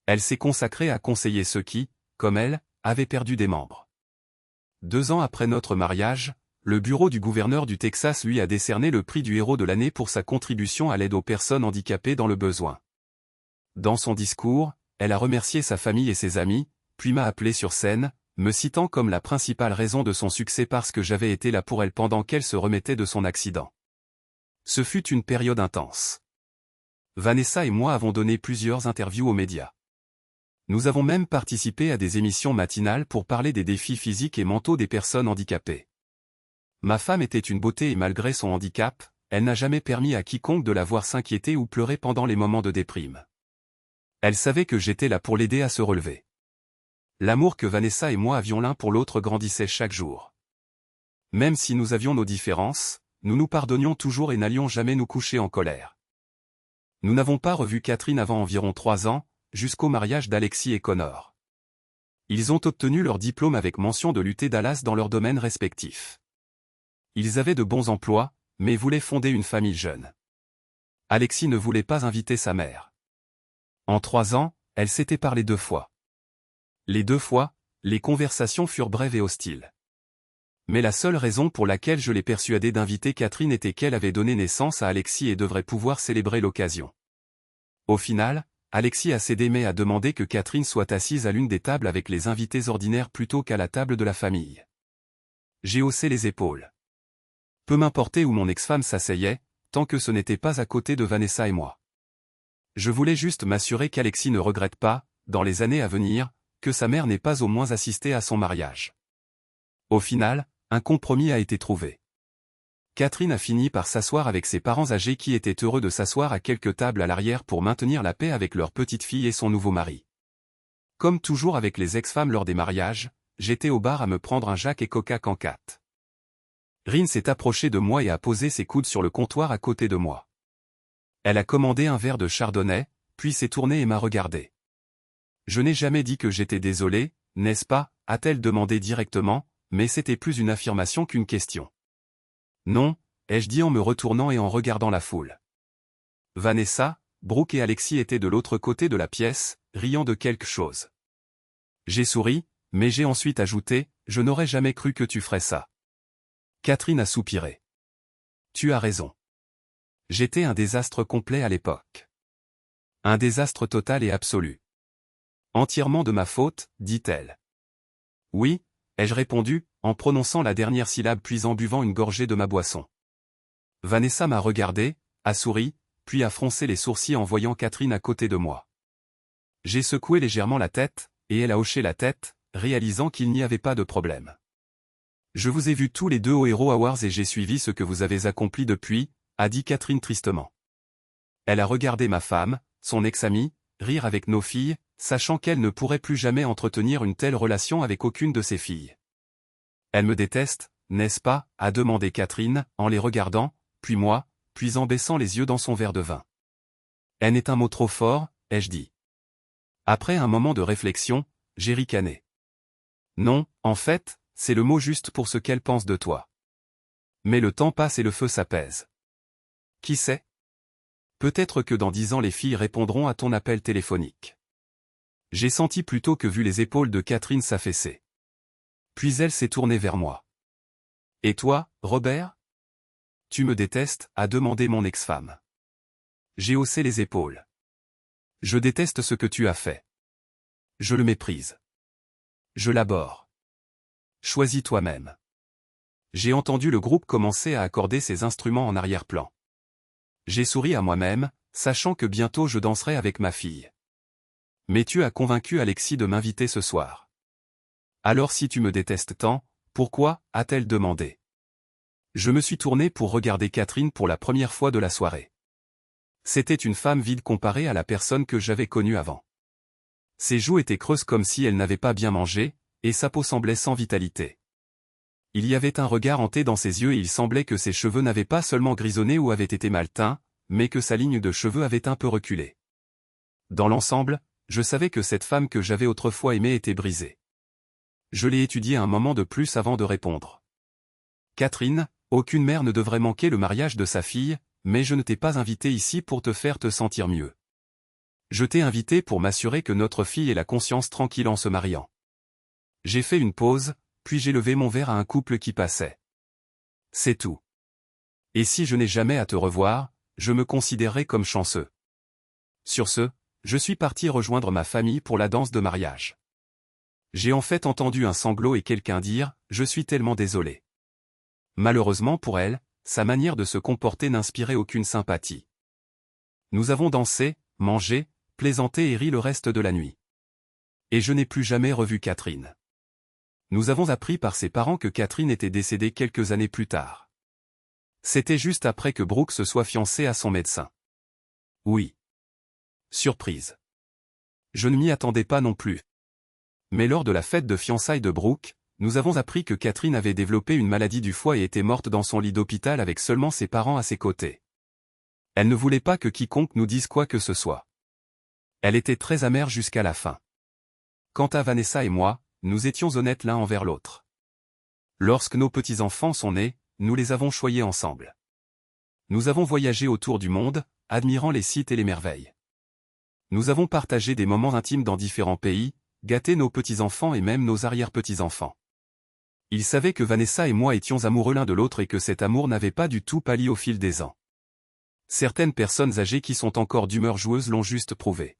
Elle s'est consacrée à conseiller ceux qui, comme elle, avaient perdu des membres. 2 ans après notre mariage, le bureau du gouverneur du Texas lui a décerné le prix du héros de l'année pour sa contribution à l'aide aux personnes handicapées dans le besoin. Dans son discours, elle a remercié sa famille et ses amis, puis m'a appelé sur scène, me citant comme la principale raison de son succès parce que j'avais été là pour elle pendant qu'elle se remettait de son accident. Ce fut une période intense. Vanessa et moi avons donné plusieurs interviews aux médias. Nous avons même participé à des émissions matinales pour parler des défis physiques et mentaux des personnes handicapées. Ma femme était une beauté et malgré son handicap, elle n'a jamais permis à quiconque de la voir s'inquiéter ou pleurer pendant les moments de déprime. Elle savait que j'étais là pour l'aider à se relever. L'amour que Vanessa et moi avions l'un pour l'autre grandissait chaque jour. Même si nous avions nos différences, nous nous pardonnions toujours et n'allions jamais nous coucher en colère. Nous n'avons pas revu Catherine avant environ 3 ans, jusqu'au mariage d'Alexis et Connor. Ils ont obtenu leur diplôme avec mention de l'UT Dallas dans leurs domaines respectifs. Ils avaient de bons emplois, mais voulaient fonder une famille jeune. Alexis ne voulait pas inviter sa mère. En 3 ans, elle s'était parlé 2 fois. Les 2 fois, les conversations furent brèves et hostiles. Mais la seule raison pour laquelle je l'ai persuadée d'inviter Catherine était qu'elle avait donné naissance à Alexis et devrait pouvoir célébrer l'occasion. Au final, Alexis a cédé mais a demandé que Catherine soit assise à l'une des tables avec les invités ordinaires plutôt qu'à la table de la famille. J'ai haussé les épaules. Peu m'importait où mon ex-femme s'asseyait, tant que ce n'était pas à côté de Vanessa et moi. Je voulais juste m'assurer qu'Alexis ne regrette pas, dans les années à venir, que sa mère n'ait pas au moins assisté à son mariage. Au final, un compromis a été trouvé. Catherine a fini par s'asseoir avec ses parents âgés qui étaient heureux de s'asseoir à quelques tables à l'arrière pour maintenir la paix avec leur petite fille et son nouveau mari. Comme toujours avec les ex-femmes lors des mariages, j'étais au bar à me prendre un Jack et Coca Cancat. Rin s'est approchée de moi et a posé ses coudes sur le comptoir à côté de moi. Elle a commandé un verre de chardonnay, puis s'est tournée et m'a regardé. Je n'ai jamais dit que j'étais désolé, n'est-ce pas, a-t-elle demandé directement, mais c'était plus une affirmation qu'une question. Non, ai-je dit en me retournant et en regardant la foule. Vanessa, Brooke et Alexis étaient de l'autre côté de la pièce, riant de quelque chose. J'ai souri, mais j'ai ensuite ajouté, je n'aurais jamais cru que tu ferais ça. Catherine a soupiré. Tu as raison. J'étais un désastre complet à l'époque. Un désastre total et absolu. Entièrement de ma faute, dit-elle. Oui, ai-je répondu, en prononçant la dernière syllabe puis en buvant une gorgée de ma boisson. Vanessa m'a regardé, a souri, puis a froncé les sourcils en voyant Catherine à côté de moi. J'ai secoué légèrement la tête, et elle a hoché la tête, réalisant qu'il n'y avait pas de problème. Je vous ai vus tous les deux au Hero Awards et j'ai suivi ce que vous avez accompli depuis, a dit Catherine tristement. Elle a regardé ma femme, son ex-amie, rire avec nos filles, sachant qu'elle ne pourrait plus jamais entretenir une telle relation avec aucune de ses filles. Elle me déteste, n'est-ce pas, a demandé Catherine, en les regardant, puis moi, puis en baissant les yeux dans son verre de vin. Haine est un mot trop fort, ai-je dit. Après un moment de réflexion, j'ai ricané. Non, en fait, c'est le mot juste pour ce qu'elle pense de toi. Mais le temps passe et le feu s'apaise. Qui sait? Peut-être que dans 10 ans les filles répondront à ton appel téléphonique. J'ai senti plutôt que vu les épaules de Catherine s'affaisser. Puis elle s'est tournée vers moi. Et toi, Robert? Tu me détestes, a demandé mon ex-femme. J'ai haussé les épaules. Je déteste ce que tu as fait. Je le méprise. Je l'abhorre. Choisis toi-même. J'ai entendu le groupe commencer à accorder ses instruments en arrière-plan. J'ai souri à moi-même, sachant que bientôt je danserai avec ma fille. Mais tu as convaincu Alexis de m'inviter ce soir. Alors si tu me détestes tant, pourquoi, a-t-elle demandé. Je me suis tourné pour regarder Catherine pour la première fois de la soirée. C'était une femme vide comparée à la personne que j'avais connue avant. Ses joues étaient creuses comme si elle n'avait pas bien mangé, et sa peau semblait sans vitalité. Il y avait un regard hanté dans ses yeux et il semblait que ses cheveux n'avaient pas seulement grisonné ou avaient été mal teints, mais que sa ligne de cheveux avait un peu reculé. Dans l'ensemble, je savais que cette femme que j'avais autrefois aimée était brisée. Je l'ai étudiée un moment de plus avant de répondre. Catherine, aucune mère ne devrait manquer le mariage de sa fille, mais je ne t'ai pas invité ici pour te faire te sentir mieux. Je t'ai invité pour m'assurer que notre fille ait la conscience tranquille en se mariant. J'ai fait une pause, puis j'ai levé mon verre à un couple qui passait. C'est tout. Et si je n'ai jamais à te revoir, je me considérerai comme chanceux. Sur ce, je suis parti rejoindre ma famille pour la danse de mariage. J'ai en fait entendu un sanglot et quelqu'un dire « Je suis tellement désolé ». Malheureusement pour elle, sa manière de se comporter n'inspirait aucune sympathie. Nous avons dansé, mangé, plaisanté et ri le reste de la nuit. Et je n'ai plus jamais revu Catherine. Nous avons appris par ses parents que Catherine était décédée quelques années plus tard. C'était juste après que Brooke se soit fiancé à son médecin. Oui. Surprise. Je ne m'y attendais pas non plus. Mais lors de la fête de fiançailles de Brooke, nous avons appris que Catherine avait développé une maladie du foie et était morte dans son lit d'hôpital avec seulement ses parents à ses côtés. Elle ne voulait pas que quiconque nous dise quoi que ce soit. Elle était très amère jusqu'à la fin. Quant à Vanessa et moi, nous étions honnêtes l'un envers l'autre. Lorsque nos petits-enfants sont nés, nous les avons choyés ensemble. Nous avons voyagé autour du monde, admirant les sites et les merveilles. Nous avons partagé des moments intimes dans différents pays, gâté nos petits-enfants et même nos arrière-petits-enfants. Ils savaient que Vanessa et moi étions amoureux l'un de l'autre et que cet amour n'avait pas du tout pâli au fil des ans. Certaines personnes âgées qui sont encore d'humeur joueuse l'ont juste prouvé.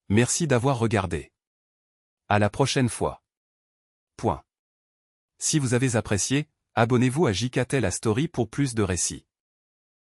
Merci d'avoir regardé. À la prochaine fois. Point. Si vous avez apprécié, abonnez-vous à JKTEL à Story pour plus de récits.